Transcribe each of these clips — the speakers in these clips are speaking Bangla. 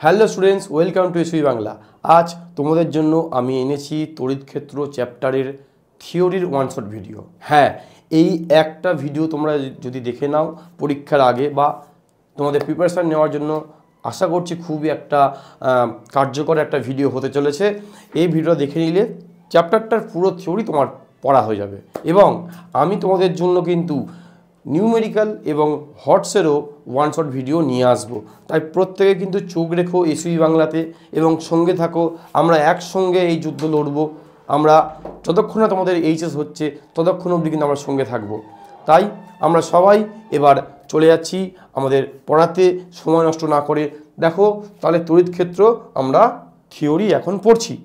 Hello students, welcome to SB Bangla. আজ তোমাদের জন্য আমি এনেছি তড়িৎ ক্ষেত্র চ্যাপ্টারের থিওরির ওয়ান শট ভিডিও। হ্যাঁ, এই একটা ভিডিও তোমরা যদি দেখে নাও পরীক্ষার আগে বা তোমাদের প্রিপারেশান নেওয়ার জন্য, আশা করছি খুবই একটা কার্যকর একটা ভিডিও হতে চলেছে। এই ভিডিও দেখে নিলে চ্যাপ্টারটার পুরো থিওরি তোমার পড়া হয়ে যাবে। এবং আমি তোমাদের জন্য কিন্তু নিউমেরিক্যাল এবং হটসেরও ওয়ান শট ভিডিও নিয়ে আসবো। তাই প্রত্যেকে কিন্তু চোখ রেখো এসবি বাংলাতে এবং সঙ্গে থাকো। আমরা একসঙ্গে এই যুদ্ধ লড়বো। আমরা যতক্ষণ না তোমাদের এইচএস হচ্ছে ততক্ষণ অবধি কিন্তু আমরা সঙ্গে থাকবো। তাই আমরা সবাই এবার চলে যাচ্ছি আমাদের পড়াতে, সময় নষ্ট না করে। দেখো তাহলে তড়িৎ ক্ষেত্র আমরা থিওরি এখন পড়ছি।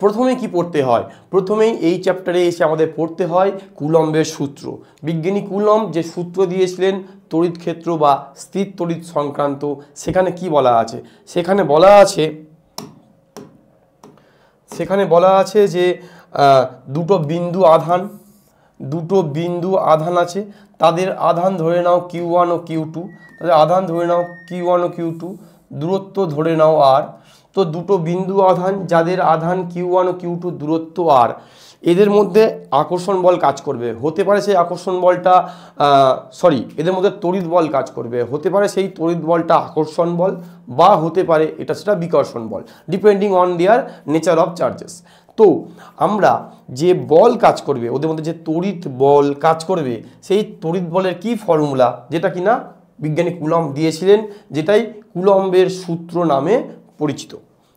প্রথমে কি পড়তে হয়? প্রথমেই এই চ্যাপ্টারে এসে আমাদের পড়তে হয় কুলম্বের সূত্র। বিজ্ঞানী কুলম্ব যে সূত্র দিয়েছিলেন তড়িৎ ক্ষেত্র বা স্থির তড়িৎ সংক্রান্ত, সেখানে কি বলা আছে? সেখানে বলা আছে যে দুটো বিন্দু আধান আছে, তাদের আধান ধরে নাও Q1 ও Q2, তাদের আধান ধরে নাও Q1 ও Q2, দূরত্ব ধরে নাও R। তো দুটো বিন্দু আধান যাদের আধান Q1 ও Q2, দূরত্ব R, এদের মধ্যে আকর্ষণ বল কাজ করবে। হতে পারে সেই আকর্ষণ বলটা এদের মধ্যে তড়িৎ বল কাজ করবে। হতে পারে সেই তড়িৎ বলটা আকর্ষণ বল বা হতে পারে সেটা বিকর্ষণ বল, depending on their nature of charges. তো আমরা যে বল কাজ করবে, ওদের মধ্যে যে তড়িৎ বল কাজ করবে, সেই তড়িৎ বলের কি ফর্মুলা, যেটা কিনা বিজ্ঞানী কুলম্ব দিয়েছিলেন, যেটাই কুলম্বের সূত্র নামে পরিচিত।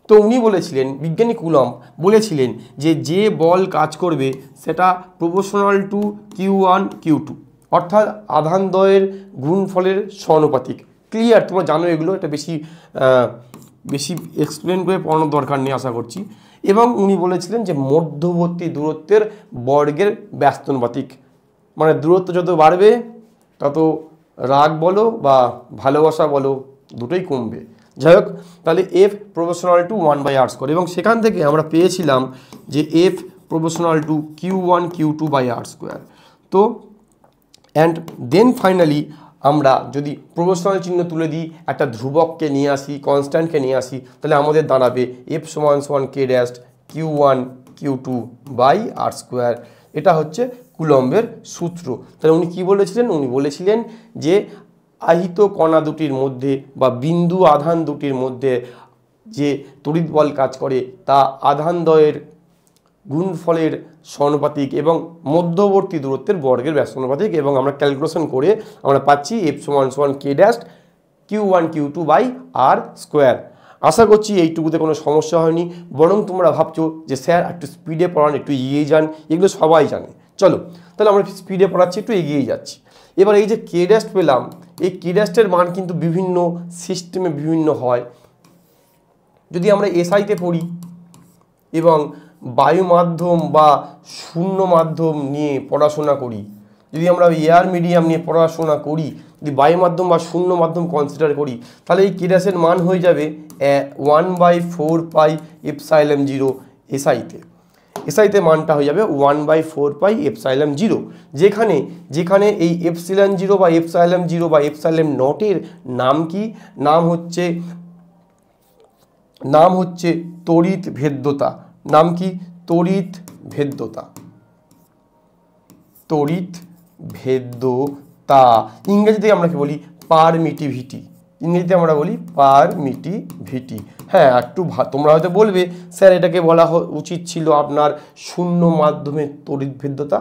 তো উনি বলেছিলেন, বিজ্ঞানী কুলম্ব বলেছিলেন যে বল কাজ করবে সেটা প্রপোর্শনাল টু Q1 Q2, অর্থাৎ আধানদ্বয়ের গুণফলের সমানুপাতিক। ক্লিয়ার? তোমরা জানো এগুলো, এটা বেশি এক্সপ্লেন করে পড়ানোর দরকার নেই আশা করছি। এবং উনি বলেছিলেন যে মধ্যবর্তী দূরত্বের বর্গের ব্যস্তানুপাতিক, মানে দূরত্ব যত বাড়বে তত রাগ বলো বা ভালোবাসা বলো দুটোই কমবে। যাই হোক, তাহলে F প্রপোর্শনাল টু 1/r², এবং সেখান থেকে আমরা পেয়েছিলাম যে F proportional to Q1 Q2/r²। তো অ্যান্ড দেন ফাইনালি আমরা যদি প্রপোর্শনাল চিহ্ন তুলে দিই, একটা ধ্রুবককে নিয়ে আসি, কনস্ট্যান্টকে নিয়ে আসি, তাহলে আমাদের দাঁড়াবে F = K dash Q1 Q2/r²। এটা হচ্ছে কুলম্বের সূত্র। তাহলে উনি কি বলেছিলেন? উনি বলেছিলেন যে আহিত কণা দুটির মধ্যে বা বিন্দু আধান দুটির মধ্যে যে তড়িৎ বল কাজ করে তা আধানদ্বয়ের গুণফলের সমানুপাতিক এবং মধ্যবর্তী দূরত্বের বর্গের ব্যস্তানুপাতিক। এবং আমরা ক্যালকুলেশন করে আমরা পাচ্ছি F = K dash Q1 Q2/r²। আশা করছি এইটুকুতে কোনো সমস্যা হয়নি, বরং তোমরা ভাবছো যে স্যার একটু স্পিডে পড়ান, একটু এগিয়ে যান। এগুলো সবাই জানে। চলো তাহলে আমরা স্পিডে পড়াচ্ছি, একটু এগিয়ে যাচ্ছি। এবার এই যে K ড্যাশ পেলাম, এই K ড্যাশের মান কিন্তু বিভিন্ন সিস্টেমে বিভিন্ন হয়। যদি আমরা এসআইতে পড়ি এবং বায়ু মাধ্যম বা শূন্য মাধ্যম নিয়ে পড়াশোনা করি, যদি আমরা এয়ার মিডিয়াম নিয়ে পড়াশোনা করি, যদি বায়ু মাধ্যম বা শূন্য মাধ্যম কনসিডার করি, তাহলে এই K ড্যাশের মান হয়ে যাবে 1/4πε0 এসআইতে নামটা হয়ে যাবে 1/4πε0। যেখানে এই ε0 বা ε0 বা ε0 নাম কি? নাম হচ্ছে তড়িৎ ভেদ্যতা। নাম কি? তড়িৎ ভেদ্যতা। ইংরেজিতে আমরা কি বলি? পারমিটিভিটি। হ্যাঁ, একটু তোমরা হয়তো বলবে স্যার এটাকে বলা উচিত ছিল আপনার শূন্য মাধ্যমে তড়িৎ ভেদ্যতা।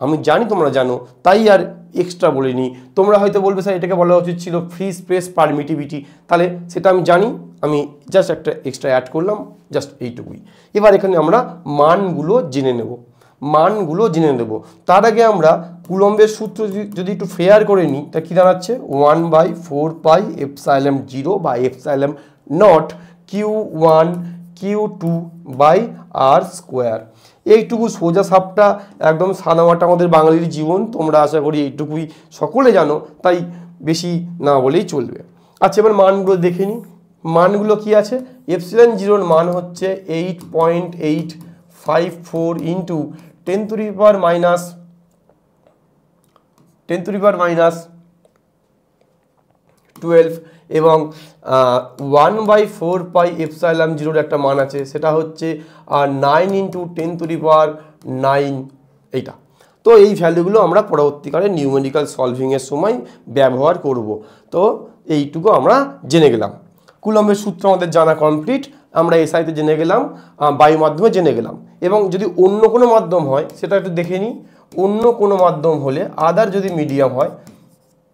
আমি জানি তোমরা জানো, তাই আর এক্সট্রা বলিনি। তোমরা হয়তো বলবে স্যার এটাকে বলা উচিত ছিল ফ্রি স্পেস পারমিটিভিটি। তাহলে সেটা আমি জানি, আমি জাস্ট একটা এক্সট্রা অ্যাড করলাম, জাস্ট এইটুকুই। এবার এখানে আমরা মানগুলো জেনে নেব। তার আগে আমরা কুলম্বের সূত্র যদি একটু ফেয়ার করে নিই, তা কি দাঁড়াচ্ছে? 1/4πε0 বা ε0 Q1 Q2/r²। এইটুকু সোজা সাপটা একদম সাদামাটা আমাদের বাঙালির জীবন। তোমরা আশা করি এইটুকুই সকলে জানো, তাই বেশি না বলেই চলবে। আচ্ছা, এবার মানগুলো দেখে নিই। মানগুলো কি আছে? ε0 মান হচ্ছে 8.854 ইন্টু 10⁻⁻12 × এবং 1/4 পাই এপসাইলন জিরোর একটা মান আছে, সেটা হচ্ছে 9 × 10⁹ এইটা। তো এই ভ্যালুগুলো আমরা পরবর্তীকালে নিউমেরিক্যাল সলভিংয়ের সময় ব্যবহার করব। তো এইটুকু আমরা জেনে গেলাম। কুলম্বের সূত্র আমাদের জানা কমপ্লিট। আমরা এসআইতে জেনে গেলাম, বায়ু মাধ্যমে জেনে গেলাম। এবং যদি অন্য কোনো মাধ্যম হয় সেটা একটু দেখে নিই। অন্য কোনো মাধ্যম হলে, আদার যদি মিডিয়াম হয়,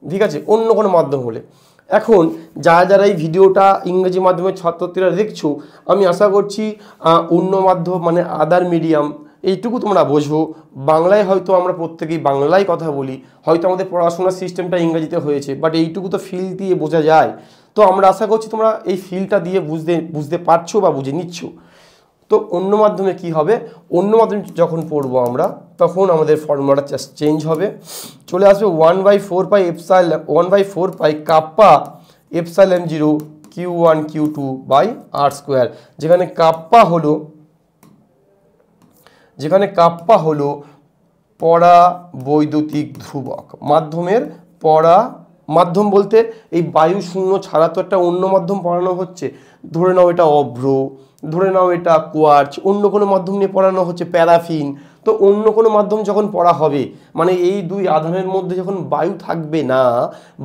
ঠিক আছে, অন্য কোনো মাধ্যম হলে, এখন যারা এই ভিডিওটা ইংরেজি মাধ্যমের ছাত্রছাত্রীরা দেখছো, আমি আশা করছি অন্য মাধ্যম মানে আদার মিডিয়াম এইটুকু তোমরা বোঝো। বাংলায় হয়তো আমরা প্রত্যেকেই বাংলায় কথা বলি, হয়তো আমাদের পড়াশোনার সিস্টেমটা ইংরেজিতে হয়েছে, বাট এইটুকু তো ফিল দিয়ে বোঝা যায়। তো আমরা আশা করছি তোমরা এই ফিলটা দিয়ে বুঝতে পারছো বা বুঝে নিচ্ছ। তো অন্য মাধ্যমে কি হবে, অন্য মাধ্যমে যখন পড়বো আমরা, তখন আমাদের ফর্মুলাটা চেঞ্জ হবে, চলে আসবে 1/4 পাই kappa epsilon zero Q1 Q2/r², যেখানে কাপ্পা হলো পরাবৈদ্যুতিক ধ্রুবক। মাধ্যম বলতে এই বায়ু শূন্য ছাড়া তো একটা অন্য মাধ্যম পড়ানো হচ্ছে। ধরে নাও এটা অভ্র, ধরে নাও এটা কোয়ার্চ, অন্য কোনো মাধ্যম নিয়ে পড়ানো হচ্ছে প্যারাফিন। তো অন্য কোনো মাধ্যম যখন পড়া হবে, মানে এই দুই আধানের মধ্যে যখন বায়ু থাকবে না,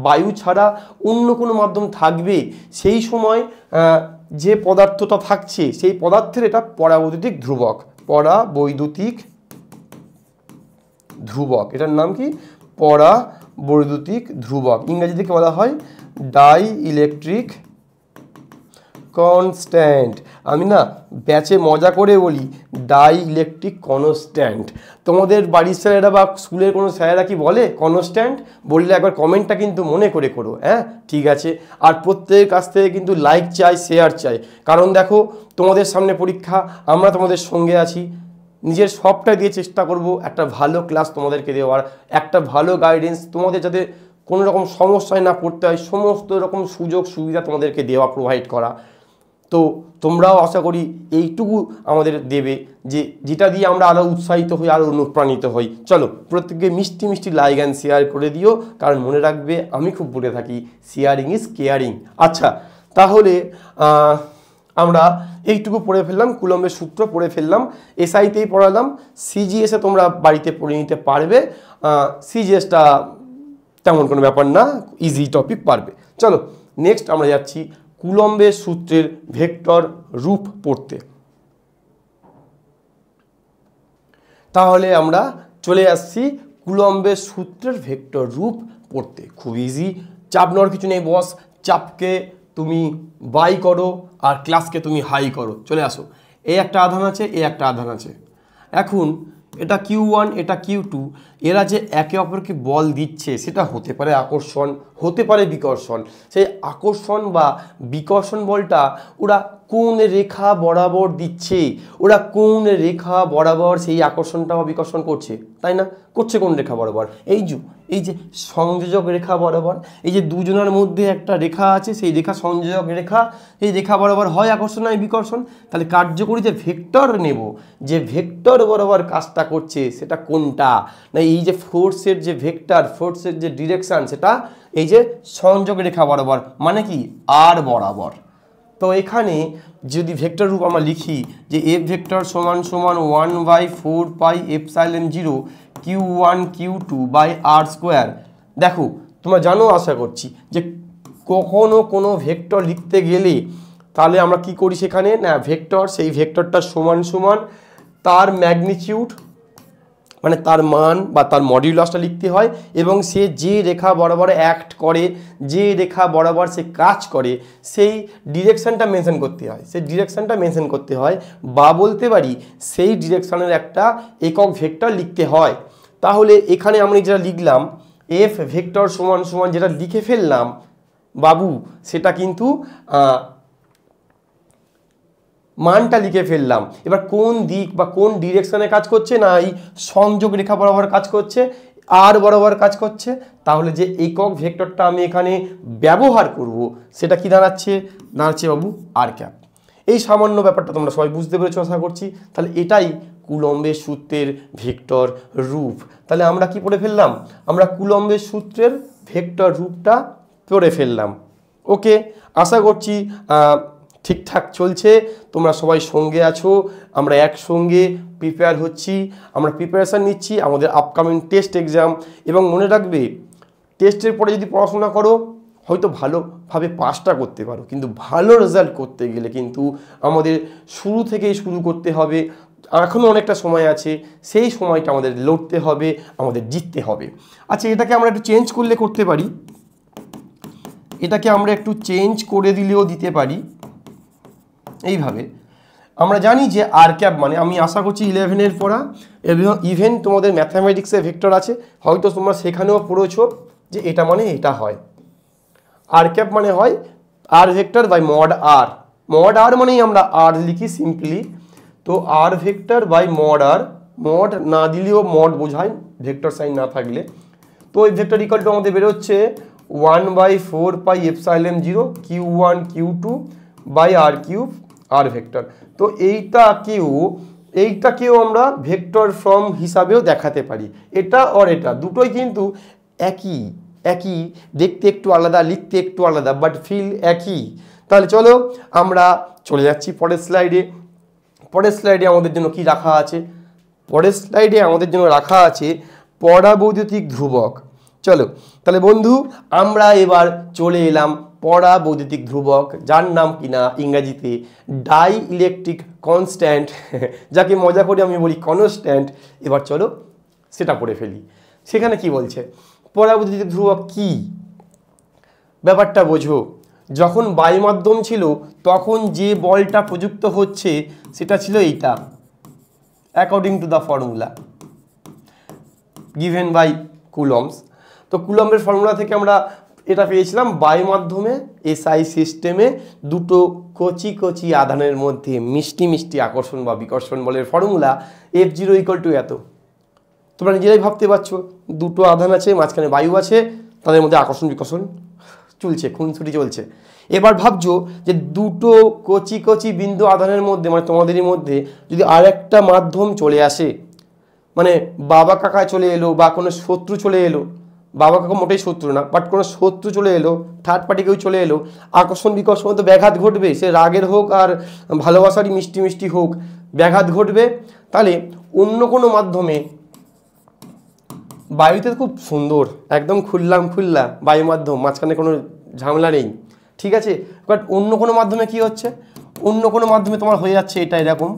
বায়ু ছাড়া অন্য কোনো মাধ্যম থাকবে, সেই সময় যে পদার্থটা থাকছে সেই পদার্থের এটা পরাবৈদ্যুতিক ধ্রুবক। এটার নাম কি? পরাবৈদ্যুতিক ধ্রুবক। ইংরেজিতে কি বলা হয়? Die electric constant. আমি না ব্যাচে মজা করে বলি ডাই ইলেকট্রিক কনস্ট্যান্ট। তোমাদের বাড়ির স্যারেরা বা স্কুলের কোনো স্যারেরা কি বলে কনস্ট্যান্ট? বললে একবার কমেন্টটা কিন্তু মনে করে করো, হ্যাঁ ঠিক আছে। আর প্রত্যেকের কাছ থেকে কিন্তু লাইক চাই, শেয়ার চাই, কারণ দেখো তোমাদের সামনে পরীক্ষা, আমরা তোমাদের সঙ্গে আছি। নিজের সবটা দিয়ে চেষ্টা করব একটা ভালো ক্লাস তোমাদেরকে দেওয়ার, একটা ভালো গাইডেন্স, তোমাদের যাতে কোনো রকম সমস্যায় না পড়তে হয়, সমস্ত রকম সুযোগ সুবিধা তোমাদেরকে দেওয়া, প্রোভাইড করা। তো তোমরাও আশা করি এইটুকু আমাদের দেবে, যেটা দিয়ে আমরা আরও উৎসাহিত হই, আরও অনুপ্রাণিত হই। চলো প্রত্যেককে মিষ্টি মিষ্টি লাইক অ্যান্ড শেয়ার করে দিও, কারণ মনে রাখবে আমি খুব বলে থাকি শেয়ারিং ইজ কেয়ারিং। আচ্ছা, তাহলে আমরা এইটুকু পড়ে ফেললাম, কুলম্বের সূত্র পড়ে ফেললাম, এসআইতেই পড়ালাম। সিজিএসে তোমরা বাড়িতে পড়ে নিতে পারবে, সিজিএসটা তেমন কোনো ব্যাপার না, ইজি টপিক পারবে। চলো নেক্সট আমরা যাচ্ছি কুলম্বের সূত্রের ভেক্টর রূপ পড়তে। তাহলে আমরা চলে আসছি কুলম্বের সূত্রের ভেক্টর রূপ পড়তে। খুব ইজি, চাপ নেওয়ার কিছু নেই বস। চাপকে তুমি বাই করো আর ক্লাসকে তুমি হাই করো। চলে আসো, এই একটা আধান আছে, এই একটা আধান আছে। এখন এটা Q1, এটা Q2, এরা যে একে অপরকে বল দিচ্ছে, সেটা হতে পারে আকর্ষণ, হতে পারে বিকর্ষণ। সেই আকর্ষণ বা বিকর্ষণ বলটা ওরা কোন রেখা বরাবর দিচ্ছে, ওরা কোন রেখা বরাবর সেই আকর্ষণটা বা বিকর্ষণ করছে, তাই না? করছে কোন রেখা বরাবর? এই যে সংযোজক রেখা বরাবর, এই যে দুজনের মধ্যে একটা রেখা আছে, সেই রেখা সংযোজক রেখা, এই রেখা বরাবর হয় আকর্ষণ নয় বিকর্ষণ। তাহলে কার্যকরী যে ভেক্টর নেব, যে ভেক্টর বরাবর কাজটা করছে সেটা কোনটা? না এই যে ফোর্সের যে ভেক্টর, ফোর্সের যে ডিরেকশন, সেটা এই যে সংযোগ রেখা বরাবর, মানে কি আর বরাবর। তো এখানে যদি ভেক্টর রূপ আমরা লিখি যে এফ ভেক্টর সমান 1/4πε0 Q1 Q2/r²। দেখো তোমরা জানো আশা করছি যে কখনো কোনো ভেক্টর লিখতে গেলে তাহলে আমরা কি করি সেখানে, না ভেক্টর, সেই ভেক্টরটা সমান তার ম্যাগনিটিউড মানে তার মান বা তার মডিউলাসটা লিখতে হয়, এবং সে যে রেখা বরাবর অ্যাক্ট করে, যে রেখা বরাবর সে কাজ করে, সেই ডিরেকশানটা মেনশন করতে হয়, বা বলতে পারি সেই ডিরেকশানের একটা একক ভেক্টর লিখতে হয়। তাহলে এখানে আমি যেটা লিখলাম এফ ভেক্টর সমান যেটা লিখে ফেললাম বাবু, সেটা কিন্তু মানটা লিখে ফেললাম। এবার কোন দিক বা কোন ডিরেকশনে কাজ করছে, না এই সংযোগ রেখা বরাবর কাজ করছে, আর বরাবর কাজ করছে। তাহলে যে একক ভেক্টরটা আমি এখানে ব্যবহার করব সেটা কি দাঁড়াচ্ছে বাবু আর ক্যাপ। এই সামান্য ব্যাপারটা তোমরা সবাই বুঝতে পেরেছো আশা করছি। তাহলে এটাই কুলম্বের সূত্রের ভেক্টর রূপ। তাহলে আমরা কি পড়ে ফেললাম? আমরা কুলম্বের সূত্রের ভেক্টর রূপটা পড়ে ফেললাম। ওকে, আশা করছি ঠিকঠাক চলছে, তোমরা সবাই সঙ্গে আছো, আমরা একসঙ্গে প্রিপেয়ার হচ্ছি, আমরা প্রিপারেশান নিচ্ছি আমাদের আপকামিং টেস্ট এক্সাম। এবং মনে রাখবে, টেস্টের পরে যদি পড়াশোনা করো হয়তো ভালোভাবে পাসটা করতে পারো, কিন্তু ভালো রেজাল্ট করতে গেলে কিন্তু আমাদের শুরু থেকেই শুরু করতে হবে। এখনও অনেকটা সময় আছে, সেই সময়টা আমাদের লড়তে হবে, আমাদের জিততে হবে। আচ্ছা, এটাকে আমরা একটু চেঞ্জ করলে করতে পারি, এটাকে আমরা একটু চেঞ্জ করে দিলেও দিতে পারি এইভাবে। আমরা জানি যে আর ক্যাপ মানে, আমি আশা করছি 11-এর পড়া ইভেন তোমাদের ম্যাথামেটিক্সে ভেক্টর আছে, হয়তো তোমরা সেখানেও পড়েছো যে এটা মানে এটা হয়। আর ক্যাপ মানে হয় r vector by mod r. Mod r মানেই আমরা আর লিখি সিম্পলি, তো r vector by mod r, mod না দিলেও মড বোঝায় ভেক্টর সাইন না থাকলে। তো এই ভেক্টর ইকুয়াল টু আমাদের বেরোচ্ছে 1/4 pi epsilon 0 Q1 Q2 by r cube r vector. তো এইটাকেও আমরা ভেক্টর ফর্ম হিসাবেও দেখাতে পারি। এটা আর এটা দুটোই কিন্তু একই, দেখতে একটু আলাদা, লিখতে একটু আলাদা, বাট ফিল একই। তাহলে চলো আমরা চলে যাচ্ছি পরের স্লাইডে। পরের স্লাইডে আমাদের জন্য কি রাখা আছে? পরের স্লাইডে আমাদের জন্য রাখা আছে পরাবৈদ্যুতিক ধ্রুবক। চলো তাহলে বন্ধু, আমরা এবার চলে এলাম পরাবৈদ্যুতিক ধ্রুবক, যার নাম কিনা ইংরেজিতে ডাই ইলেকট্রিক কনস্ট্যান্ট, যাকে মজা করে আমি বলি কনস্ট্যান্ট। এবার চলো সেটা পড়ে ফেলি। সেখানে কি বলছে, পরাবৈদ্যুতিক ধ্রুবক কি, ব্যাপারটা বোঝো। যখন বায়ু মাধ্যম ছিল তখন যে বলটা প্রযুক্ত হচ্ছে সেটা ছিল এইটা, according to the formula given by Coulomb's. তো কুলম্বের ফর্মুলা থেকে আমরা এটা পেয়েছিলাম, বায়ু মাধ্যমে এসআই সিস্টেমে দুটো কচি কচি আধানের মধ্যে মিষ্টি মিষ্টি আকর্ষণ বা বিকর্ষণ বলের ফর্মুলা F0 ইকুয়াল টু এত। তোমরা নিজেরাই ভাবতে পারছো, দুটো আধান আছে, মাঝখানে বায়ু আছে, তাদের মধ্যে আকর্ষণ বিকর্ষণ চলছে, খুনসুটি চলছে। এবার ভাবছো যে দুটো কচি কচি বিন্দু আধানের মধ্যে, মানে তোমাদেরই মধ্যে যদি আর একটা মাধ্যম চলে আসে, মানে বাবা কাকা চলে এলো বা কোনো শত্রু চলে এলো, বাবা কাকা মোটেই শত্রু না, বাট কোনো শত্রু চলে এলো, থার্ড পার্টি কেউ চলে এলো, আকর্ষণ বিকর্ষণ তো ব্যাঘাত ঘটবে, সে রাগের হোক আর ভালোবাসারই মিষ্টি মিষ্টি হোক, ব্যাঘাত ঘটবে। তাহলে অন্য কোনো মাধ্যমে, বায়ুতে খুব সুন্দর একদম খুল্লা বায়ু মাধ্যম, মাঝখানে কোনো ঝামেলা নেই, ঠিক আছে। বাট অন্য কোনো মাধ্যমে কি হচ্ছে, অন্য কোনো মাধ্যমে তোমার হয়ে যাচ্ছে এটা এরকম,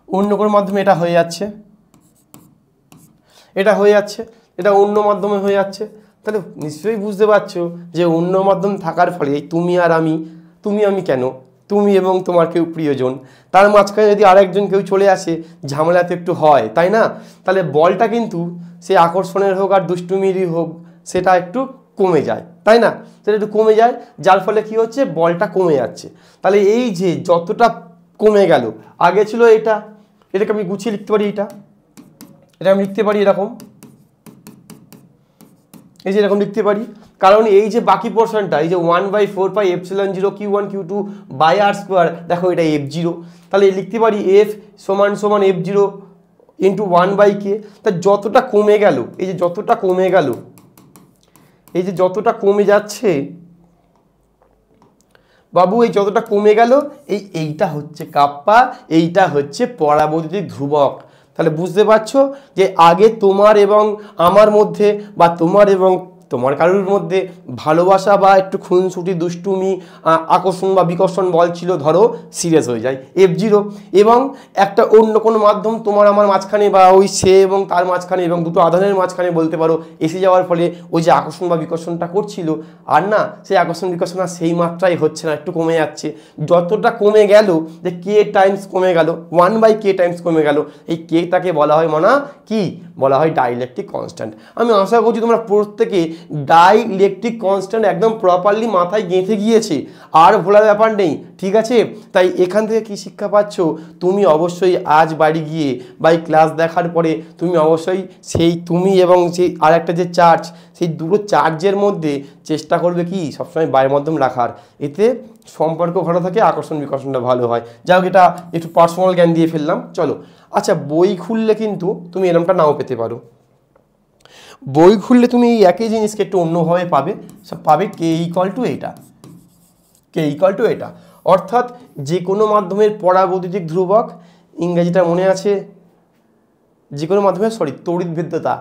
অন্য কোনো মাধ্যমে এটা হয়ে যাচ্ছে, এটা অন্য মাধ্যমে হয়ে যাচ্ছে। তাহলে নিশ্চয়ই বুঝতে পারছো যে অন্য মাধ্যম থাকার ফলে তুমি আর আমি, তুমি আমি কেন, তুমি এবং তোমার কেউ প্রিয়জন, তার মাঝখানে যদি আরেকজন কেউ চলে আসে, ঝামেলা তো একটু হয়, তাই না? তাহলে বলটা কিন্তু সে আকর্ষণের হোক আর দুষ্টুমিরই হোক, সেটা একটু কমে যায়, তাই না? সেটা একটু কমে যায়, যার ফলে কি হচ্ছে, বলটা কমে যাচ্ছে। তাহলে এই যে যতটা কমে গেল, আগে ছিল এটাকে আমি গুছিয়ে লিখতে পারি, এটা আমি লিখতে পারি এরকম, এই যে এরকম লিখতে পারি, কারণ এই যে বাকি পোর্শনটা, এই যে 1/4 pi epsilon 0 Q1 Q2 by r square, দেখো এটা F0, তাহলে লিখতে পারি F সমান F0 ইন্টু 1/k। তা যতটা কমে গেল, এই যে যতটা কমে গেল, এই যে যতটা কমে যাচ্ছে বাবু, এই যতটা কমে গেল, এইটা হচ্ছে কাপ্পা, এইটা হচ্ছে পরাবৈদ্যুতিক ধ্রুবক। তাহলে বুঝতে পারছো যে আগে তোমার এবং আমার মধ্যে, বা তোমার এবং তোমার কারোর মধ্যে ভালোবাসা বা একটু খুনসুটি দুষ্টুমি আকর্ষণ বা বিকর্ষণ বল ছিল, ধরো সিরিয়াস হয়ে যায় F0, এবং একটা অন্য কোনো মাধ্যম তোমার আমার মাঝখানে বা ওই সে এবং তার মাঝখানে এবং দুটো আধানের মাঝখানে বলতে পারো এসে যাওয়ার ফলে ওই যে আকর্ষণ বা বিকর্ষণটা করছিল, আর না সেই আকর্ষণ বিকর্ষণ আর সেই মাত্রায় হচ্ছে না, একটু কমে যাচ্ছে। যতটা কমে গেল, যে কে টাইমস কমে গেল, 1/k টাইমস কমে গেল, এই কেটাকে বলা হয় কি বলা হয়, ডাইইলেকট্রিক কনস্ট্যান্ট। আমি আশা করছি তোমরা প্রত্যেকে ডাইইলেকট্রিক কনস্ট্যান্ট একদম প্রপারলি মাথায় গেঁথে গিয়েছে, আর ভোলার ব্যাপার নেই, ঠিক আছে। তাই এখান থেকে কি শিক্ষা পাচ্ছ, তুমি অবশ্যই আজ বাড়ি গিয়ে বা ক্লাস দেখার পরে তুমি অবশ্যই সেই তুমি এবং সেই আর একটা যে চার্জ, সেই দুটো চার্জের মধ্যে চেষ্টা করবে কি সবসময় বায়ু মাধ্যম রাখার, এতে সম্পর্ক ভালো থাকে, আকর্ষণ বিকর্ষণটা ভালো হয়। যাই হোক, এটা একটু পার্সোনাল জ্ঞান দিয়ে ফেললাম। চলো, আচ্ছা বই খুললে কিন্তু তুমি এরমটা নাও পেতে পারো। বই খুললে তুমি এই একই জিনিসকে একটু অন্যভাবে পাবে কে ইকুয়াল টু এটা, কে ইকুয়াল টু এটা। অর্থাৎ যে কোনো মাধ্যমের পরাবৈদ্যুতিক ধ্রুবক, ইংরেজিটা মনে আছে, যে কোনো মাধ্যমে তড়িৎ ভেদ্যতা,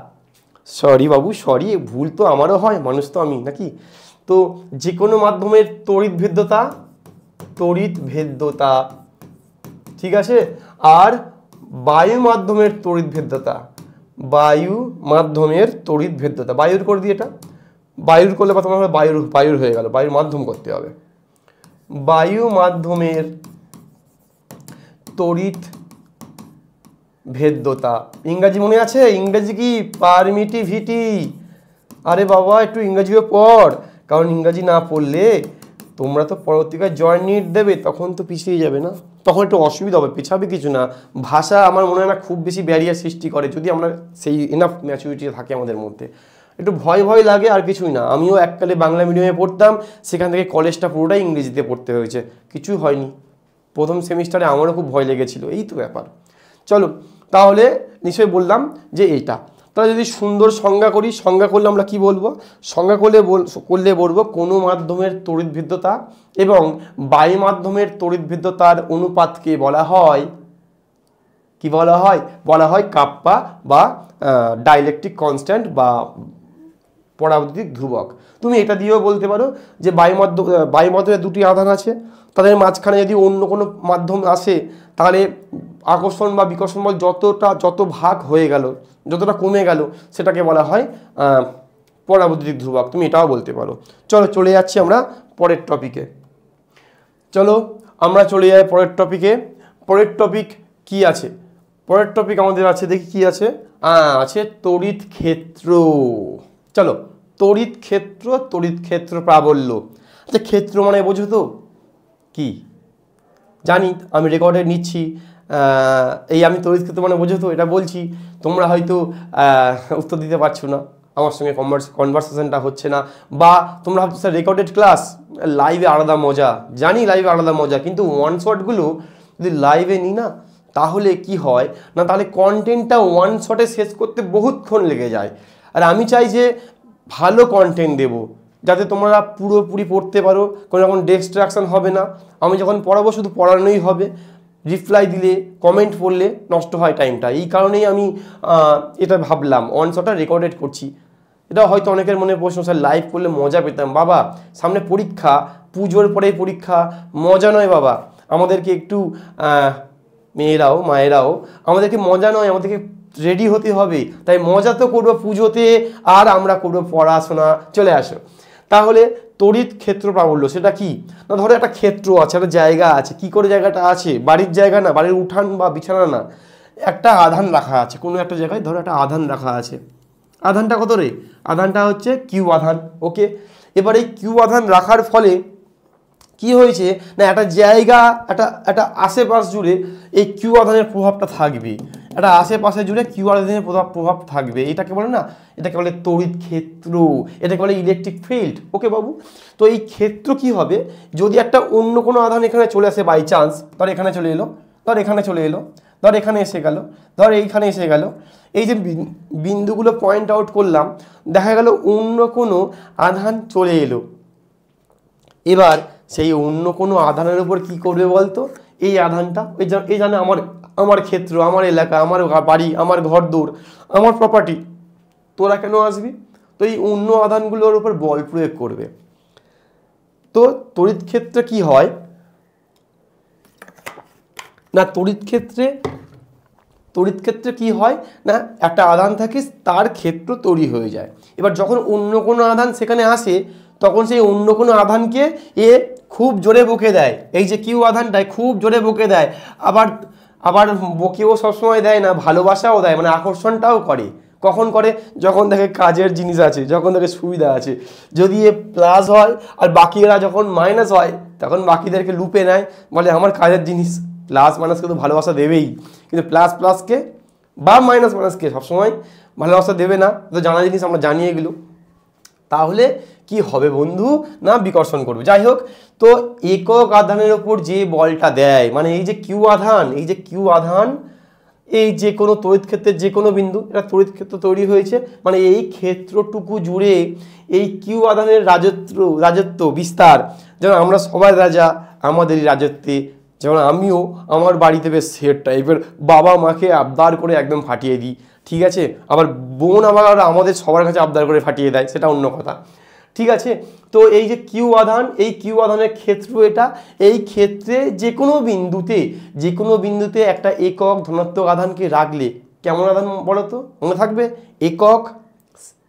সরি বাবু সরি, ভুল তো আমারও হয়, মানুষ তো আমি নাকি। তো যে কোনো মাধ্যমের তড়িৎ ভেদ্যতা, ঠিক আছে। আর বায়ু মাধ্যমের তড়িৎ ভেদ্যতা, বায়ুর করে দিই এটা, বায়ুর করলে প্রথমে হবে বায়ুর হয়ে গেল, বায়ুর মাধ্যম করতে হবে। বায়ু মাধ্যমের তড়িৎ ভেদ্যতা, ইংরাজি মনে আছে? ইংরেজি কি পারমিটিভিটি। আরে বাবা একটু ইংরাজিও পড়, কারণ ইংরাজি না পড়লে তোমরা তো পরবর্তীকালে জয়েন্ট নিট দেবে, তখন তো পিছিয়ে যাবে না, তখন একটু অসুবিধা হবে। পেছাবে কিছু না, ভাষা আমার মনে হয় না খুব বেশি ব্যারিয়ার সৃষ্টি করে, যদি আমরা সেই এনাফ ম্যাচুরিটি থাকে আমাদের মধ্যে। একটু ভয় লাগে আর কিছুই না। আমিও এককালে বাংলা মিডিয়ামে পড়তাম, সেখান থেকে কলেজটা পুরোটাই ইংরেজিতে পড়তে হয়েছে, কিছুই হয়নি। প্রথম সেমিস্টারে আমারও খুব ভয় লেগেছিল, এই তো ব্যাপার। চলো তাহলে নিশ্চয়ই বললাম যে এইটা। তাহলে যদি সুন্দর সংজ্ঞা করি, সংজ্ঞা করলে আমরা কি বলবো? সংজ্ঞা করলে বলবো কোনো মাধ্যমের তড়িৎ ভেদ্যতা এবং বায়ু মাধ্যমের তড়িৎ ভেদ্যতার অনুপাতকে বলা হয় কি বলা হয়? বলা হয় কাপ্পা বা ডাইলেকট্রিক কনস্ট্যান্ট বা পরাবৈদ্যুতিক ধ্রুবক। তুমি এটা দিয়েও বলতে পারো যে বায়ু মাধ্যমে দুটি আধান আছে, তাদের মাঝখানে যদি অন্য কোনো মাধ্যম আসে, তাহলে আকর্ষণ বা বিকর্ষণ বল যত ভাগ হয়ে গেল, যতটা কমে গেল, সেটাকে বলা হয় পরাবৈদ্যুতিক ধ্রুবক। তুমি এটাও বলতে পারো। চলো চলে যাচ্ছি আমরা পরের টপিকে। চলো আমরা চলে যাই পরের টপিকে। পরের টপিক কি আছে? পরের টপিক আমাদের আছে, দেখি কি আছে। আছে তড়িৎ ক্ষেত্র। চলো তড়িৎ ক্ষেত্র প্রাবল্য। আচ্ছা ক্ষেত্র মানে বোঝো তো কি? জানি, আমি রেকর্ডে নিচ্ছি, আমি তড়িৎ ক্ষেত্র মানে বোঝো তো, এটা বলছি। তোমরা হয়তো উত্তর দিতে পারছো না, আমার সঙ্গে কনভারসেশনটা হচ্ছে না, বা তোমরা ভাবছো রেকর্ডেড ক্লাস, লাইভে আলাদা মজা। জানি লাইভে আলাদা মজা, কিন্তু ওয়ান শটগুলো যদি লাইভে নিই না, তাহলে কি হয় না, তাহলে কন্টেন্টটা ওয়ান শটে শেষ করতে বহুতক্ষণ লেগে যায়। আর আমি চাই যে ভালো কন্টেন্ট দেবো, যাতে তোমরা পুরোপুরি পড়তে পারো, কোনো রকম ডিস্ট্রাকশন হবে না। আমি যখন পড়াবো শুধু পড়ানোই হবে, রিপ্লাই দিলে কমেন্ট পড়লে নষ্ট হয় টাইমটা। এই কারণেই আমি এটা ভাবলাম ওয়ান শটটা রেকর্ডেড করছি। এটা হয়তো অনেকের মনে প্রশ্ন, স্যার লাইভ করলে মজা পেতাম। বাবা সামনে পরীক্ষা, পুজোর পরেই পরীক্ষা, মজা নয় বাবা। আমাদেরকে একটু মায়েরাও আমাদেরকে মজা নয়, আমাদেরকে রেডি হতে হবে। তাই মজা তো করবো পুজোতে, আর আমরা করবো পড়াশোনা। চলে আসো তাহলে। তড়িৎ ক্ষেত্র প্রাবল্য সেটা কি না, ধরো একটা ক্ষেত্র আছে, একটা জায়গা আছে। কি করে জায়গাটা আছে? বাড়ির জায়গা না, বাড়ির উঠান বা বিছানা না, একটা আধান রাখা আছে কোনো একটা জায়গায়। ধরো একটা আধান রাখা আছে, আধানটা কত রে? আধানটা হচ্ছে কিউ আধান। ওকে, এবার এই কিউ আধান রাখার ফলে কি হয়েছে না, একটা জায়গা, একটা আশেপাশ জুড়ে এই কিউ আধানের প্রভাবটা থাকবে। একটা আশেপাশে জুড়ে কিউ আধানের প্রভাব থাকবে। এটাকে বলে না, এটাকে বলে তড়িৎ ক্ষেত্র, এটাকে বলে ইলেকট্রিক ফিল্ড। ওকে বাবু, তো এই ক্ষেত্র কি হবে, যদি একটা অন্য কোনো আধান এখানে চলে আসে বাই চান্স, ধর এখানে চলে এলো, ধর এখানে চলে এলো, ধর এখানে এসে গেল, ধর এইখানে এসে গেল, এই যে বিন্দুগুলো পয়েন্ট আউট করলাম, দেখা গেল অন্য কোনো আধান চলে এলো। এবার সেই অন্য কোনো আধানের উপর কি করবে বলতো? এই আধানটা, এই জানে আমার ক্ষেত্র, আমার এলাকা, আমার বাড়ি, আমার ঘরদোর, আমার প্রপার্টি, তোরা কেন আসবি? তো এই অন্য আধানগুলোর উপর বল প্রয়োগ করবে। তো তড়িৎ ক্ষেত্রে কি হয় না, তড়িৎ ক্ষেত্রে কি হয় না, একটা আধান থাকে, তার ক্ষেত্র তৈরি হয়ে যায়। এবার যখন অন্য কোনো আধান সেখানে আসে, তখন সেই অন্য কোনো আধানকে খুব জোরে বকে দেয়। এই যে কিউ আধানটায় খুব জোরে বকে দেয়। আবার বকেও সবসময় দেয় না, ভালোবাসাও দেয়, মানে আকর্ষণটাও করে। কখন করে? যখন দেখে কাজের জিনিস আছে, যখন দেখে সুবিধা আছে। যদি এ প্লাস হয় আর বাকিরা যখন মাইনাস হয়, তখন বাকিদেরকে লুপে নেয়, বলে আমার কাজের জিনিস। প্লাস মাইনাসকে তো ভালোবাসা দেবেই, কিন্তু প্লাসকে বা মাইনাসকে সবসময় ভালোবাসা দেবে না। তো জানা জিনিস, আমরা জানি এগুলো। তাহলে কি হবে বন্ধু না, বিকর্ষণ করবে। যাই হোক, তো একক আধানের ওপর যে বলটা দেয়, মানে এই যে কিউ আধান, এই যে কোনো তড়িৎ ক্ষেত্রের যে কোনো বিন্দু, এটা তড়িৎ ক্ষেত্র তৈরি হয়েছে, মানে এই ক্ষেত্রটুকু জুড়ে এই কিউ আধানের রাজত্ব বিস্তার, যেমন আমরা সবাই রাজা আমাদেরই রাজত্বে, যেমন আমিও আমার বাড়িতে বেশ সেট টাইপের বাবা মাকে আবদার করে একদম ফাটিয়ে দিই, ঠিক আছে, আবার বোন আবার আমাদের সবার কাছে আবদার করে ফাটিয়ে দেয়, সেটা অন্য কথা, ঠিক আছে। তো এই যে কিউ আধান, এই কিউ আধানের ক্ষেত্র এটা, এই ক্ষেত্রে যে কোনো বিন্দুতে একটা একক ধনাত্মক আধানকে রাখলে কেমন আধান বলো তো, মনে থাকবে,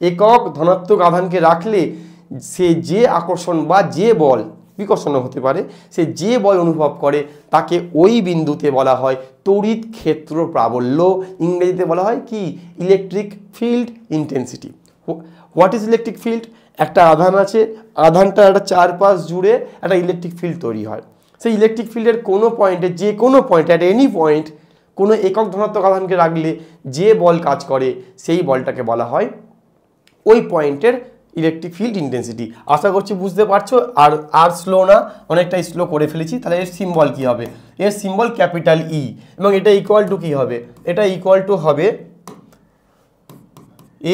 একক ধনাত্মক আধানকে রাখলে সে যে আকর্ষণ বা যে বল, বিকর্ষণ হতে পারে, সে যে বল অনুভব করে তাকে ওই বিন্দুতে বলা হয় তড়িৎ ক্ষেত্র প্রাবল্য, ইংরেজিতে বলা হয় কি, electric field intensity. What is electric field? একটা আধান আছে, আধানটা একটা চারপাশ জুড়ে একটা ইলেকট্রিক ফিল্ড তৈরি হয়, সেই ইলেকট্রিক ফিল্ডের কোনো পয়েন্টে, যে কোনো পয়েন্ট, অ্যাট এনি পয়েন্ট কোনো একক ধনাত্মক আধানকে রাখলে যে বল কাজ করে সেই বলটাকে বলা হয় ওই পয়েন্টের ইলেকট্রিক ফিল্ড ইন্টেন্সিটি। আশা করছি বুঝতে পারছো, আর স্লো না, অনেকটাই স্লো করে ফেলেছি। তাহলে এর সিম্বল কী হবে? এর সিম্বল ক্যাপিটাল ই, এবং এটা ইকুয়াল টু কী হবে? এটা ইকুয়াল টু হবে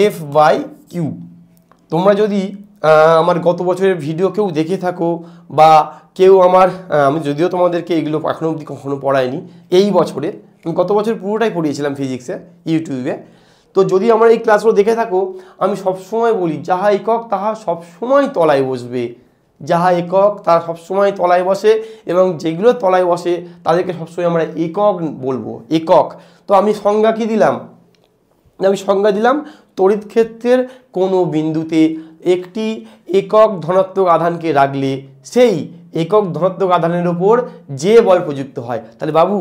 এফ বাই কিউ। তোমরা যদি আমার গত বছরের ভিডিও কেউ দেখে থাকো, বা কেউ আমি যদিও তোমাদেরকে এগুলো এখনো অবধি কখনো পড়াইনি, এই বছরে আমি গত বছর পুরোটাই পড়িয়েছিলাম ফিজিক্সে ইউটিউবে, তো যদি আমার এই ক্লাসগুলো দেখে থাকো, আমি সবসময় বলি যাহা একক তাহা সবসময় তলায় বসবে, যাহা একক তারা সবসময় তলায় বসে, এবং যেগুলো তলায় বসে তাদেরকে সবসময় আমরা একক বলবো, একক। তো আমি সংজ্ঞা কি দিলাম? আমি সংজ্ঞা দিলাম তড়িৎ ক্ষেত্রের কোনো বিন্দুতে একটি একক ধনাত্মক আধানকে রাখলে সেই একক ধনাত্মক আধানের ওপর যে বল প্রযুক্ত হয়। তাহলে বাবু,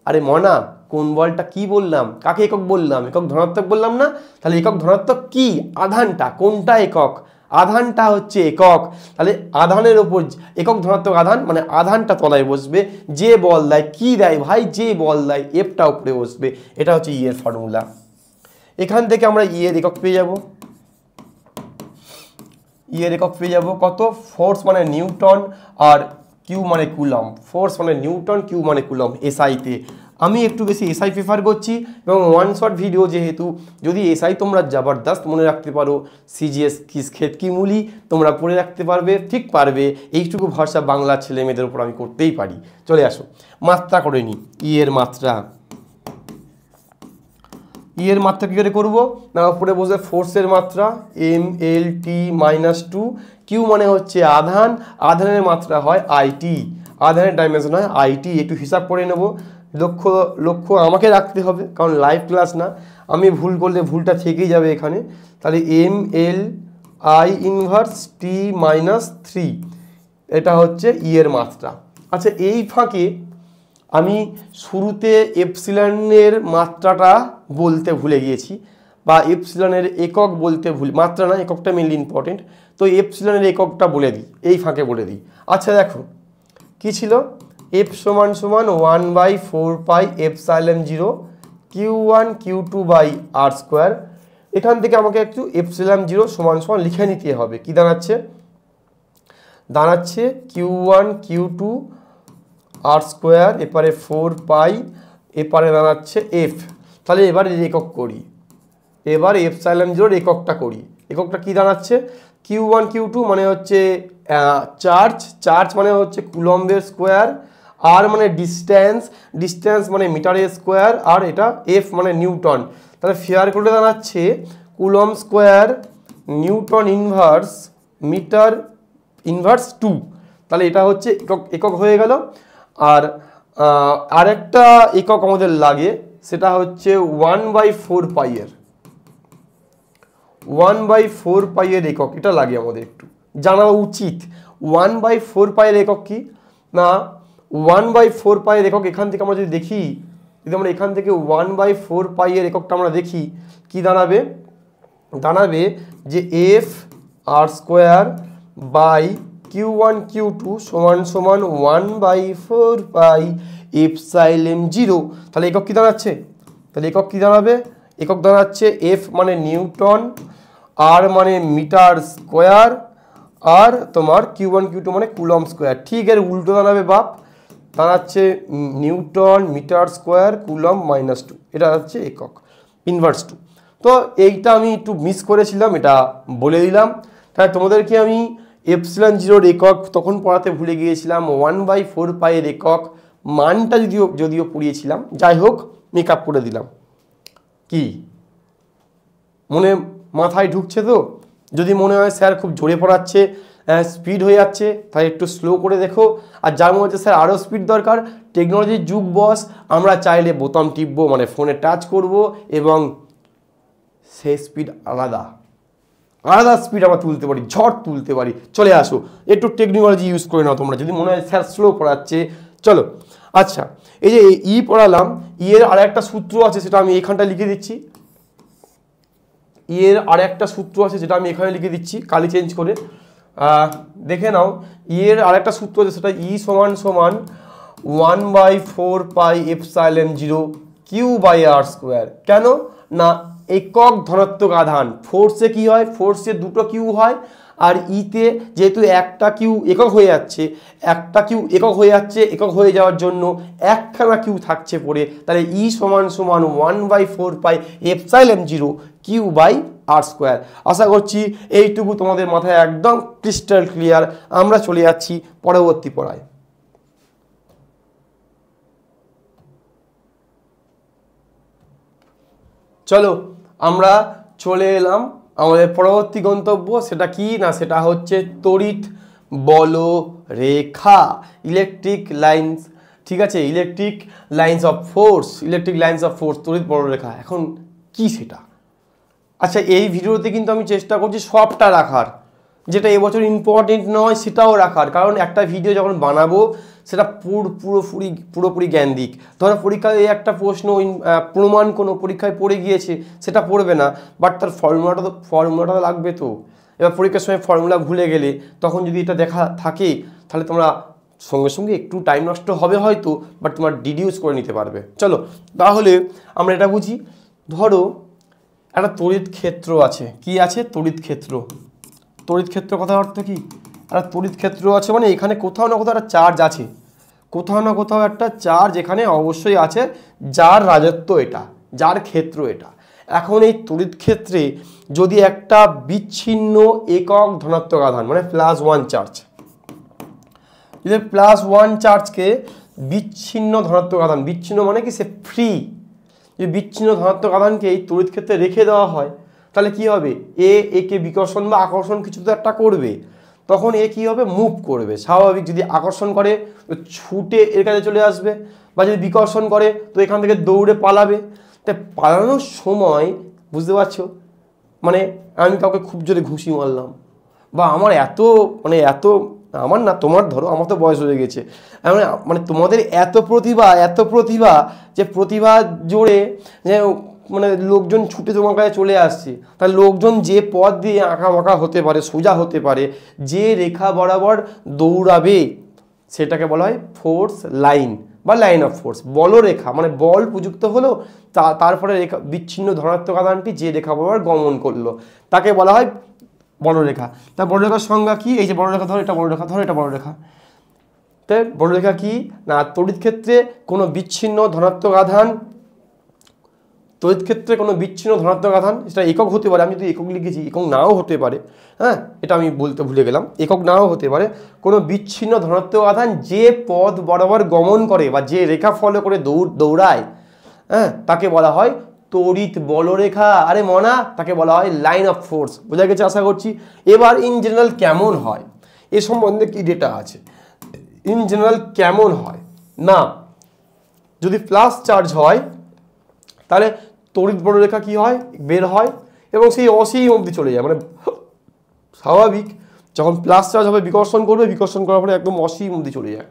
আরে মনা, কোন বলটা কি বললাম, কাকে একক বললাম? একক ধনাত্মক বললাম না? তাহলে একক ধনাত্মক কি? আধানটা। কোনটা একক? আধানটা হচ্ছে একক। তাহলে আধানের ওপর একক ধনাত্মক আধান মানে আধানটা তলায় বসবে, যে বল দেয়, কি দেয় ভাই? যে বল দেয়, এফটা উপরে বসবে। এটা হচ্ছে ই এর ফর্মুলা। এখান থেকে আমরা ই এর একক পেয়ে যাব। ই এর একক পেয়ে যাব কত? ফোর্স মানে নিউটন আর কিউ মানে কুলম। ফোর্স মানে নিউটন, কিউ মানে কুলম এসআইতে। আমি একটু বেশি এসআই প্রেফার করছি, এবং ওয়ান শট ভিডিও যেহেতু, যদি এসআই তোমরা জবরদস্ত মনে রাখতে পারো, সিজিএস কিস ক্ষেত কি মূলি তোমরা পড়ে রাখতে পারবে, ঠিক পারবে, এইটুকু ভরসা বাংলা ছেলে মেয়েদের উপর আমি করতেই পারি। চলে আসো মাত্রা করে নিই। ই এর মাত্রা, ই এর মাত্রা কী করে করবো না? উপরে বসে ফোর্সের মাত্রা mLT-2, কিউ মানে হচ্ছে আধান, আধানের মাত্রা হয় আইটি, আধানের ডাইমেনশন হয় আইটি। একটু হিসাব করে নেব, লক্ষ্য আমাকে রাখতে হবে, কারণ লাইভ ক্লাস না, আমি ভুল করলে ভুলটা থেকেই যাবে এখানে। তাহলে mLI−T-3 এটা হচ্ছে ই এর মাত্রা। আচ্ছা, এই ফাঁকে আমি শুরুতে এপসিলনের মাত্রাটা বলতে ভুলে গিয়েছি, বা এপসিলনের একক বলতে মাত্রা না, এককটা মেনলি ইম্পর্টেন্ট, তো এপসিলনের এককটা বলে দিই, এই ফাঁকে বলে দিই। আচ্ছা দেখো কি ছিল, এফ সমান 1/4πε0 Q1 Q2/r²। এখান থেকে আমাকে একটু ε0 সমান লিখে নিতে হবে। কি দাঁড়াচ্ছে? Q1 Q2r², এপারে 4π, এপারে দাঁড়াচ্ছে এফ। তাহলে এবার একক করি, এবার ε0 এককটা করি। এককটা কি দাঁড়াচ্ছে? Q1 Q2 মানে হচ্ছে চার্জ মানে হচ্ছে কুলম্বের স্কোয়ার, আর মানে ডিস্ট্যান্স মানে মিটারের স্কোয়ার, আর এটা এফ মানে নিউটন। তাহলে ফেয়ার করে দাঁড়াচ্ছে coulomb square newton inverse metre inverse 2। তাহলে এটা হচ্ছে একক হয়ে গেল। আর আরেকটা একক আমাদের লাগে, সেটা হচ্ছে 1/4π এর 1/4π এর একক, এটা লাগে আমাদের একটু জানা উচিত। 1/4π এর একক কি না? 1/4π এর একক এখান থেকে আমরা যদি দেখি, যদি আমরা এখান থেকে 1/4π এর এককটা আমরা দেখি, কি দাঁড়াবে? দাঁড়াবে যে F r²/Q1 Q2 সমান 1/4πε0। তাহলে একক কি দাঁড়াচ্ছে? তাহলে একক কি দাঁড়াবে? একক দাঁড়াচ্ছে এফ মানে নিউটন, আর মানে মিটার স্কোয়ার, আর তোমার Q1 Q2 মানে কুলম স্কোয়ার। ঠিক এর উল্টো দাঁড়াবে বাপ, দাঁড়াচ্ছে নিউটন মিটার স্কোয়ার কুলম্ব -2, এটা হচ্ছে একক ইনভার্স 2। তো এইটা আমি একটু মিস করেছিলাম, এটা বলে দিলাম। তাহলে তোমাদেরকে আমি এপসিলন জিরোর একক তখন পড়াতে ভুলে গিয়েছিলাম, 1/4 পাইয়ের একক মানটা যদিও পড়িয়েছিলাম, যাই হোক মেকআপ করে দিলাম। কি মাথায় ঢুকছে তো? যদি মনে হয় স্যার খুব জোরে পড়াচ্ছে, স্পিড হয়ে যাচ্ছে, তাই একটু স্লো করে দেখো। আর যার মধ্যে স্যার আরও স্পিড দরকার, টেকনোলজির যুগ বস, আমরা চাইলে বোতাম টিপবো, মানে ফোনে টাচ করব এবং সেই স্পিড আলাদা স্পিড আমরা তুলতে পারি, ঝড় তুলতে পারি। চলে আসো, একটু টেকনোলজি ইউজ করে নাও তোমরা, যদি মনে হয় স্যার স্লো পড়াচ্ছে। চলো, আচ্ছা, এই যে পড়ালাম, এর আর একটা সূত্র আছে, সেটা আমি এখানটা লিখে দিচ্ছি। এর আর একটা সূত্র আছে, যেটা আমি এখানে লিখে দিচ্ছি কালি চেঞ্জ করে, দেখে নাও। এর আর একটা সূত্র আছে, সেটা সমান 1/4 পাই এপসাইলন 0 Q/r²। কেন না, একক ধনাত্মক আধান ফোর্সে কি হয়, ফোর্সে দুটো কিউ হয়, আর ইতে যেহেতু একটা কিউ একক হয়ে যাচ্ছে, একক হয়ে যাওয়ার জন্য একখানা কিউ থাকছে পড়ে, তাহলে সমান 1/4 পাই এপসাইলন 0 Q/r²। আশা করছি এইটুকু তোমাদের মাথায় একদম ক্রিস্টাল ক্লিয়ার। আমরা চলে যাচ্ছি পরবর্তী পড়ায়। চলো, আমরা চলে এলাম আমাদের পরবর্তী গন্তব্য। সেটা কি না, সেটা হচ্ছে তড়িৎ বলরেখা, ইলেকট্রিক লাইন্স। ঠিক আছে, ইলেকট্রিক লাইন্স অফ ফোর্স, তড়িৎ বলরেখা। এখন কি সেটা? আচ্ছা, এই ভিডিওতে কিন্তু আমি চেষ্টা করছি সবটা রাখার, যেটা এবছর ইম্পর্টেন্ট নয় সেটাও রাখার, কারণ একটা ভিডিও যখন বানাবো সেটা পুরোপুরি জ্ঞান দিক। ধরো পরীক্ষায় এই একটা প্রশ্ন প্রমাণ কোনো পরীক্ষায় পড়ে গিয়েছে, সেটা পড়বে না, বাট তার ফর্মুলাটা লাগবে তো। এবার পরীক্ষার সময় ফর্মুলা ভুলে গেলে তখন যদি এটা দেখা থাকে, তাহলে তোমরা সঙ্গে সঙ্গে একটু টাইম নষ্ট হবে হয়তো, বাট তোমরা ডিডিউস করে নিতে পারবে। চলো, তাহলে আমরা এটা বুঝি। ধরো একটা তড়িৎ ক্ষেত্র আছে। কি আছে? তড়িৎ ক্ষেত্র। তড়িৎ ক্ষেত্র কথার অর্থ কি? একটা তড়িৎ ক্ষেত্র আছে মানে এখানে কোথাও না কোথাও একটা চার্জ আছে, কোথাও না কোথাও একটা চার্জ এখানে অবশ্যই আছে, যার রাজত্ব এটা, যার ক্ষেত্র এটা। এখন এই তড়িৎ ক্ষেত্রে যদি একটা বিচ্ছিন্ন একক ধনাত্মক আধান মানে +1 চার্জ, যদি +1 চার্জকে বিচ্ছিন্ন ধনাত্মক আধান, বিচ্ছিন্ন মানে কি, সে ফ্রি, যে বিচ্ছিন্ন ধনাত্মক আধানকে এই তড়িৎ ক্ষেত্রে রেখে দেওয়া হয়, তাহলে কি হবে? একে বিকর্ষণ বা আকর্ষণ কিছু তো একটা করবে, তখন এ কি হবে? মুভ করবে। স্বাভাবিক, যদি আকর্ষণ করে তো ছুটে এর কাছে চলে আসবে, বা যদি বিকর্ষণ করে তো এখান থেকে দৌড়ে পালাবে। তাই পালানোর সময়, বুঝতে পারছো, মানে আমি কাউকে খুব জোরে ঘুষি মারলাম, বা আমার এত আমার না, তোমার ধরো আমার তো বয়স হয়ে গেছে, মানে তোমাদের এত প্রতিভা যে প্রতিভা জোরে যে মানে লোকজন ছুটে তোমার কাছে চলে আসছে। তাহলে লোকজন যে পথ দিয়ে আঁকা হতে পারে, সোজা হতে পারে, যে রেখা বরাবর দৌড়াবে, সেটাকে বলা হয় ফোর্স লাইন বা লাইন অফ ফোর্স। বলরেখা মানে বল প্রযুক্ত হলো, তারপরে রেখা বিচ্ছিন্ন ধনাত্মক আধানটি যে রেখা বরাবর গমন করলো, তাকে বলা হয় বলরেখা। তা বলরেখার সংজ্ঞা কি? এই যে বলরেখা ধরো, এটা বলরেখা ধরো, এটা বলরেখা। তাই বলরেখা কি না, তড়িৎ ক্ষেত্রে কোনো বিচ্ছিন্ন ধনাত্মক আধান, তড়িৎ ক্ষেত্রে কোনো বিচ্ছিন্ন ধনাত্মক আধান, সেটা একক হতে পারে, আমি যদি একক লিখেছি, একক নাও হতে পারে, হ্যাঁ, এটা আমি বলতে ভুলে গেলাম, একক নাও হতে পারে, কোনো বিচ্ছিন্ন ধনাত্মক আধান যে পথ বরাবর গমন করে বা যে রেখা ফলো করে দৌড়ায়, হ্যাঁ, তাকে বলা হয় তড়িৎ বলরেখা। আরে মনা, তাকে বলা হয় লাইন অফ ফোর্স। বোঝা গেছে আশা করছি। এবার ইন জেনারেল কেমন হয়, এ সম্বন্ধে কি ডেটা আছে? ইন জেনারেল কেমন হয় না, যদি প্লাস চার্জ হয় তাহলে তড়িৎ বলরেখা কি হয়? বের হয় এবং সেই অসীম অবধি চলে যায়। মানে স্বাভাবিক, যখন প্লাস চার্জ হবে বিকর্ষণ করবে, বিকর্ষণ করার পরে একদম অসীম অবধি চলে যায়।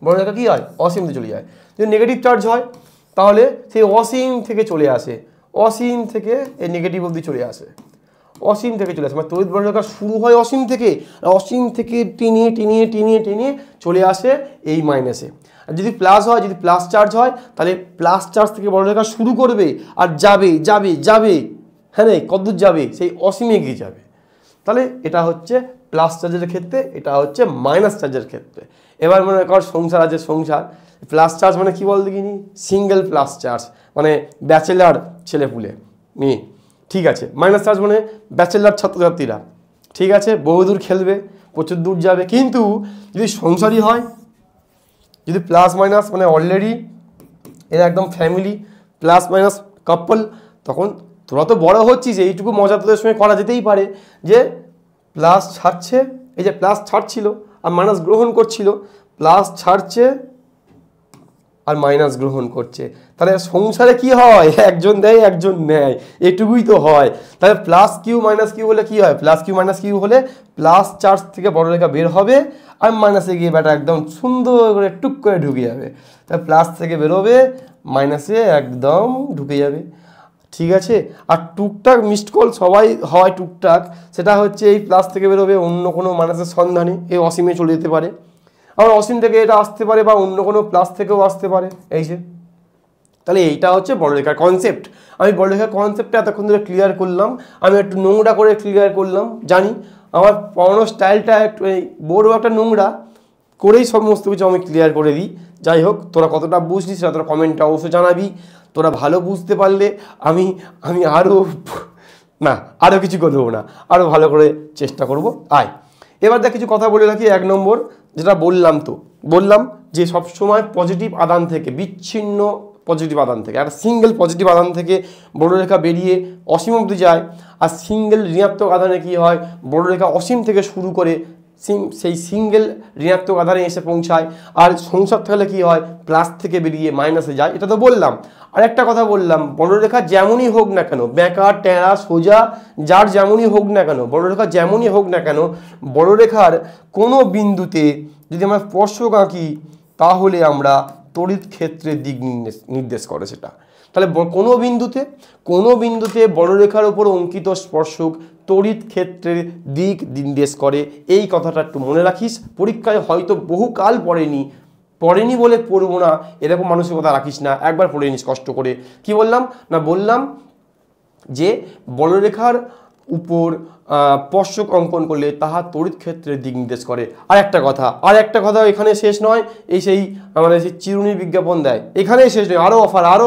বলরেখা কি হয়? অসীম অবধি চলে যায়। যদি নেগেটিভ চার্জ হয় তাহলে সেই অসীম থেকে চলে আসে, অসীম থেকে এই নেগেটিভ অবধি চলে আসে, অসীম থেকে চলে আসে। মানে তড়িৎ বলরেখা শুরু হয় অসীম থেকে, অসীম থেকে টেনে চলে আসে এই মাইনাসে। আর যদি প্লাস হয়, যদি প্লাস চার্জ হয়, তাহলে প্লাস চার্জ থেকে বলরেখা শুরু করবে আর যাবে, হ্যাঁ, কতদূর যাবে? সেই অসীমে গিয়ে যাবে। তাহলে এটা হচ্ছে প্লাস চার্জের ক্ষেত্রে, এটা হচ্ছে মাইনাস চার্জের ক্ষেত্রে। এবার মনে কর সংসার আছে, সংসার প্লাস চার্জ মানে কি বল দেখিনি, সিঙ্গেল প্লাস চার্জ মানে ব্যাচেলার ছেলেপুলে মেয়ে, ঠিক আছে। মাইনাস চার্জ মানে ব্যাচেলার ছাত্রছাত্রীরা, ঠিক আছে, বহুদূর খেলবে, প্রচুর দূর যাবে। কিন্তু যদি সংসারই হয়, যদি প্লাস মাইনাস মানে অলরেডি এরা একদম ফ্যামিলি, প্লাস মাইনাস কাপল, তখন তোরা তো বড় হচ্ছিস, এইটুকু মজা তোদের সঙ্গে করা যেতেই পারে যে প্লাস ছাড়ছে, এই যে প্লাস ছাড়ছিল আর মাইনাস গ্রহণ করছিল, প্লাস ছাড়ছে আর মাইনাস গ্রহণ করছে, তাহলে সংসারে কি হয়, একজন দেয় একজন নেয়, এটুকুই তো হয়। তাহলে প্লাস কিউ মাইনাস কিউ হলে কি হয়, প্লাস কিউ মাইনাস কিউ হলে প্লাস চার্জ থেকে বড় রেখা বের হবে আর মাইনাসে গিয়ে ব্যাটা একদম সুন্দর করে টুক করে ঢুকে যাবে। তাহলে প্লাস থেকে বেরোবে, মাইনাসে একদম ঢুকে যাবে, ঠিক আছে। আর টুকটাক মিসড কল সবাই হয় টুকটাক, সেটা হচ্ছে এই প্লাস থেকে বেরোবে অন্য কোনো মাইনাসের সন্ধানে, এই অসীমে চলে যেতে পারে, আবার অসীম থেকে এটা আসতে পারে বা অন্য কোনো প্লাস থেকেও আসতে পারে, এই যে। তাহলে এইটা হচ্ছে বড়রেখার কনসেপ্ট। আমি বড়রেখার কনসেপ্টটা এতক্ষণ ধরে ক্লিয়ার করলাম, আমি একটু নোংরা করে ক্লিয়ার করলাম, জানি আমার পড়ানোর স্টাইলটা একটু এই বড় একটা নোংরা করেই সমস্ত কিছু আমি ক্লিয়ার করে দিই। যাই হোক, তোরা কতটা বুঝলি সেটা তোরা কমেন্টে অবশ্যই জানাবি। তোরা ভালো বুঝতে পারলে আমি আরও কিছু করবো না, আরও ভালো করে চেষ্টা করব। আয় এবার দেখ কিছু কথা বলে রাখি। 1 নম্বর যেটা বললাম যে সবসময় পজিটিভ আদান থেকে, বিচ্ছিন্ন পজিটিভ আদান থেকে, একটা সিঙ্গেল পজিটিভ আদান থেকে বড়রেখা বেরিয়ে অসীম অবধি যায়, আর সিঙ্গেল ঋণাত্মক আধানে কি হয়, বড়রেখা অসীম থেকে শুরু করে সেই সিঙ্গেল ঋণাত্মক আধানে এসে পৌঁছায়। আর সংসার থাকলে কি হয়, প্লাস থেকে বেরিয়ে মাইনাসে যায়, এটা তো বললাম। আর একটা কথা বললাম, বড়রেখা যেমনই হোক না কেন, বেঁকা টেরা সোজা যার যেমনই হোক না কেন, বড়রেখা যেমনই হোক না কেন, বড়রেখার কোনো বিন্দুতে যদি আমরা স্পর্শক আঁকি তাহলে আমরা তড়িৎ ক্ষেত্রের দিক নির্দেশ করে সেটা। তাহলে কোনো বিন্দুতে বড়রেখার উপর অঙ্কিত স্পর্শক তড়িৎ ক্ষেত্রের দিক নির্দেশ করে, এই কথাটা একটু মনে রাখিস। পরীক্ষায় হয়তো বহুকাল পড়েনি বলে পড়বো না এরকম মানসিকতা রাখিস না, একবার পড়ে নিস কষ্ট করে। কি বললাম না, বললাম যে বড়রেখার উপর স্পর্শক অঙ্কন করলে তাহা তড়িৎ ক্ষেত্রের দিক নির্দেশ করে। আর একটা কথা এখানে শেষ নয়, এই সেই মানে সেই চিরুনির বিজ্ঞাপন দেয়, এখানেই শেষ নয়, আরও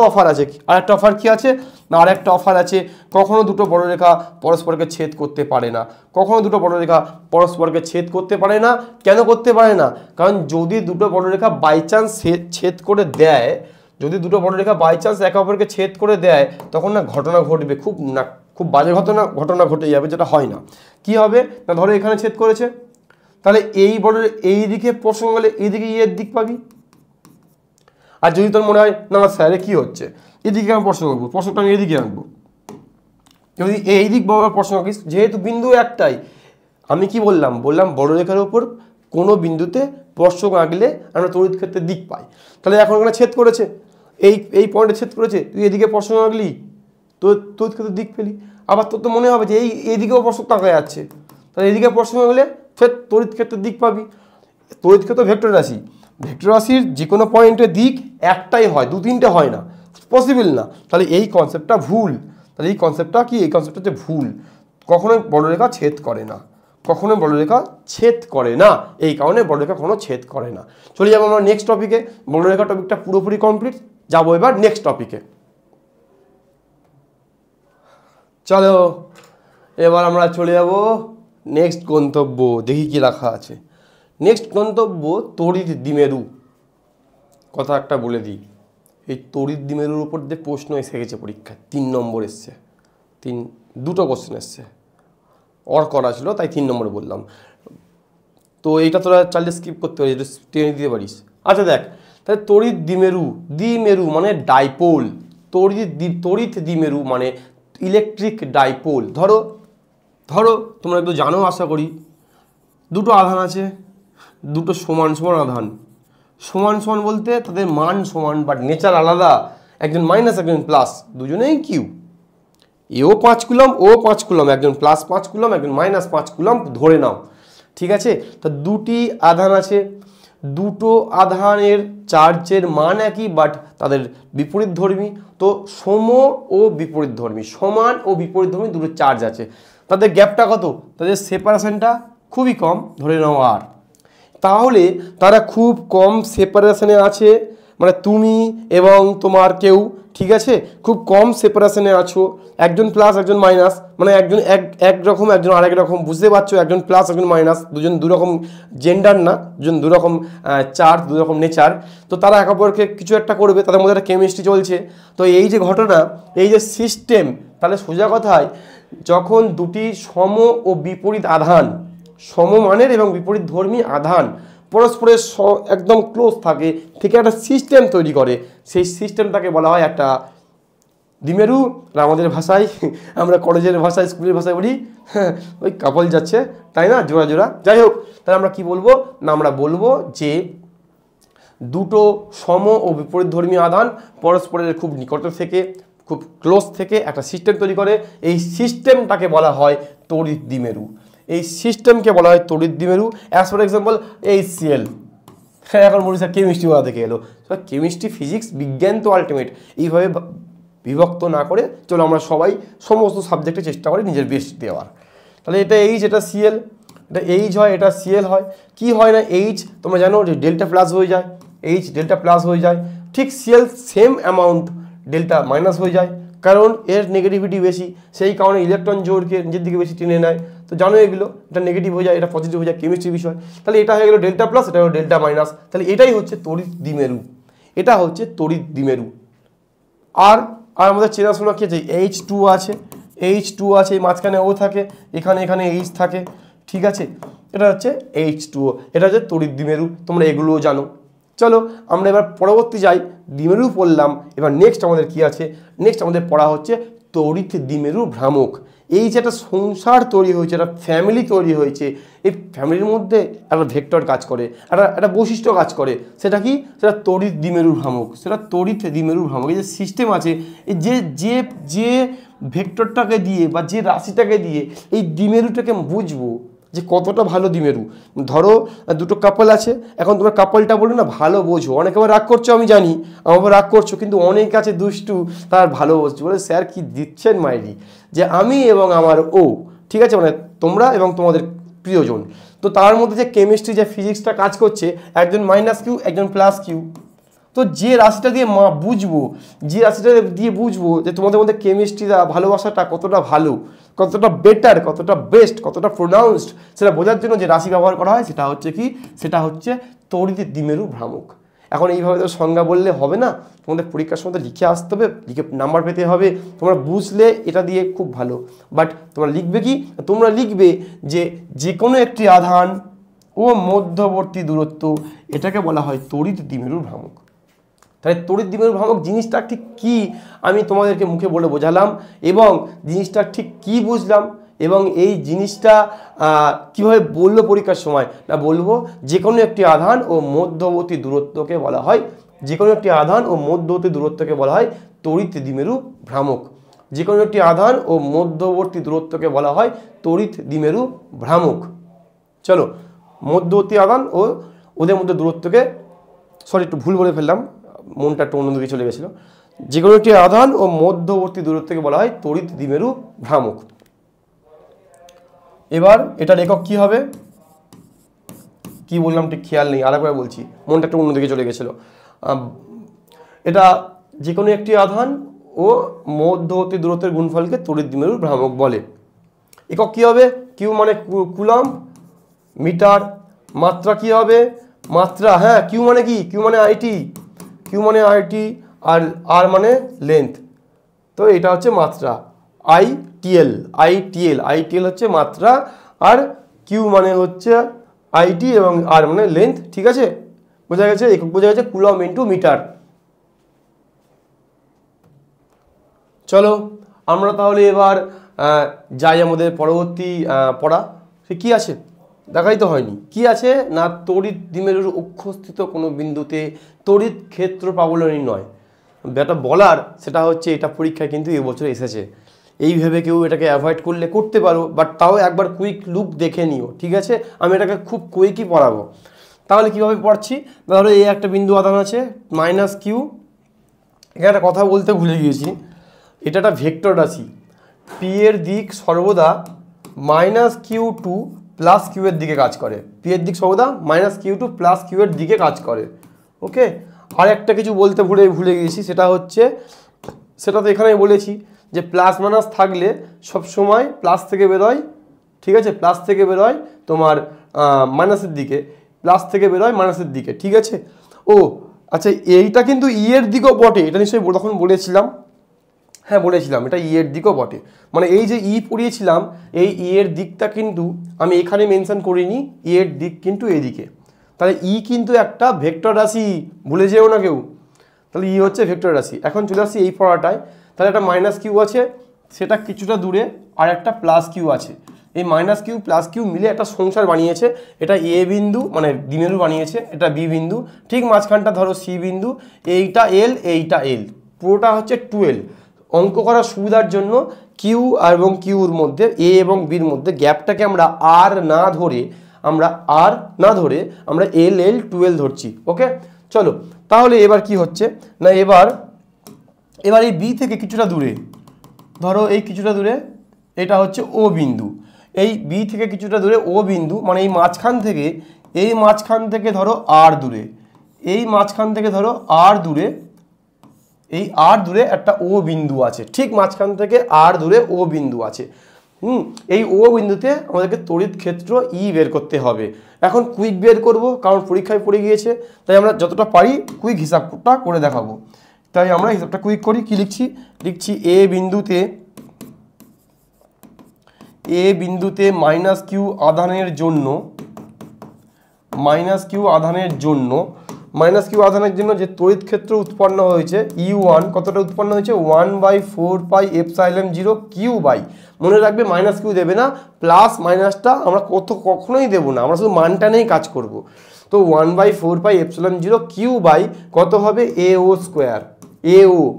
অফার আছে। আর একটা অফার কি আছে না, আর একটা অফার আছে, কখনো দুটো বড়রেখা পরস্পরকে ছেদ করতে পারে না। কেন করতে পারে না? কারণ যদি দুটো বড়রেখা বাই চান্স ছেদ করে দেয়, একে অপরকে ছেদ করে দেয়, তখন না ঘটনা ঘটবে, খুব বাজে ঘটনা ঘটে যাবে, যেটা হয় না। কি হবে না, ধরো এখানে ছেদ করেছে, তাহলে এই দিকে প্রশ্ন গেলে এইদিকে এর দিক পাবি। আর যদি তোর মনে হয় না স্যারে কি হচ্ছে, এদিকে আমি প্রশ্ন করবো, প্রশ্নটা আমি এদিকে আনবো, যদি এই দিক বরাবর প্রশ্ন আঁকিস, যেহেতু বিন্দু একটাই, আমি কি বললাম বড়রেখার উপর কোনো বিন্দুতে স্পর্শক আঁকলে আমরা তড়িৎ ক্ষেত্রের দিক পাই। তাহলে এখন এখানে ছেদ করেছে, এই পয়েন্টে ছেদ করেছে, তুই এদিকে প্রশ্ন আঁকলি, তড়িৎ ক্ষেত্রের দিক পেলি। আবার তোর তো মনে হবে যে এইদিকেও স্পর্শক আঁকা যাচ্ছে, তাহলে এদিকে প্রশ্ন আঁকলে ফের তড়িৎ ক্ষেত্রের দিক পাবি। তড়িৎ ক্ষেত্র ভেক্টর রাশির যে কোনো পয়েন্টের দিক একটাই হয়, 2-3টে হয় না, পসিবল না। তাহলে এই কনসেপ্টটা ভুল। এই কনসেপ্টটা হচ্ছে ভুল। কখনোই বড়রেখা ছেদ করে না, এই কারণে বড়রেখা কোনো ছেদ করে না। চলে যাবো আমরা নেক্সট টপিকে। বড়রেখা টপিকটা পুরোপুরি কমপ্লিট, যাবো এবার নেক্সট টপিকে। চলো এবার আমরা চলে যাব নেক্সট গন্তব্য, দেখি কি রাখা আছে। নেক্সট গন্তব্য তড়িৎ দ্বিমেরু। কথা একটা বলে দিই, এই তড়িৎ দ্বিমেরুর উপর দিয়ে প্রশ্ন এসে গেছে পরীক্ষায়, 3 নম্বর এসছে, দুটো কোশ্চেন এসছে, করা ছিল তাই 3 নম্বরে বললাম। তো এইটা তোরা চাইলে স্কিপ করতে পারিস, টেনে দিতে পারিস। আচ্ছা দেখ, তাহলে তড়িৎ দ্বিমেরু মানে ডাইপোল, তড়িৎ দ্বিমেরু মানে ইলেকট্রিক ডাইপোল। ধরো তোমরা একটু জানো আশা করি, দুটো আধান আছে, দুটো সমান আধান, সমান বলতে তাদের মান সমান বাট নেচার আলাদা, একজন মাইনাস একজন প্লাস, দুজনেই কিউ, এও 5 কুলম ও 5 কুলম, একজন প্লাস 5 কুলম একজন মাইনাস 5 কুলম ধরে নাও, ঠিক আছে। তো দুটি আধান আছে, দুটো আধানের চার্জের মান একই বাট তাদের বিপরীত ধর্মী। তো সমান ও বিপরীত ধর্মী দুটো চার্জ আছে, তাদের গ্যাপটা কত, তাদের সেপারেশনটা খুবই কম, ধরে নাও আর। তাহলে তারা খুব কম সেপারেশনে আছে, মানে তুমি এবং তোমার কেউ, ঠিক আছে, খুব কম সেপারেশনে আছো, একজন প্লাস একজন মাইনাস, মানে একজন এক রকম একজন আরেক রকম, বুঝতে পারছো, একজন প্লাস একজন মাইনাস, দুজন দুরকম জেন্ডার না, দুজন দুরকম চার্জ, দুরকম নেচার, তো তারা একে অপরকে কিছু একটা করবে, তাদের মধ্যে একটা কেমিস্ট্রি চলছে। তো এই যে ঘটনা, এই যে সিস্টেম, তাহলে সোজা কথায় যখন দুটি সম ও বিপরীত আধান, সমমানের এবং বিপরীত ধর্মী আধান পরস্পরের একদম ক্লোজ থাকে, থেকে একটা সিস্টেম তৈরি করে, সেই সিস্টেমটাকে বলা হয় একটা দ্বিমেরু। আমাদের ভাষায়, আমরা কলেজের ভাষায়, স্কুলের ভাষায় বলি, হ্যাঁ ওই কাপল যাচ্ছে, তাই না, জোড়া জোড়া। যাই হোক, তাহলে আমরা কি বলবো না, আমরা বলবো যে দুটো সম ও বিপরীত ধর্মী আধান পরস্পরের খুব নিকট থেকে, খুব ক্লোজ থেকে একটা সিস্টেম তৈরি করে, এই সিস্টেমটাকে বলা হয় তড়িৎ দ্বিমেরু। এই সিস্টেমকে বলা হয় তড়িৎ দ্বিমেরু। অ্যাজ ফর এক্সাম্পল HCl, হ্যাঁ এখন মনে হচ্ছে কেমিস্ট্রি বলা থেকে এলো, কেমিস্ট্রি ফিজিক্স বিজ্ঞান তো আলটিমেট, এইভাবে বিভক্ত না করে চলো আমরা সবাই সমস্ত সাবজেক্টে চেষ্টা করি নিজের বেস্ট দেওয়ার। তাহলে এটা H, এটা Cl, এটা H হয়, এটা Cl হয়। কি হয় না, H তোমরা জানো যে ডেল্টা প্লাস হয়ে যায়, H ডেল্টা প্লাস হয়ে যায়, ঠিক Cl same amount delta minus হয়ে যায়, কারণ এর নেগেটিভিটি বেশি, সেই কারণে ইলেকট্রন জোরকে নিজের দিকে বেশি টেনে নেয়। তো জানো এগুলো, এটা নেগেটিভ হয়ে যায়, এটা পজিটিভ হয়ে যায়, কেমিস্ট্রি বিষয়। তাহলে এটা হয়ে গেলো ডেল্টা প্লাস, এটা হলো ডেল্টা মাইনাস। তাহলে এটাই হচ্ছে তড়িৎ দ্বিমেরু, এটা হচ্ছে তড়িৎ দ্বিমেরু। আর আমাদের চেনাশোনা কি আছে, H2 আছে, H2 আছে, এই মাঝখানে O থাকে, এখানে H থাকে, ঠিক আছে, এটা হচ্ছে H2O, এটা হচ্ছে তড়িৎ দ্বিমেরু, তোমরা এগুলোও জানো। চলো আমরা এবার পরবর্তী যাই, দ্বিমেরু পড়লাম, এবার নেক্সট আমাদের কি আছে, নেক্সট আমাদের পড়া হচ্ছে তড়িৎ দ্বিমেরু ভ্রামক। এই যে একটা সংসার তৈরি হয়েছে, একটা ফ্যামিলি তৈরি হয়েছে, এই ফ্যামিলির মধ্যে একটা ভেক্টর কাজ করে, একটা বৈশিষ্ট্য কাজ করে, সেটা কি, সেটা তড়িৎ দ্বিমেরু ভ্রামক, সেটা তড়িৎ দ্বিমেরু ভ্রামক। এই যে সিস্টেম আছে, এই যে যে যে ভেক্টরটাকে দিয়ে বা যে রাশিটাকে দিয়ে এই দ্বিমেরুটাকে বুঝবো যে কতটা ভালো দ্বিমেরু। ধরো দুটো কাপল আছে, এখন তোমার কাপলটা বলো না ভালো বোঝো, অনেকে আবার রাগ করছো, আমি জানি আমার রাগ করছো, কিন্তু অনেক আছে দুষ্টু, তার ভালো বোঝছো, বলে স্যার কি দিচ্ছেন মাইরি, যে আমি এবং আমার ও, ঠিক আছে, মানে তোমরা এবং তোমাদের প্রিয়জন, তো তার মধ্যে যে কেমিস্ট্রি যে ফিজিক্সটা কাজ করছে, একজন মাইনাস কিউ একজন প্লাস কিউ, তো যে রাশিটা দিয়ে বুঝবো, যে রাশিটা দিয়ে বুঝবো যে তোমাদের মধ্যে কেমিস্ট্রিটা ভালোবাসাটা কতটা ভালো, কতটা বেটার, কতটা বেস্ট, কতটা প্রোনাউন্সড, সেটা বোঝার জন্য যে রাশি ব্যবহার করা হয় সেটা হচ্ছে কি, সেটা হচ্ছে তড়িৎ দ্বিমেরু ভ্রামক। এখন এইভাবে তো সংজ্ঞা বললে হবে না, তোমাদের পরীক্ষার সময় লিখে আসতে হবে, লিখে নাম্বার পেতে হবে, তোমরা বুঝলে এটা দিয়ে খুব ভালো। বাট তোমরা লিখবে কি, তোমরা লিখবে যে যে কোনো একটি আধান ও মধ্যবর্তী দূরত্ব, এটাকে বলা হয় তড়িৎ দ্বিমেরু ভ্রামক। তাহলে তড়িৎ দ্বিমেরু ভ্রামক জিনিসটা ঠিক কি আমি তোমাদেরকে মুখে বলে বোঝালাম, এবং জিনিসটা ঠিক কি বুঝলাম, এবং এই জিনিসটা কিভাবে বললো পরীক্ষার সময়, না বলবো যে কোনো একটি আধান ও মধ্যবর্তী দূরত্বকে বলা হয়, যে কোনো একটি আধান ও মধ্যবর্তী দূরত্বকে বলা হয় তড়িৎ দ্বিমেরু ভ্রামক, যে কোনো একটি আধান ও মধ্যবর্তী দূরত্বকে বলা হয় তড়িৎ দ্বিমেরু ভ্রামক। চলো, মধ্যবর্তী আধান ও ওদের মধ্যে দূরত্বকে, সরি একটু ভুল বলে ফেললাম, মনটা একটু অন্যদিকে চলে গেছিলো, যে কোনো একটি আধান ও মধ্যবর্তী দূরত্বকে বলা হয় তড়িৎ দ্বিমেরু ভ্রামক। এবার এটার একক কি হবে, কি বললাম ঠিক খেয়াল নেই, আরেকবার বলছি, মনটা একটু অন্যদিকে চলে গেছিলো। এটা যে কোনো একটি আধান ও মধ্যবর্তী দূরত্বের গুণফলকে তড়িৎ দ্বিমেরু ভ্রামক বলে। একক কি হবে, কিউ মানে কুলম্ব মিটার, মাত্রা কি হবে, মাত্রা, হ্যাঁ কিউ মানে কি, কিউ মানে আইটি, কিউ মানে আইটি, আর আর মানে লেন্থ, তো এটা হচ্ছে মাত্রা, আইটিএল, আইটিএল, আইটিএল হচ্ছে মাত্রা, আর কিউ মানে হচ্ছে আইটি এবং আর মানে লেন্থ, ঠিক আছে, বোঝা গেছে, একক বোঝা গেছে, কুলম্ব ইন্টু মিটার। চলো আমরা তাহলে এবার যাই আমাদের পরবর্তী পড়া, সে কী আছে দেখাই তো হয়নি, কি আছে না তড়িৎ দ্বিমেরুর অক্ষস্থিত কোনো বিন্দুতে তড়িৎ ক্ষেত্র প্রাবল্য নির্ণয়। যেটা বলার সেটা হচ্ছে এটা পরীক্ষায় কিন্তু এবছর এসেছে, এইভাবে কেউ এটাকে অ্যাভয়েড করলে করতে পারো, বাট তাও একবার কুইক লুক দেখে নিও, ঠিক আছে, আমি এটাকে খুব কুইকই পড়াবো। তাহলে কীভাবে পড়ছি, তাহলে এই একটা বিন্দু আধান আছে মাইনাস কিউ, এখানে একটা কথা বলতে ভুলে গিয়েছি, এটা একটা ভেক্টর রাশি, পি এর দিক সর্বদা minus q to plus q এর দিকে কাজ করে, পি এর দিক সর্বদা minus q to plus q এর দিকে কাজ করে। ওকে, আর একটা কিছু বলতে ভুলে গেছি, সেটা হচ্ছে, সেটা তো এখানে বলেছি যে প্লাস মাইনাস থাকলে সবসময় প্লাস থেকে বেরোয়, ঠিক আছে, প্লাস থেকে বেরোয় তোমার মাইনাসের দিকে, প্লাস থেকে বেরোয় মাইনাসের দিকে, ঠিক আছে। ও আচ্ছা, এইটা কিন্তু ই এর দিকেও বটে, এটা নিশ্চয়ই তখন বলেছিলাম, হ্যাঁ বলেছিলাম, এটা ই এর দিকও বটে, মানে এই যে ই পড়িয়েছিলাম, এই ই এর দিকটা কিন্তু আমি এখানে মেনশন করিনি, ই এর দিক কিন্তু এদিকে, তাহলে ই কিন্তু একটা ভেক্টর রাশি, ভুলে যেও না কেউ, তাহলে ই হচ্ছে ভেক্টর রাশি। এখন চলে আসছি এই পড়াটায়, তাহলে একটা মাইনাস কিউ আছে, সেটা কিছুটা দূরে, আর একটা প্লাস কিউ আছে, এই মাইনাস কিউ প্লাস কিউ মিলে একটা সংসার বানিয়েছে, এটা এ বিন্দু মানে দ্বিমেরু বানিয়েছে, এটা বি বিন্দু, ঠিক মাঝখানটা ধরো সি বিন্দু, এইটা এল, এইটা এল, পুরোটা হচ্ছে 12। অঙ্ক করার সুবিধার জন্য কিউ এবং কিউর মধ্যে, এ এবং বির মধ্যে গ্যাপটাকে আমরা আর না ধরে আমরা এল এল 12 ধরছি। ওকে, চলো তাহলে এবার কি হচ্ছে না, এবার এই বি থেকে কিছুটা দূরে, ধরো এই কিছুটা দূরে এটা হচ্ছে ও বিন্দু, এই বি থেকে কিছুটা দূরে ও বিন্দু, মানে এই মাঝখান থেকে ধরো আর দূরে, এই মাঝখান থেকে ধরো আর দূরে, এই আর দূরে একটা ও বিন্দু আছে, ঠিক মাঝখান থেকে আর দূরে ও বিন্দু আছে। এই ও বিন্দুতে আমাদেরকে তড়িৎ ক্ষেত্র ই বের করতে হবে। এখন কুইক বের করব, কারণ পরীক্ষায় পড়ে গিয়েছে, তাই আমরা যতটা পারি কুইক হিসাবটা করে দেখাবো। তাই আমরা হিসাবটা কুইক করি, কি লিখছি এ বিন্দুতে মাইনাস কিউ আধানের জন্য যে তড়িৎ ক্ষেত্র উৎপন্ন হয়েছে E1 কতটা উৎপন্ন হয়েছে, 1/4πε0 কিউ বাই, মনে রাখবে মাইনাস কিউ দেবে না, প্লাস মাইনাসটা আমরা কখনোই দেবো না, আমরা শুধু মানটা নিয়েই কাজ করব। তো 1/4πε0 কিউ বাই কত হবে, এ ও স্কোয়ার,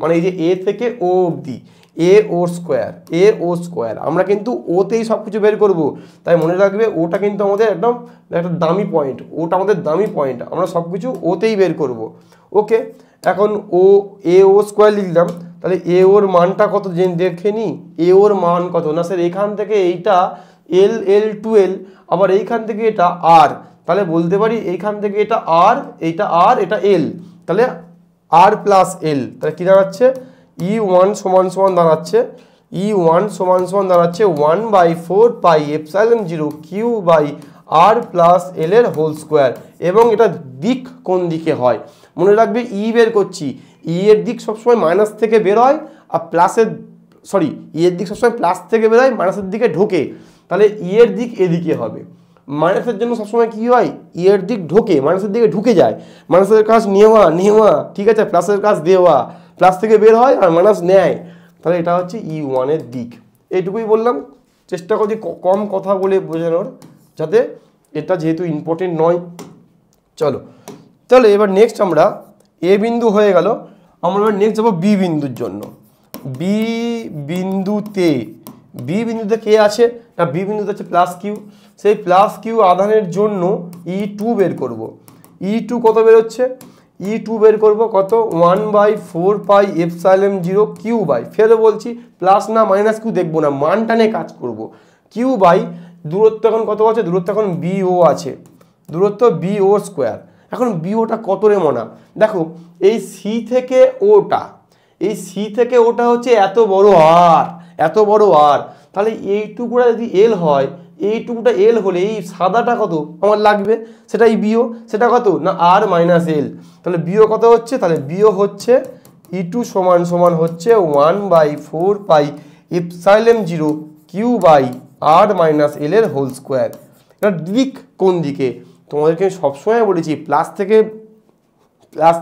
মানে এই যে এ থেকে ও অবধি, এ ও স্কোয়ার, আমরা কিন্তু ওতেই সব কিছু বের করব, তাই মনে রাখবে ওটা কিন্তু আমাদের একদম একটা দামি পয়েন্ট, আমরা সব কিছু ওতেই বের করব। ওকে, এখন এ ও স্কোয়ার লিখলাম, তাহলে এ ওর মানটা কত দেখে নি, এ ওর মান কত না স্যার, এখান থেকে এইটা এল 12, আবার এইখান থেকে এটা আর, তাহলে বলতে পারি এইখান থেকে এটা আর, এটা আর, এটা এল, তাহলে আর প্লাস এল, তাহলে কি দাঁড়াচ্ছে, E1 সমান দাঁড়াচ্ছে 1/4πε0 Q by R plus L এর হোল স্কোয়ার। এবং এটা দিক কোন দিকে হয় মনে রাখবে, ই বের করছি, ই এর দিক সবসময় মাইনাস থেকে বের হয়, আর ই এর দিক সবসময় প্লাস থেকে বের হয়, মাইনাসের দিকে ঢোকে, তাহলে ই এর দিক এদিকে হবে। মাইনাসের জন্য সবসময় কি হয়, ই এর দিক ঢোকে, মাইনাসের দিকে ঢুকে যায়, মাইনাসের কাজ নেওয়া, ঠিক আছে, প্লাসের কাজ দেওয়া, প্লাস থেকে বের হয় আর মাইনাস নেয়, তাহলে এটা হচ্ছে E1 এর দিক। এইটুকুই বললাম, চেষ্টা করছি কম কথা বলে বোঝানোর, যাতে এটা যেহেতু ইম্পর্টেন্ট নয়। চলো তাহলে এবার নেক্সট আমরা এ বিন্দু হয়ে গেল, আমরা এবার নেক্সট যাবো বি বিন্দুর জন্য। বি বিন্দুতে কে আছে না, বি বিন্দুতে আছে প্লাস কিউ, সেই প্লাস কিউ আধানের জন্য E2 বের করব। E2 কত বেরোচ্ছে, E2 বের করবো কত, 1/4πε0 কিউ বাই, ফেরও বলছি প্লাস না মাইনাস কিউ দেখবো না, মানটা নিয়ে কাজ করব, কিউ বাই দূরত্ব এখন কত আছে, দূরত্ব এখন বিও আছে, দূরত্ব বিও স্কোয়ার। এখন বিওটা কত রে মনা, দেখো এই সি থেকে ওটা হচ্ছে এত বড় আর, তাহলে এইটুকুটা যদি এল হয়, এইটুকুটা এল হলে এই সাদাটা কত আমার লাগবে, সেটাই বিও, সেটা কত না আর মাইনাস এল, তাহলে বিও কত হচ্ছে, তাহলে বিও হচ্ছে E2 সমান হচ্ছে 1/4πε0 Q by R minus L এর হোল স্কোয়ার। এটা দিক কোন দিকে, তোমাদেরকে সবসময় বলেছি প্লাস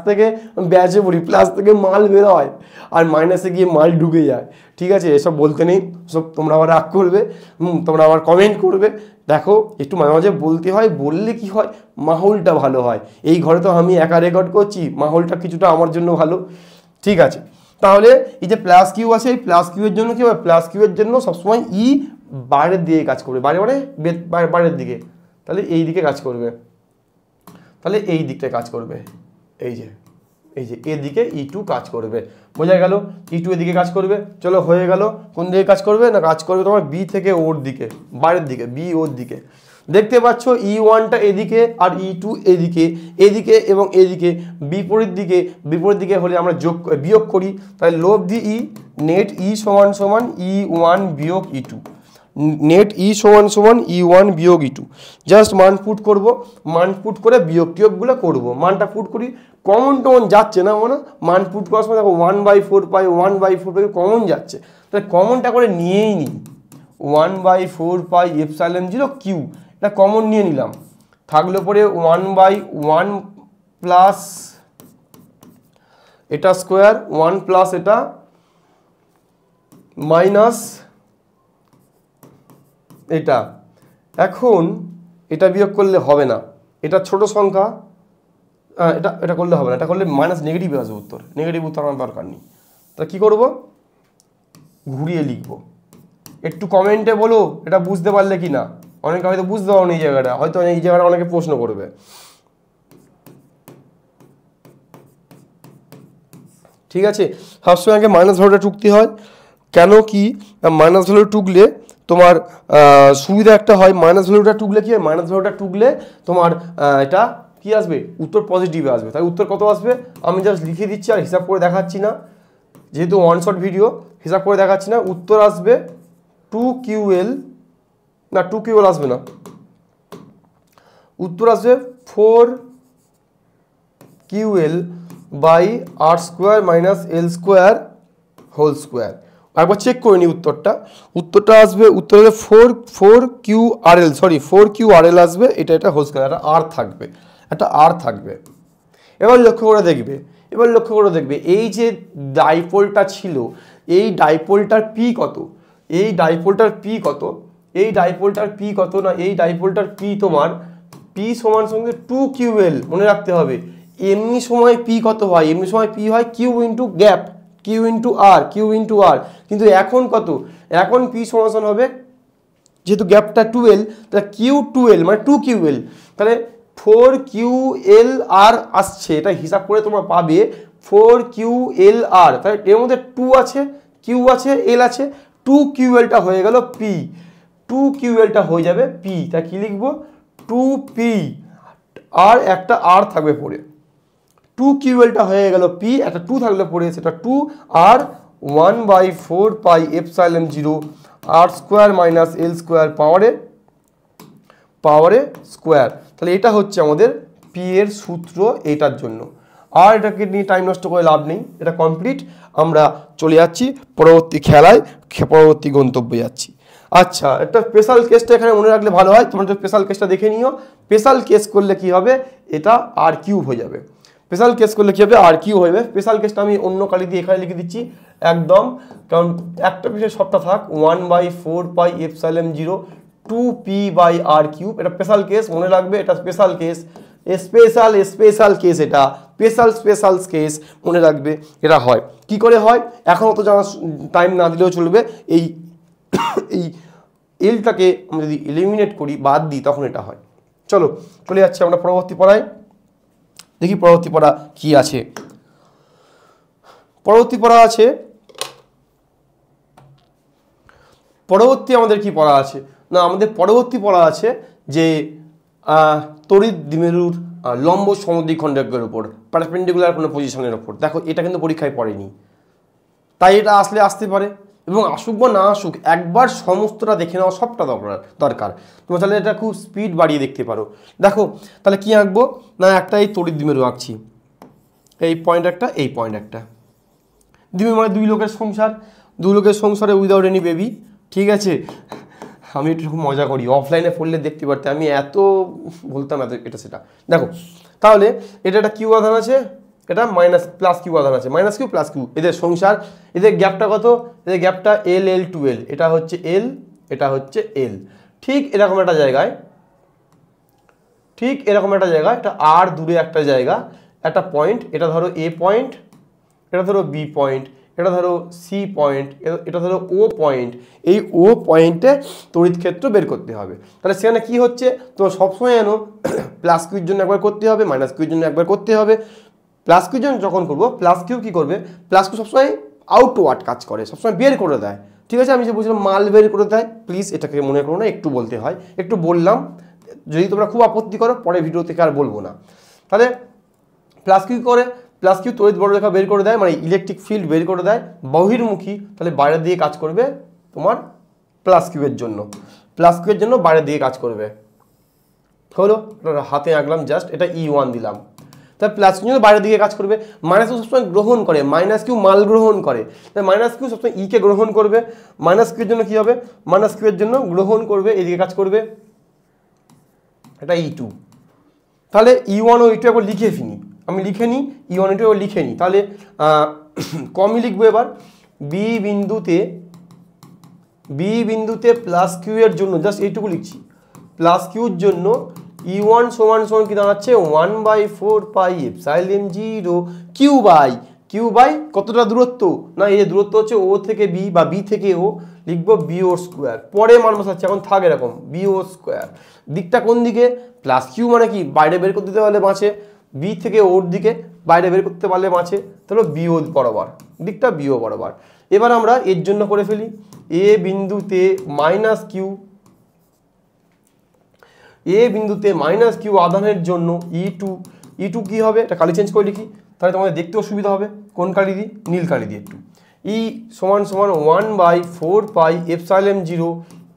থেকে ব্যাচে পড়ি, প্লাস থেকে মাল বেরোয় আর মাইনাসে গিয়ে মাল ঢুকে যায়, ঠিক আছে, এসব বলতে নেই, সব তোমরা আবার রাগ করবে, তোমরা আবার কমেন্ট করবে, দেখো একটু মাঝে মাঝে বলতে হয়, বললে কি হয় মাহৌলটা ভালো হয়, এই ঘরে তো আমি একা রেকর্ড করছি, মাহৌলটা কিছুটা আমার জন্য ভালো, ঠিক আছে। তাহলে এই যে প্লাস কিউ আছে, এই প্লাস কিউ এর জন্য কি হবে, প্লাস কিউ এর জন্য সবসময় ই বাইরের দিকে কাজ করবে, বাইরের দিকে, তাহলে এই দিকে কাজ করবে, এই যে এই যে এদিকে E2 কাজ করবে, বোঝা গেল? E2 এদিকে কাজ করবে। চলো হয়ে গেল। কোন দিকে কাজ করবে না, কাজ করবে তোমার বি থেকে ওর দিকে, বাইরের দিকে, বি ওর দিকে। দেখতে পাচ্ছ E1টা এদিকে আর E2 এদিকে, এদিকে এবং এদিকে বিপরীত দিকে হলে আমরা বিয়োগ করি, তাহলে লব্ধি ই নেট ই সমান সমান E1 বিয়োগ E2, নেট ই সমান সমান E1 বিয়োগ E2। জাস্ট মান পুট করব, মান পুট করে বিয়োগগুলো করব। মানটা পুট করি, কমন টমন যাচ্ছে না, মানে মান পুট করার সময় দেখো 1/4 পাই, 1/4 পাই কমন যাচ্ছে, তাহলে কমনটা করে নিয়েই নিই। 1/4 পাই এপসাইলন 0 কিউ, এটা কমন নিয়ে নিলাম। থাকলো পরে 1/1 প্লাস এটা স্কোয়ার, 1 প্লাস এটা মাইনাস এটা। এখন এটা বিয়োগ করলে হবে না, এটা ছোট সংখ্যা, এটা করলে হবে না, এটা করলে মাইনাস নেগেটিভ আসবে উত্তর, নেগেটিভ উত্তর আমার দরকার নেই। তা কী করবো, ঘুরিয়ে লিখবো। একটু কমেন্টে বলো এটা বুঝতে পারলে কি না, অনেকে হয়তো বুঝতে পারো না এই জায়গাটা, হয়তো এই জায়গাটা অনেকে প্রশ্ন করবে। ঠিক আছে, সবসময় আগে মাইনাস ভ্যালুটা টুকতে হয়। কেন কি মাইনাস ভ্যালু টুকলে তোমার সুবিধা একটা হয়, মাইনাস ভ্যালুটা টুকলে কি হয়, মাইনাস ভ্যালুটা টুকলে তোমার এটা কি আসবে, উত্তর পজিটিভে আসবে। তাই উত্তর কত আসবে আমি জাস্ট লিখে দিচ্ছি আর হিসাব করে দেখাচ্ছি না, যেহেতু ওয়ান শট ভিডিও হিসাব করে দেখাচ্ছি না। উত্তর আসবে 2QL, না 2QL আসবে না, উত্তর আসবে 4QL by R square minus L square whole square. একবার চেক করে নিই উত্তরটা আসবে, উত্তর হবে 4QRL, সরি 4QRL আসবে, এটা হোল স্কোয়ার, একটা আর থাকবে। এবার লক্ষ্য করে দেখবে এই যে ডাইপোলটা ছিল, এই ডাইপোলটার পি কত, এই ডাইপোলটার পি তোমার পি সমান সঙ্গে 2QL, মনে রাখতে হবে। এমনি সময় পি কত হয়, এমনি সময় পি হয় q into gap, q into r, কিন্তু এখন কত, এখন পি সমান হবে, যেহেতু গ্যাপটা 12 তাহলে Q12 মানে 2QL, তাহলে 4QLR আসছে, এটা হিসাব করে তোমরা পাবে 4QLR। তাহলে এর মধ্যে 2 আছে, Q আছে, L আছে, 2QLটা হয়ে গেল P, 2QLটা হয়ে যাবে P। তা কি লিখবো, 2P, আর একটা R থাকবে পরে, 2QLটা হয়ে গেল P, একটা 2 থাকলে পরে সেটা 2, আর 1/4 pi epsilon 0 R square minus L square পাওয়ারে স্কোয়ার। তাহলে এটা হচ্ছে আমাদের পি এর সূত্র এটার জন্য। আর এটাকে নিয়ে টাইম নষ্ট করে লাভ নেই, এটা কমপ্লিট। আমরা চলে যাচ্ছি পরবর্তী খেলায়, পরবর্তী গন্তব্যে যাচ্ছি। আচ্ছা, একটা স্পেশাল কেসটা এখানে মনে রাখলে ভালো হয়, তোমরা স্পেশাল কেসটা দেখে নিও। স্পেশাল কেস করলে কি হবে, এটা আর কিউব হয়ে যাবে। স্পেশাল কেস করলে কি হবে, আর কিউ হবে। স্পেশাল কেসটা আমি অন্য কালি দিয়ে এখানে লিখে দিচ্ছি একদম, কারণ একটা বিষয় সবটা থাক, 1/4 pi epsilon 0 2P by r cube, এটা স্পেশাল কেস, মনে রাখবে এটা স্পেশাল কেস, স্পেশাল কেস, এটা স্পেশাল কেস মনে রাখবে। এটা হয় কি করে হয়, এখন অত জানা টাইম না দিলেও চলবে। এই এলটাকে আমরা যদি এলিমিনেট করি, বাদ দিই, তখন এটা হয়। চলো চলে যাচ্ছি আমরা পরবর্তী পড়ায়, দেখি পরবর্তী পড়া কি আছে। পরবর্তী আমাদের কি পড়া আছে না, আমাদের পরবর্তী পড়া আছে যে তড়িৎ দ্বিমেরুর লম্ব সমদ্বিখণ্ডকের উপর, পারপেন্ডিকুলার কোনো পজিশনের উপর। দেখো এটা কিন্তু পরীক্ষায় পড়েনি, তাই এটা আসতে পারে, এবং আসুক বা না আসুক একবার সমস্তটা দেখে নেওয়া সবটা দরকার। তোমরা তাহলে এটা খুব স্পিড বাড়িয়ে দেখতে পারো। দেখো তাহলে কি আঁকবো না, একটা এই তড়িৎ দ্বিমেরু আঁকছি, এই পয়েন্ট একটা, এই পয়েন্ট একটা। দ্বিমেরু মানে দুই লোকের সংসারে উইদাউট এনি বেবি। ঠিক আছে, আমি একটু খুব মজা করি, অফলাইনে পড়লে দেখতে পারতে, আমি এত বলতাম এত এটা সেটা। দেখো তাহলে এটা একটা কিউ আধান আছে, এটা মাইনাস প্লাস কিউ আধান আছে, মাইনাস কিউ প্লাস কিউ, এদের সংসার, এদের গ্যাপটা কত, এদের গ্যাপটা L2L, এটা হচ্ছে L, এটা হচ্ছে L। ঠিক এরকম একটা জায়গায়, এটা আর দূরে একটা জায়গা, একটা পয়েন্ট, এটা ধরো এ পয়েন্ট, এটা ধরো বি পয়েন্ট, এটা ধরো সি পয়েন্ট, এটা ধরো ও পয়েন্ট। এই ও পয়েন্টে তড়িৎ ক্ষেত্র বের করতে হবে। তাহলে সেখানে কি হচ্ছে, তো সবসময় জানো প্লাস কিউর জন্য একবার করতে হবে, মাইনাস কিউর জন্য একবার করতে হবে। প্লাস কিউ যখন করবো প্লাস কিউ কী করবে, প্লাস কিউ সবসময় আউটওয়ার্ড কাজ করে, সবসময় বের করে দেয়। ঠিক আছে, আমি যে বলছিলাম মাল বের করে দেয়, প্লিজ এটাকে মনে করো না, একটু বলতে হয়, একটু বললাম, যদি তোমরা খুব আপত্তি করো পরে ভিডিও থেকে আর বলবো না। তাহলে প্লাস কিউ করে, প্লাস কিউ তড়িৎ বর্গরেখা বের করে দেয়, মানে ইলেকট্রিক ফিল্ড বের করে দেয় বহির্মুখী, তাহলে বাইরের দিকে কাজ করবে তোমার প্লাস কিউয়ের জন্য, প্লাস কিউয়ের জন্য বাইরের দিকে কাজ করবে। হলো, হাতে আঁকলাম জাস্ট, এটা E1 দিলাম। তাহলে প্লাস কিউ বাইরের দিকে কাজ করবে, মাইনাস কিউ সবসময় গ্রহণ করে, মাইনাস কিউ মাল গ্রহণ করে, তাই মাইনাস কিউ সবসময় ইকে গ্রহণ করবে, মাইনাস কিউর জন্য কি হবে, মাইনাস কিউর জন্য গ্রহণ করবে, এদিকে কাজ করবে, এটা E2। তাহলে E1 ও E2 একবার লিখে ফিনি, আমি লিখে নিই, E1 E2 লিখে নিই, তাহলে কমই লিখবো এবার। বি বিন্দুতে প্লাস কিউ এর জন্য জাস্ট এইটুকু লিখছি, প্লাস কিউর জন্য E1 সমান সমান কি দাঁড়াচ্ছে 1/4 পাই এপসাইলন 0 কিউ বাই কতটা দূরত্ব, না এই যে দূরত্ব হচ্ছে ও থেকে বি বা বি থেকে ও, লিখবো বি ওর স্কোয়ার, পরে মান বসাচ্ছি, এখন থাক এরকম বি ওর স্কোয়ার। দিকটা কোন দিকে, প্লাস কিউ মানে কি বাইরে বের করতে দিতে পারলে বাঁচে, বি থেকে ওর দিকে বাইরে বের করতে পারলে বাঁচে, তাহলে বিও বরাবর, দিকটা বিও বরাবর। এবার আমরা এর জন্য করে ফেলি, এ বিন্দুতে মাইনাস কিউ আধানের জন্য E2 কি হবে, এটা কালি চেঞ্জ করে লিখি, তাহলে তোমাদের দেখতে অসুবিধা হবে, কোন কালি দিই, নীল কালি দিই একটু। E সমান সমান 1/4 পাই এপসাইলন 0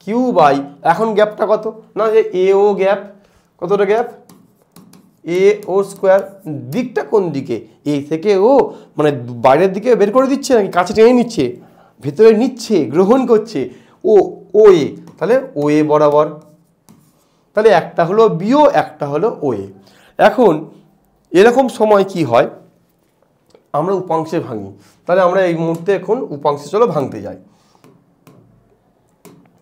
কিউ বাই, এখন গ্যাপটা কত, না যে এ ও গ্যাপ, কতটা গ্যাপ, এ ও স্কোয়ার, দিকটা কোন দিকে, এ থেকে ও, মানে বাইরের দিকে বের করে দিচ্ছে নাকি কাছে টেনে নিচ্ছে, ভেতরে নিচ্ছে, গ্রহণ করছে, ও এ, তাহলে ও এ বরাবর, তাহলে একটা হলো বিও, একটা হলো ও এ। এখন এরকম সময় কি হয়, আমরা উপাংশে ভাঙি, তাহলে আমরা এই মুহূর্তে এখন উপাংশে চলো ভাঙতে যাই।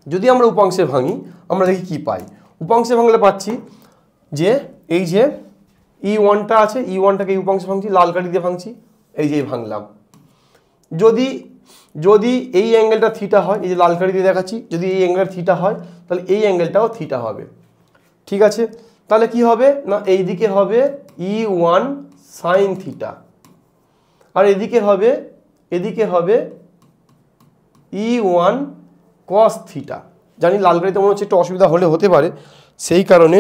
যদি আমরা উপাংশে ভাঙি আমরা দেখি কি পাই, উপাংশে ভাঙলে পাচ্ছি যে এই যে E1টা আছে, E1টাকে উপাংশে ভাঙছি, লাল কালি দিয়ে ভাঙছি, এই যে ভাঙলাম। যদি এই অ্যাঙ্গেলটা থিটা হয়, এই যে লাল কালি দিয়ে দেখাচ্ছি, যদি এই অ্যাঙ্গেলটা থিটা হয় তাহলে এই অ্যাঙ্গেলটাও থিটা হবে। ঠিক আছে, তাহলে কি হবে, না এইদিকে হবে E1 সাইন থিটা, আর এদিকে হবে E1 কস থিটা। জানি লাল কালিতে মনে হচ্ছে একটু অসুবিধা হতে পারে, সেই কারণে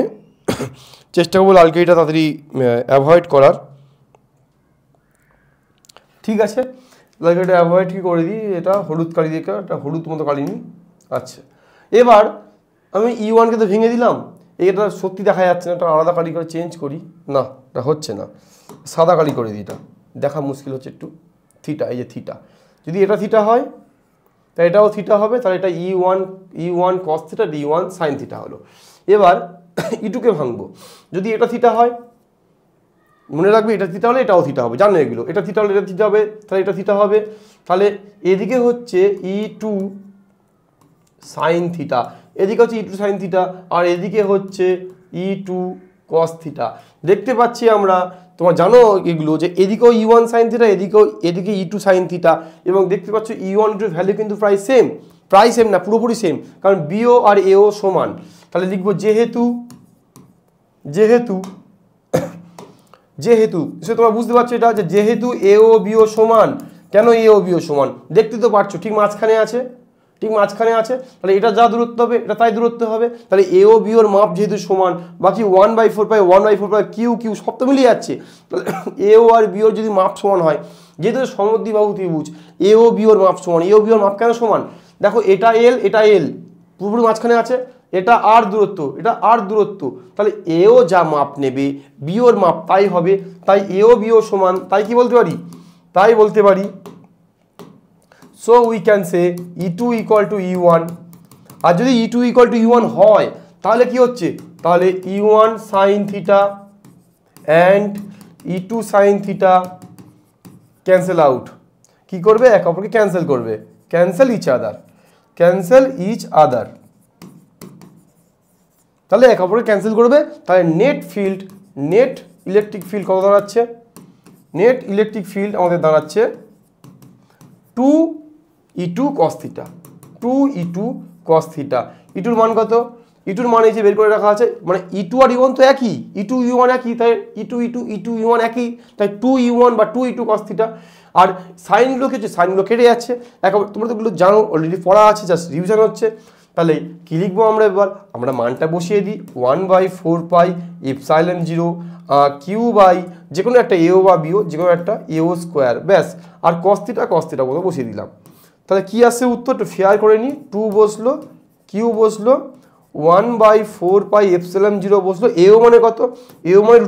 চেষ্টা করবো লাল কালিটা তাড়াতাড়ি অ্যাভয়েড করার। ঠিক আছে, লাল কালিটা অ্যাভয়েড কি করে দিই, এটা হলুদ কালি দিয়ে, এটা হলুদ মতো কালি নিই। আচ্ছা, এবার আমি E1কে তো ভেঙে দিলাম, এটা সত্যি দেখা যাচ্ছে না, এটা আলাদা কালি করে চেঞ্জ করি, না এটা হচ্ছে না, সাদা কালি করে দিই, এটা দেখা মুশকিল হচ্ছে একটু। থিটা, এই যে থিটা, যদি এটা থিটা হয় তাহলে এটাও থিটা হবে, তাহলে এটা E1 cos theta, E1 sine theta হলো। এবার E2কে ভাঙবো, যদি এটা থিটা হয়, মনে রাখবে এটা থিটা হলে এটাও থিটা হবে, জানো এগুলো, এটা থিটা হলে এটা থিটা হবে, তাহলে এটা থিটা হবে, তাহলে এদিকে হচ্ছে E2 সাইন থিটা, এদিকে হচ্ছে E2 সাইন থিটা, আর এদিকে হচ্ছে E2 কস থিটা। দেখতে পাচ্ছি আমরা, তোমরা জানো এগুলো, যে এদিকেও E1 সাইন থিটা, এদিকে E2 সাইন থিটা, এবং দেখতে পাচ্ছ E1 2 ভ্যালু কিন্তু প্রায় সেম না, পুরোপুরি সেম, কারণ বিও আর এও সমান। তাহলে লিখবো যেহেতু সে তোমরা বুঝতে পারছো এটা, যে যেহেতু এ ও বিও সমান, কেন এ ও বিও সমান, দেখতে তো পারছো ঠিক মাঝখানে আছে, তাহলে এটা যা দূরত্ব হবে এটা তাই দূরত্ব হবে, তাহলে এ ও বিওর মাপ যেহেতু সমান, বাকি 1/4 পাই কিউ সব তো মিলিয়ে যাচ্ছে, তাহলে এ ও আর বিওর যদি মাপ সমান হয়, যেহেতু সমদ্বিবাহু ত্রিভুজ, এ ও বিওর মাপ সমান, এ ও বিওর মাপ কেন সমান, দেখো এটা এল পুরোপুরি মাঝখানে আছে, এটা আর দূরত্ব, তাহলে এও যা মাপ নেবে বিওর মাপ তাই হবে, তাই এও বিও সমান, তাই কি বলতে পারি, so we can say E2 equal to E1, আর যদি E2 equal to E1 হয় তাহলে কি হচ্ছে, তাহলে E1 sin theta and E2 sin theta cancel out, কি করবে, এক অপরকে ক্যান্সেল করবে, cancel each other, তাহলে এক অপরকে ক্যান্সেল করবে, তাহলে নেট ইলেকট্রিক ফিল্ড কত দাঁড়াচ্ছে, নেট ইলেকট্রিক ফিল্ড আমাদের দাঁড়াচ্ছে 2E2 cos theta, 2E2 cos theta, E2 মান কত, E2 এর মান এই যে বের করে রাখা আছে, মানে E2 আর E1 তো একই, E2 E1 একই, তাই E2 E1 একই, তাই 2E1 বা 2E2 cos θ। আর সাইনগুলো কিছু সাইনগুলো কেটে যাচ্ছে, একেবারে তোমরা তো এগুলো জানো, অলরেডি পড়া আছে, জাস্ট রিভিশন হচ্ছে। তাহলে কী লিখবো আমরা এবার, আমরা মানটা বসিয়ে দিই 1/4πε0 কিউ বাই যে কোনো একটা এও বা বিও, যে কোনো একটা এও স্কোয়ার, ব্যাস। আর cos θ মতো বসিয়ে দিলাম। তাহলে কী আসছে উত্তর, একটু ফেয়ার করে নিই, 2 বসলো, কিউ বসলো, 1/4πε0 বসলো, এও মানে কত, এও মানে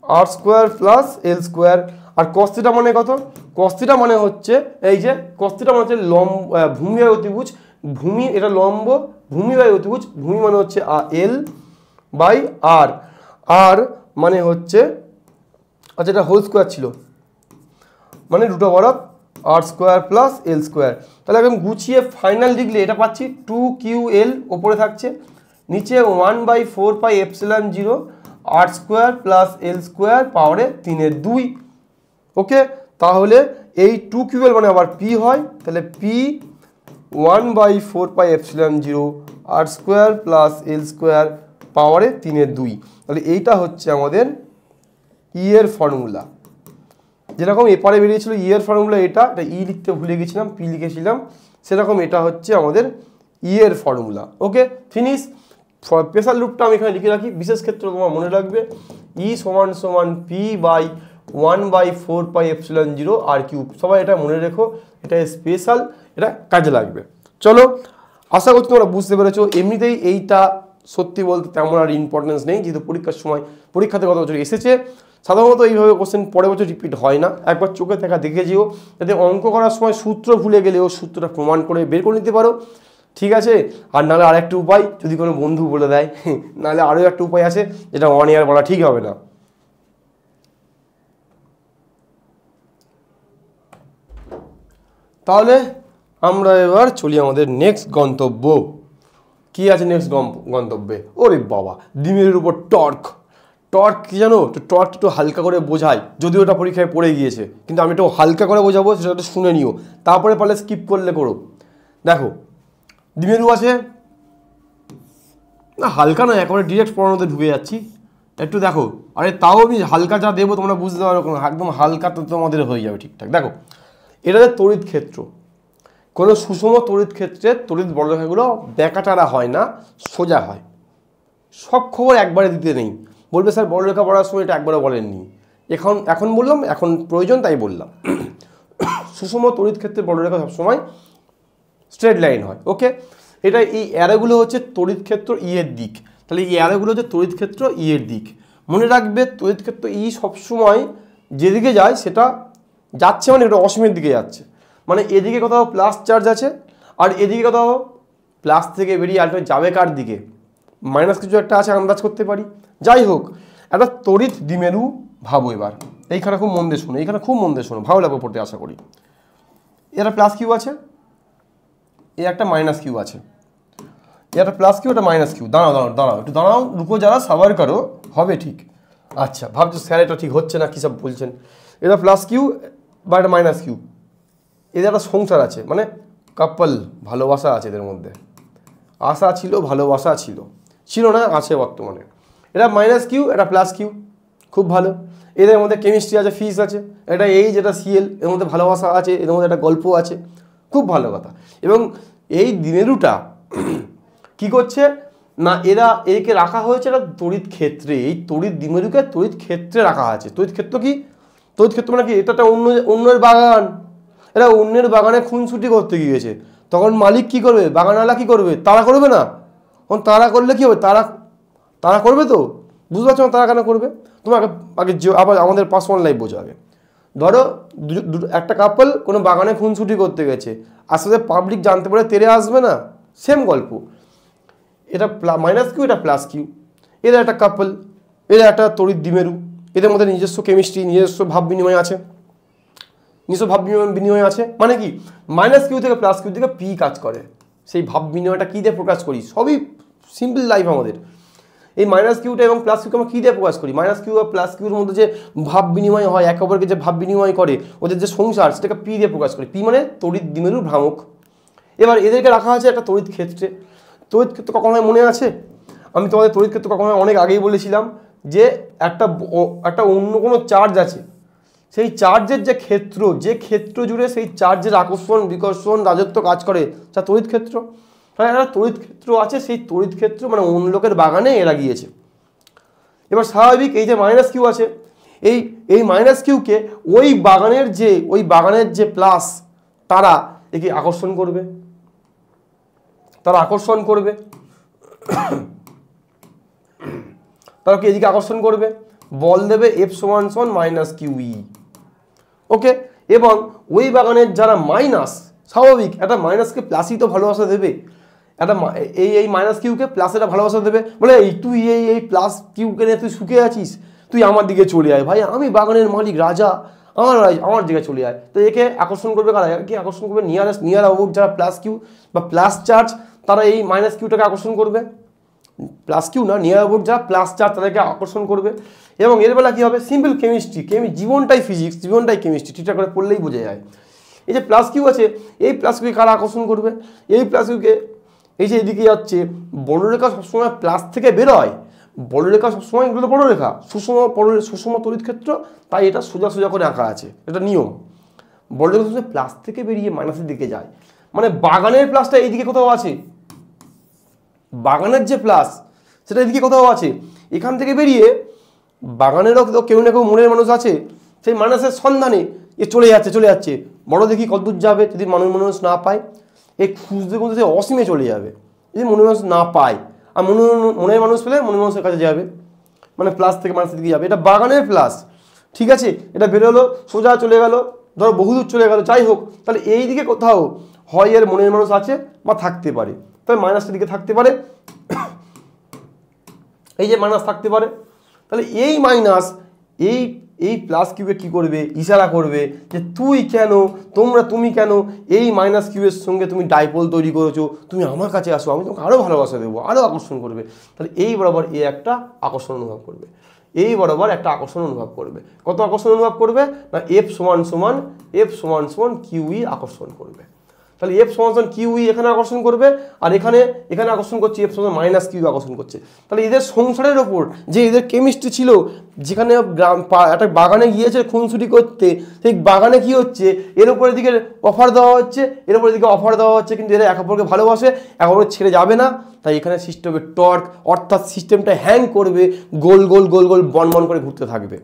√r² প্লাস এল স্কোয়ার। আর cos θ মানে কত, cos θ মানে হচ্ছে এই যে cos θ মানে হচ্ছে ভূমি বাই অতিভুজ, ভূমি এটা লম্ব, ভূমি বাই অতিভুজ, ভূমি মানে হচ্ছে এল বাই আর, আর মানে হচ্ছে আচ্ছা এটা হোল স্কোয়ার ছিল, মানে √r² প্লাস এল স্কোয়ার। তাহলে একদম গুছিয়ে ফাইনাল লিখলে এটা পাচ্ছি 2QL, ওপরে থাকছে, নিচে 1/4πε0 r² প্লাস এল স্কোয়ার পাওয়ারে 3/2। ওকে, তাহলে এই 2QL মানে আবার P হয়, তাহলে P 1/4πε0 r² plus L square পাওয়ারে 3/2। তাহলে এইটা হচ্ছে আমাদের ই এর ফর্মুলা। যেরকম এপারে বেরিয়েছিল ই এর ফর্মুলা, এটা ই লিখতে ভুলে গেছিলাম, পি লিখেছিলাম, সেরকম এটা হচ্ছে আমাদের ই এর ফর্মুলা। ওকে, ফিনিশ। স্পেশাল রূপটা আমি এখানে লিখে রাখি, বিশেষ ক্ষেত্রে তোমার মনে রাখবে ই সমান পি বাই 1/4πε0 r3। সবাই এটা মনে রেখো, এটা স্পেশাল, এটা কাজে লাগবে। চলো, আশা করছি তোমরা বুঝতে পেরেছো। এমনিতেই এইটা সত্যি বলতে তেমন আর ইম্পর্টেন্স নেই, যেহেতু পরীক্ষার সময় পরীক্ষাতে গত বছর এসেছে। সাধারণত এইভাবে কোশ্চেন পরের বছর রিপিট হয় না, একবার চোখে দেখা দেখে যেও, যাতে অঙ্ক করার সময় সূত্র ভুলে গেলেও সূত্রটা প্রমাণ করে বের করে নিতে পারো, ঠিক আছে। আর নাহলে আর একটা উপায়, যদি কোনো বন্ধু বলে দেয়, নাহলে আরও একটা উপায় আছে, যেটা অন এয়ার বলা ঠিক হবে না। তাহলে আমরা এবার চলি আমাদের নেক্সট গন্তব্য। কি আছে নেক্সট গন্তব্যে? ওরে বাবা, দ্বিমেরুর উপর টর্ক। টর্ক কি জানো? তো টর্ক একটু হালকা করে বোঝাই, যদিও ওটা পরীক্ষায় পড়ে গিয়েছে, কিন্তু আমি একটু হালকা করে বোঝাবো, সেটা একটু শুনে নিও, তারপরে পারলে স্কিপ করলে করো। দেখো, দ্বিমেরু আছে না, হালকা নয়, একেবারে ডিরেক্ট পড়ানোতে ঢুকে যাচ্ছি, একটু দেখো। আরে তাও আমি হালকা যা দেবো তোমরা বুঝতে পারো, একদম হালকা তো তোমাদের হয়ে যাবে ঠিকঠাক। দেখো, এটা তড়িৎ ক্ষেত্র, কোনো সুষম তড়িৎ ক্ষেত্রে তড়িৎ বলরেখাগুলো বেঁকাটারা হয় না, সোজা হয়। সব খবর একবারে দিতে নেই, বলবে স্যার বলরেখা পড়ার সময় এটা একবারে বলেননি, এখন বললাম, এখন প্রয়োজন তাই বললাম। সুষম তড়িৎ ক্ষেত্রে বলরেখা সবসময় স্ট্রেট লাইন হয়। ওকে, এটা এই অ্যারোগুলো হচ্ছে তড়িৎ ক্ষেত্র ই এর দিক, তাহলে এই অ্যারোগুলো হচ্ছে তড়িৎ ক্ষেত্র ই এর দিক। মনে রাখবে তড়িৎ ক্ষেত্র ই সবসময় যেদিকে যায় সেটা যাচ্ছে, মানে এটা অসীমের দিকে যাচ্ছে, মানে এদিকে কোথাও প্লাস চার্জ আছে, আর এদিকে কোথাও প্লাস থেকে বেরিয়ে আলটা যাবে কার দিকে, মাইনাস কিছু একটা আছে, আন্দাজ করতে পারি। যাই হোক, একটা তড়িৎ দ্বিমেরু ভাবো এবার, এইখানে খুব মন দিয়ে শোনো, এইখানে খুব মন দিয়ে শোনো, ভালো লাগবে পড়তে আশা করি। এটা প্লাস কিউ আছে, এ একটা মাইনাস কিউ আছে, এটা প্লাস কিউ, এটা মাইনাস কিউ। দাঁড়াও একটু দাঁড়াও, রুকো যারা, সাবার করো, হবে ঠিক। আচ্ছা, ভাবছো স্যার এটা ঠিক হচ্ছে না, কী সব বলছেন। এটা প্লাস কিউ বা এটা মাইনাস কিউ, এদের একটা সংসার আছে, মানে কাপল, ভালোবাসা আছে এদের মধ্যে, আশা ছিল, ভালোবাসা ছিল না, আছে বর্তমানে। এটা মাইনাস কিউ, এটা প্লাস কিউ, খুব ভালো। এদের মধ্যে কেমিস্ট্রি আছে, ফিজিক্স আছে, এটা এইচ, এটা সিএল, এর মধ্যে ভালোবাসা আছে, এদের মধ্যে একটা গল্প আছে, খুব ভালো কথা। এবং এই দ্বিমেরুটা কি করছে না, একে রাখা হয়েছে একটা তড়িৎ ক্ষেত্রে, এই তড়িৎ দ্বিমেরুকে তড়িৎ ক্ষেত্রে রাখা আছে। তড়িৎ ক্ষেত্র কি? তড়িৎ ক্ষেত্র মানে কি? এটা একটা অন্যের বাগান, এরা অন্যের বাগানে খুনসুটি করতে গিয়েছে, তখন মালিক কি করবে, বাগানওয়ালা কি করবে, তারা করবে না? তখন তারা করলে কি হবে, তারা করবে তো, বুঝতে পারছো না তারা কেন করবে? তোমাকে আগে আবার আমাদের পার্সোনাল লাইফ বোঝো আগে। ধরো একটা কাপল কোনো বাগানে খুনসুটি করতে গেছে, আস্তে পাবলিক জানতে পারে, তেরে আসবে না? সেম গল্প, এটা মাইনাস কিউ, এটা প্লাস কিউ, এরা একটা কাপল, এরা একটা তড়িৎ দ্বিমেরু, এদের মধ্যে নিজস্ব কেমিস্ট্রি, নিজস্ব ভাব বিনিময় আছে। মানে কি, মাইনাস কিউ থেকে প্লাস কিউ থেকে পি কাজ করে, সেই ভাব বিনিময়টা কী দিয়ে প্রকাশ করি, সবই সিম্পল লাইফ আমাদের। এই মাইনাস কিউটা এবং প্লাস কিউকে আমরা কী দিয়ে প্রকাশ করি, মাইনাস কিউ আর প্লাস কিউর মধ্যে যে ভাব বিনিময় হয়, একে অপরকে যে ভাব বিনিময় করে, ওদের যে সংসার, সেটাকে পি দিয়ে প্রকাশ করি। পি মানে তড়িৎ দ্বিমেরুর ভ্রামক। এবার এদেরকে রাখা আছে একটা তড়িৎ ক্ষেত্রে, তড়িৎ ক্ষেত্র কখন হয় মনে আছে? আমি তোমাদের তড়িৎ ক্ষেত্র কখন হয় অনেক আগেই বলেছিলাম যে একটা অন্য কোনো চার্জ আছে, সেই চার্জের যে ক্ষেত্র জুড়ে সেই চার্জের আকর্ষণ বিকর্ষণ রাজত্ব কাজ করে যা তড়িৎ ক্ষেত্র। তাহলে একটা তড়িৎ ক্ষেত্র আছে, সেই তড়িৎ ক্ষেত্র মানে অন্য লোকের বাগানে এরা গিয়েছে। এবার স্বাভাবিক এই যে মাইনাস কিউ আছে, এই মাইনাস কিউকে ওই বাগানের যে প্লাস তারা একে আকর্ষণ করবে, তারা কি এদিকে আকর্ষণ করবে, বল দেবে F সমান সমান মাইনাস কিউ ই। ওকে, এবং ওই বাগানের যারা মাইনাস, স্বাভাবিক একটা মাইনাসকে প্লাসই তো ভালোবাসা দেবে, একটা এই মাইনাস কিউকে প্লাস এটা ভালোবাসা দেবে, বলে তুই এই প্লাস কিউকে নিয়ে তুই সুখে আছিস, তুই আমার দিকে চলে আয় ভাই, আমি বাগানের মালিক রাজা, আমার দিকে চলে আয়। তো একে আকর্ষণ করবে কারা? কি আকর্ষণ করবে? নিয়ার অ্যাবাউট যারা প্লাস কিউ বা প্লাস চার্জ, তারা এই মাইনাস কিউটাকে আকর্ষণ করবে। প্লাস কিউ না, নিয়ার অ্যাবাউট যারা প্লাস চার্জ তাদেরকে আকর্ষণ করবে। এবং এর বেলা কী হবে? সিম্পল কেমিস্ট্রি, জীবনটাই ফিজিক্স, জীবনটাই কেমিস্ট্রি, ঠিকঠাক করে পড়লেই বোঝা যায়। এই যে প্লাস কিউ আছে, এই প্লাস কিউকে কারা আকর্ষণ করবে? এই প্লাস কিউকে এই যে এদিকে যাচ্ছে বড়রেখা সবসময় প্লাস থেকে বেরোয়, বড়রেখা সবসময় এগুলো বড়রেখা, সুষম তড়িৎ ক্ষেত্র, তাই এটা সোজা করে আঁকা আছে, এটা নিয়ম। বড়রেখা সবসময় প্লাস থেকে বেরিয়ে মাইনাসের দিকে যায়, মানে বাগানের প্লাসটা এইদিকে কোথাও আছে, বাগানের যে প্লাস সেটা এদিকে কোথাও আছে, এখান থেকে বেরিয়ে বাগানেরও তো কেউ না কেউ মনের মানুষ আছে, সেই মাইনাসের সন্ধানে এ চলে যাচ্ছে, বড় দেখি কতদূর যাবে, যদি মানুষ না পায় এই খুঁজতে সে অসীমে চলে যাবে, যদি মনের মানুষ না পায়, আর মনের মানুষ পেলে মনের মানুষের কাছে যাবে, মানে প্লাস থেকে মাইনাসের দিকে যাবে। এটা বাগানের প্লাস, ঠিক আছে, এটা বেরোলো সোজা চলে গেল, ধরো বহুদূর চলে গেল, যাই হোক, তাহলে এই দিকে কোথাও হয় এর মনের মানুষ আছে বা থাকতে পারে, তবে মাইনাসের দিকে থাকতে পারে, এই যে মাইনাস থাকতে পারে। তাহলে এই মাইনাস এই প্লাস কিউবে কী করবে? ইশারা করবে যে তুমি কেন এই মাইনাস কিউবের সঙ্গে তুমি ডাইপোল তৈরি করেছো, তুমি আমার কাছে আসো, আমি তোমাকে আরও ভালোবাসা দেবো, আরও আকর্ষণ করবে। তাহলে এই বরাবর একটা আকর্ষণ অনুভব করবে, কত আকর্ষণ অনুভব করবে না? F সমান সমান কিউ ই আকর্ষণ করবে। তাহলে F সমান সমান কিউ ই এখানে আকর্ষণ করবে, আর এখানে আকর্ষণ করছে F সমান মাইনাস কিউ আকর্ষণ করছে। তাহলে এদের সংসারের ওপর যে এদের কেমিস্ট্রি ছিল, যেখানে একটা বাগানে গিয়েছে খুনসুটি করতে, সেই বাগানে কি হচ্ছে, এর উপর এদিকে অফার দেওয়া হচ্ছে, কিন্তু এরা একে অপরকে ভালোবাসে, একে অপরকে ছেড়ে যাবে না। তাই এখানে সিস্টেম হবে টর্ক, অর্থাৎ সিস্টেমটা হ্যাং করবে, গোল বন করে ঘুরতে থাকবে।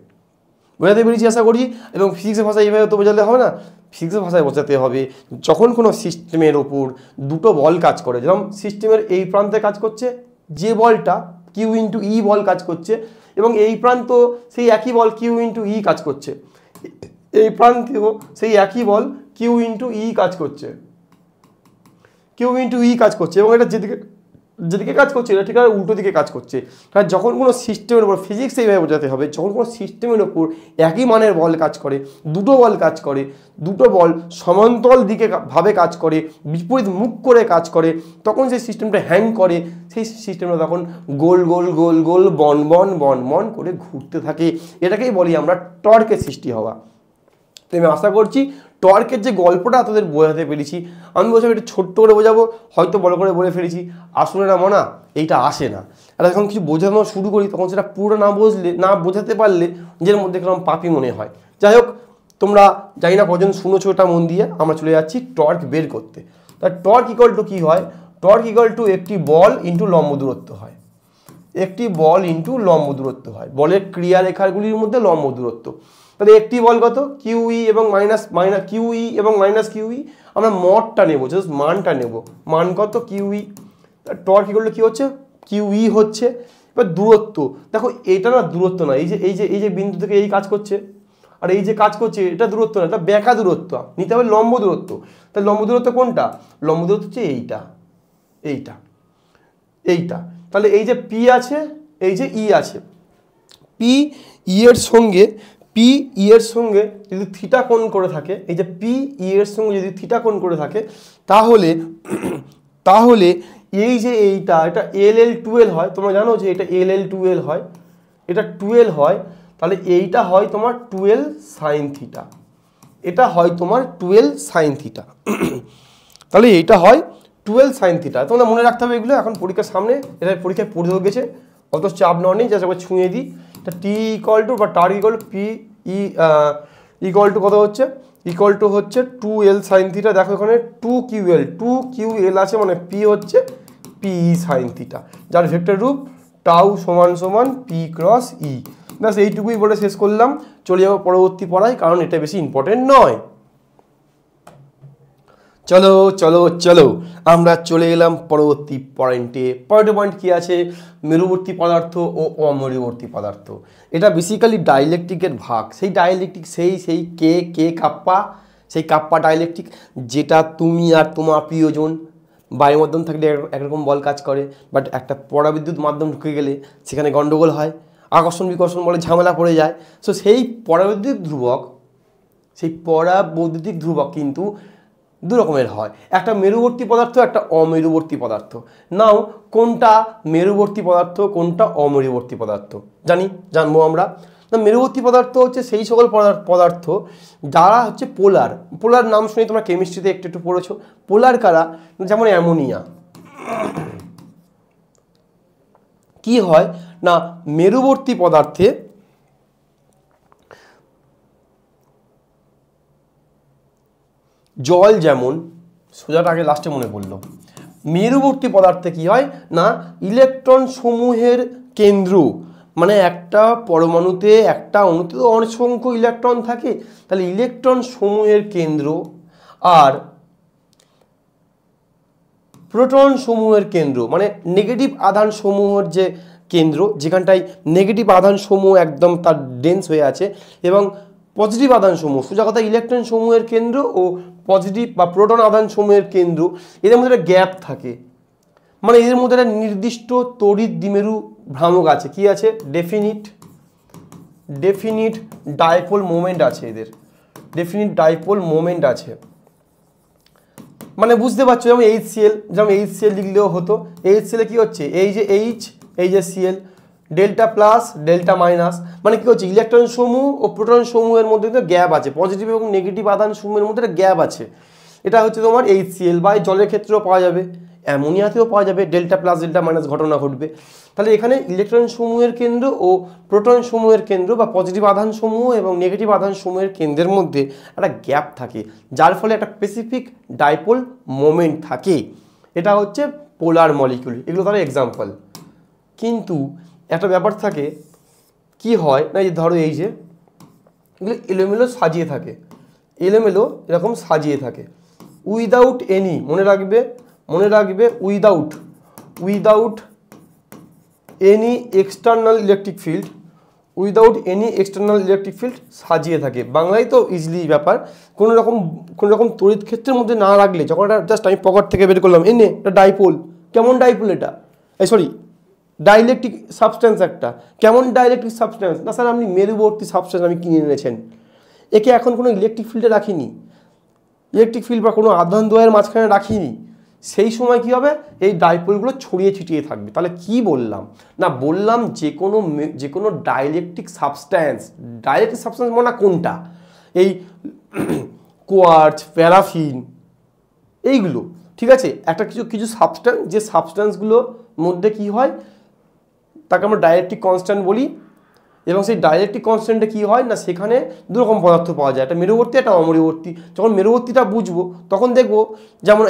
বোঝাতে পেরেছি আশা করি। এবং ফিজিক্সের ভাষায় এইভাবে তো বোঝালে হবে না, ফিজিক্সের ভাষায় বোঝাতে হবে যখন কোনো সিস্টেমের ওপর দুটো বল কাজ করে, যেমন সিস্টেমের এই প্রান্তে কাজ করছে যে বলটা কিউ ইন্টু ই বল কাজ করছে, এবং এই প্রান্ত সেই একই বল কিউ ইন্টু ই কাজ করছে, এই প্রান্তেও সেই একই বল কিউ ইন্টু ই কাজ করছে, এবং এটা যেদিকে কাজ করছে এটা ঠিক আর উল্টো দিকে কাজ করছে। কারণ যখন কোনো সিস্টেমের উপর, ফিজিক্স এইভাবে বোঝাতে হবে, যখন কোনো সিস্টেমের ওপর একই মানের বল কাজ করে, দুটো বল সমান্তরাল দিকে ভাবে কাজ করে, বিপরীত মুখ করে কাজ করে, তখন সেই সিস্টেমটা হ্যাং করে, সেই সিস্টেমটা তখন গোল বন করে ঘুরতে থাকে। এটাকেই বলি আমরা টর্কের সৃষ্টি হওয়া। আমি আশা করছি টর্কের যে গল্পটা তোদের বোঝাতে পেরেছি। আমি বলছিলাম একটু ছোট্ট করে বোঝাবো, হয়তো বড় করে বলে ফেলেছি, আসলে না মনা এইটা আসে না। আর যখন কিছু বোঝানো শুরু করি তখন সেটা পুরো না বোঝাতে পারলে নিজের মধ্যে কেরকম পাপি মনে হয়। যাই হোক, তোমরা জানি না কজন শুনেছো এটা মন দিয়ে, আমরা চলে যাচ্ছি টর্ক বের করতে। তার টর্ক ইকুয়াল টু কী হয়? টর্ক ইকুয়াল টু একটি বল ইন্টু লম্ব দূরত্ব হয়, বলের ক্রিয়ারেখাগুলির মধ্যে লম্ব দূরত্ব। তাহলে একটি বল কত? কিউ ই এবং মাইনাস কিউ ই, আমরা মডটা নেবো, জাস্ট মানটা নেব, মান কত? Q E. Torque equal to কী হচ্ছে? কিউ ই হচ্ছে। এবার দূরত্ব দেখো, এটা না দূরত্ব না, এই যে বিন্দু থেকে এই কাজ করছে, আর এই যে কাজ করছে এটা দূরত্ব না, এটা বেঁকা দূরত্ব, নিতে হবে লম্ব দূরত্ব। তাহলে লম্ব দূরত্ব কোনটা? লম্ব দূরত্ব হচ্ছে এইটা। তাহলে এই যে পি আছে, এই যে ই আছে, পি ই এর সঙ্গে যদি থিটা কোণ করে থাকে, এই যে পি ই এর সঙ্গে যদি থিটা কোণ করে থাকে, তাহলে এই যে এটা LL12 হয়, তোমরা জানো যে এটা LL12 হয়, এটা 12 হয়, তাহলে এইটা হয় তোমার 12 সাইন থিটা, তাহলে এইটা হয় 12 sin থিটা। তোমরা মনে রাখতে হবে এগুলো, এখন পরীক্ষার সামনে এটা পরীক্ষায় পড়েও গেছে, অত চাপ নেওয়া নেই, জাস্ট একবার ছুঁয়ে দিই। এটা টি ইকুয়াল টু বা টার equal to P equal to কত হচ্ছে, ইকুয়াল টু হচ্ছে 2l sin থিটা। দেখো এখানে 2ql আছে, মানে পি হচ্ছে পি sin থিটা, যার ভেক্টর রূপ টাউ সমান সমান পি ক্রস ই। ব্যাস এইটুকুই বলে শেষ করলাম, চলে যাবো পরবর্তী পড়ায়, কারণ এটা বেশি ইম্পর্টেন্ট নয়। চলো চলো চলো আমরা চলে এলাম পরবর্তী পয়েন্টে। পরের পয়েন্ট কি আছে, মেরুবর্তী পদার্থ ও অমেরুবর্তী পদার্থ। এটা বেসিক্যালি ডাইলেকট্রিকের ভাগ। সেই ডাইলেকট্রিক সেই কে কাপ্পা, সেই কাপ্পা ডাইলেকট্রিক, যেটা তুমি আর তোমার প্রিয়জন বায়ুর মাধ্যম থাকলে একরকম বল কাজ করে, বাট একটা পরাবিদ্যুৎ মাধ্যম ঢুকে গেলে সেখানে গন্ডগোল হয়, আকর্ষণ বিকর্ষণ বলে ঝামেলা পড়ে যায়। সো সেই পরাবৈদ্যুতিক ধ্রুবক কিন্তু দু রকমের হয়, একটা মেরুবর্তী পদার্থ, একটা অমেরুবর্তী পদার্থ। নাও কোনটা মেরুবর্তী পদার্থ, কোনটা অমেরুবর্তী পদার্থ জানবো আমরা। না, মেরুবর্তী পদার্থ হচ্ছে সেই সকল পদার্থ যারা হচ্ছে পোলার নাম শুনে তোমরা কেমিস্ট্রিতে একটু পড়েছো। পোলার কারা, যেমন অ্যামোনিয়া। কি হয় না, মেরুবর্তী পদার্থে জল যেমন, সোজাটা আগে লাস্টে মনে পড়লো, মেরুবর্তী পদার্থে কি হয় না, ইলেকট্রন সমূহের কেন্দ্র, মানে একটা পরমাণুতে একটা অণুতে তো অসংখ্য ইলেকট্রন থাকে, তাহলে ইলেকট্রন সমূহের কেন্দ্র আর প্রোটন সমূহের কেন্দ্র, মানে নেগেটিভ আধান সমূহের যে কেন্দ্র, যেখানটায় নেগেটিভ আধান সমূহ একদম তার ডেন্স হয়ে আছে, এবং পজিটিভ আধান সমূহ, সোজা কথা ইলেকট্রন সমূহের কেন্দ্র ও পজিটিভ বা প্রোটন আধান সমূহের কেন্দ্র, এদের মধ্যে একটা গ্যাপ থাকে। মানে এদের মধ্যে একটা নির্দিষ্ট তড়িৎ দ্বিমেরু ভ্রামক আছে। কি আছে, ডেফিনিট ডাইপোল মোমেন্ট আছে, এদের ডেফিনিট ডাইপোল মোমেন্ট আছে। মানে বুঝতে পারছো, যেমন HCl লিখলেও হতো, HCl কি হচ্ছে, এই যে H, এই যে Cl, delta plus delta minus, মানে কি হচ্ছে, ইলেকট্রন সমূহ ও প্রোটন সমূহের মধ্যে কিন্তু গ্যাপ আছে, পজিটিভ এবং নেগেটিভ আধান সমূহের মধ্যে একটা গ্যাপ আছে। এটা হচ্ছে তোমার HCl, বা জলের ক্ষেত্রেও পাওয়া যাবে, অ্যামোনিয়াতেও পাওয়া যাবে, ডেল্টা প্লাস ডেল্টা মাইনাস ঘটনা ঘটবে। তাহলে এখানে ইলেকট্রন সমূহের কেন্দ্র ও প্রোটন সমূহের কেন্দ্র, বা পজিটিভ আধান সমূহ এবং নেগেটিভ আধান সমূহের কেন্দ্রের মধ্যে একটা গ্যাপ থাকে, যার ফলে একটা স্পেসিফিক ডাইপোল মোমেন্ট থাকে। এটা হচ্ছে পোলার মলিকিউল, এগুলো তাহলে এক্সাম্পল। কিন্তু একটা ব্যাপার থাকে, কি হয় না, এই ধরো এই যে এগুলো এলোমেলো সাজিয়ে থাকে, এলোমেলো এরকম সাজিয়ে থাকে, উইদাউট এনি, মনে রাখবে without any external electric field, সাজিয়ে থাকে। বাংলায় তো ইজিলি ব্যাপার, কোনো রকম তড়িৎ ক্ষেত্রের মধ্যে না রাখলে, যখন এটা জাস্ট আমি পকেট থেকে বের করলাম, এটা ডাইপোল, কেমন ডাইপোল এটা, ডাইলেকট্রিক সাবস্টেন্স একটা, কেমন ডাইলেকট্রিক সাবস্টেন্স না স্যার, আপনি মেরুবর্তী সাবস্টেন্স আমি কিনে এনেছেন, একে এখন কোনো ইলেকট্রিক ফিল্ডে রাখিনি, ইলেকট্রিক ফিল্ড বা কোনো আধান দ্বয়ের মাঝখানে রাখিনি, সেই সময় কি হবে, এই ডাইপোলগুলো ছড়িয়ে ছিটিয়ে থাকবে। তাহলে কি বললাম না, বললাম যে কোনো ডাইলেকট্রিক সাবস্টেন্স মানে কোনটা, এই কোয়ার্টজ, প্যারাফিন, এইগুলো ঠিক আছে, একটা কিছু সাবস্টেন্স, যে সাবস্টেন্সগুলোর মধ্যে কি হয় তাকে আমরা ডাইলেকট্রিক কনস্ট্যান্ট বলি, এবং সেই ডাইলেকট্রিক কনস্ট্যান্টে কী হয় না, সেখানে দুরকম পদার্থ পাওয়া যায়, একটা মেরুবর্তী, একটা অমেরুবর্তী। যখন মেরুবর্তীটা বুঝবো তখন দেখবো, যেমন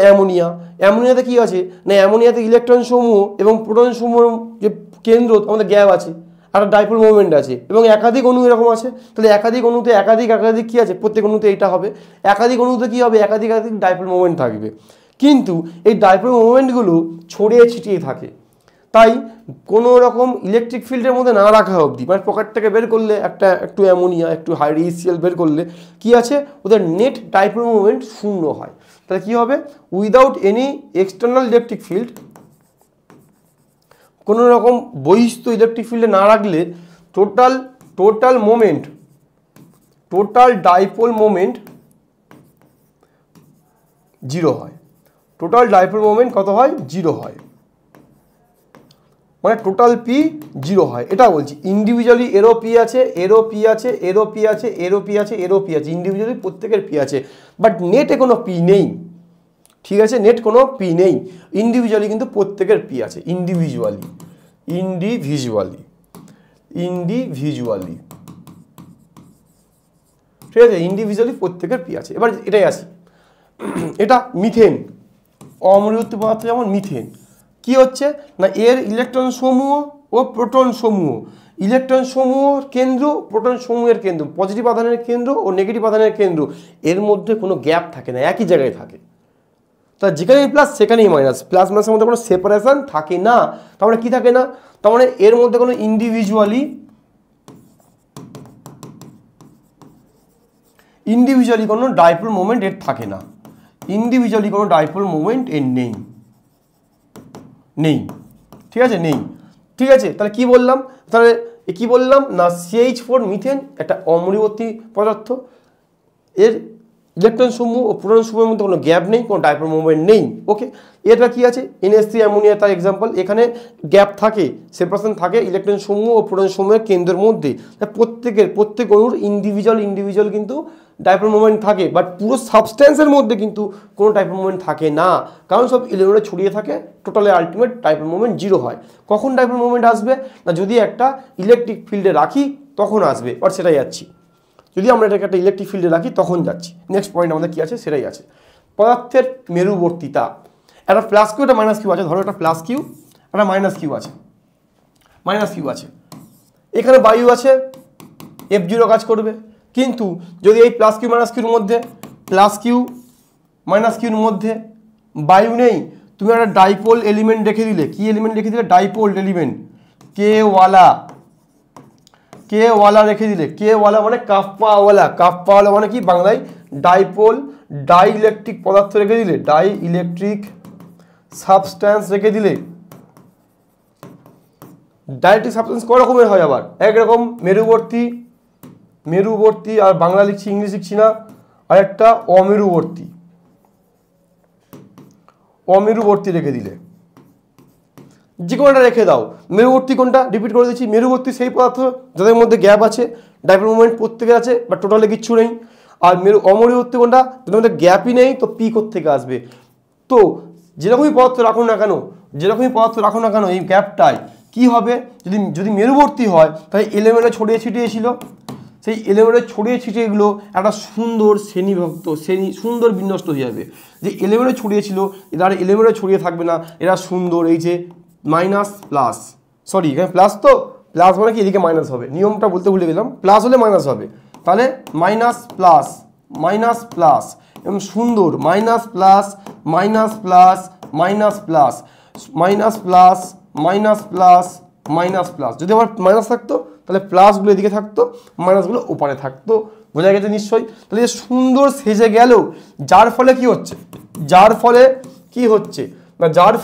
অ্যামোনিয়াতে কী আছে না, অ্যামোনিয়াতে ইলেকট্রন সমূহ এবং প্রোটন সমূহ যে কেন্দ্র, আমাদের গ্যাপ আছে, একটা ডাইপোল মোমেন্ট আছে, এবং একাধিক অণু এরকম আছে। তাহলে একাধিক অণুতে একাধিক কী আছে, প্রত্যেক অণুতে এটা হবে, একাধিক অণুতে কী হবে, একাধিক ডাইপোল মোমেন্ট থাকবে। কিন্তু এই ডাইপোল মোমেন্টগুলো ছড়িয়ে ছিটিয়ে থাকে, তাই কোনো রকম ইলেকট্রিক ফিল্ডের মধ্যে না রাখা অবধি, মানে পকেট থেকে বের করলে একটু অ্যামোনিয়া, একটু HCl বের করলে কি আছে, ওদের নেট ডাইপোল মোমেন্ট শূন্য হয়। তাহলে কি হবে, without any external electric field, কোনো রকম বহিস্থ ইলেকট্রিক ফিল্ডে না রাখলে টোটাল ডাইপোল মোমেন্ট জিরো হয়। টোটাল ডাইপোল মোমেন্ট কত হয়, জিরো হয়, মানে টোটাল পি জিরো হয়। এটা বলছি, ইন্ডিভিজুয়ালি এরও পি আছে, ইন্ডিভিজুয়ালি প্রত্যেকের পি আছে, বাট নেটে কোনো পি নেই, ঠিক আছে, নেট কোনো পি নেই, ইন্ডিভিজুয়ালি কিন্তু প্রত্যেকের পি আছে, ইন্ডিভিজুয়ালি ঠিক আছে, ইন্ডিভিজুয়ালি প্রত্যেকের পি আছে। এবার এটাই আসি, এটা মিথেন, অমূল্যবর্তী পদার্থ যেমন মিথেন, কি হচ্ছে না এর ইলেকট্রন সমূহ ও প্রোটন সমূহ, ইলেকট্রন সমূহের কেন্দ্র, প্রোটন সমূহের কেন্দ্র, পজিটিভ আধানের কেন্দ্র ও নেগেটিভ আধানের কেন্দ্র, এর মধ্যে কোনো গ্যাপ থাকে না, একই জায়গায় থাকে। তা যেখানেই প্লাস সেখানেই মাইনাস, প্লাস মাইনাসের মধ্যে কোনো সেপারেশন থাকে না। তার মানে কি থাকে না, তার মানে এর মধ্যে কোনো ইন্ডিভিজুয়ালি কোনো ডাইপোল মোমেন্ট এর থাকে না, ইন্ডিভিজুয়ালি কোনো ডাইপোল মোমেন্ট এর নেই, ঠিক আছে, নেই। ঠিক আছে, তাহলে কি বললাম, তাহলে কি বললাম না CH4 মিথেন একটা অমূল্যবর্তী পদার্থ, এর ইলেকট্রন সমূহ ও প্রোটন সমূহের মধ্যে কোনো গ্যাপ নেই, কোনো ডাইপোল মোমেন্ট নেই। ওকে, এটা কি আছে NH3 অ্যামোনিয়া, তার এক্সাম্পল, এখানে গ্যাপ থাকে, সেপারেশন থাকে ইলেকট্রন সমূহ ও প্রোটন সমূহের কেন্দ্রের মধ্যে, প্রত্যেক অণুর ইন্ডিভিজুয়াল কিন্তু ডাইপোল মোমেন্ট থাকে, বাট পুরো সাবস্টেন্সের মধ্যে কিন্তু কোনো ডাইপোল মোমেন্ট থাকে না, কারণ সব ইলেকট্রনে ছড়িয়ে থাকে, টোটালে আলটিমেট ডাইপোল মোমেন্ট 0 হয়। কখন ডাইপোল মোমেন্ট আসবে না যদি একটা ইলেকট্রিক ফিল্ডে রাখি তখন আসবে, আর সেটাই যাচ্ছি, যদি আমরা এটাকে একটা ইলেকট্রিক ফিল্ডে রাখি তখন যাচ্ছি। নেক্সট পয়েন্ট আমাদের কি আছে সেটাই আছে, পদার্থের মেরুবর্তিতা। একটা প্লাস কিউ, একটা মাইনাস কিউ আছে, ধরো একটা প্লাস কিউ, একটা মাইনাস কিউ আছে, এখানে বায়ু আছে, F0 কাজ করবে, কিন্তু যদি এই প্লাস কিউ মাইনাস কিউর মধ্যে, প্লাস কিউ মাইনাস কিউর মধ্যে বায়ু নেই, তুমি একটা ডাইপোল এলিমেন্ট রেখে দিলে, কি এলিমেন্ট রেখে দিলে, ডাইপোল এলিমেন্ট কে ওয়ালা রেখে দিলে, কে ওয়ালা মানে কাপ্পাওয়ালা মানে কি বাংলায় ডাইপোল, ডাইইলেকট্রিক পদার্থ রেখে দিলে, ডাইইলেকট্রিক সাবস্ট্যান্স রেখে দিলে, ডাইইলেকট্রিক সাবস্ট্যান্স কয় রকমের হয় আবার, একরকম মেরুবর্তী, আর বাংলা লিখছি ইংলিশ লিখছি না, আর একটা অমেরুবর্তী রেখে দিলে, যে কোনোটা রেখে দাও। মেরুবর্তী কোনটা, রিপিট করে দিচ্ছি, মেরুবর্তী সেই পদার্থ যাদের মধ্যে গ্যাপ আছে, ডাইপোল মোমেন্ট প্রত্যেকের আছে বা টোটালে কিচ্ছু নেই। আর অমেরুবর্তী কোনটা, যাদের মধ্যে গ্যাপই নেই, তো পি কোত্থেকে আসবে। তো যেরকমই পদার্থ রাখুন না কেন এই গ্যাপটায় কি হবে, যদি মেরুবর্তী হয় তাহলে এলিমেন্টে ছড়িয়ে ছিটিয়ে ছিল, সেই এলিমেন্টে ছড়িয়ে ছিটিয়েগুলো একটা সুন্দর সুন্দর বিন্যস্ত হয়ে যাবে। যে এলিমেন্টে ছড়িয়ে ছিল এরা এলিমেন্টে ছড়িয়ে থাকবে না, এরা সুন্দর, এই যে মাইনাস প্লাস, সরি এখানে প্লাস, তো প্লাস মানে কি এদিকে মাইনাস হবে, নিয়মটা বলতে ভুলে গেলাম, প্লাস হলে মাইনাস হবে, তাহলে মাইনাস প্লাস এবং সুন্দর মাইনাস প্লাস, যদি আবার মাইনাস থাকতো তাহলে প্লাসগুলো এদিকে থাকতো, মাইনাসগুলো ওপারে থাকতো, বোঝা গেছে নিশ্চয়ই। তাহলে যে সুন্দর সেজে গেল, যার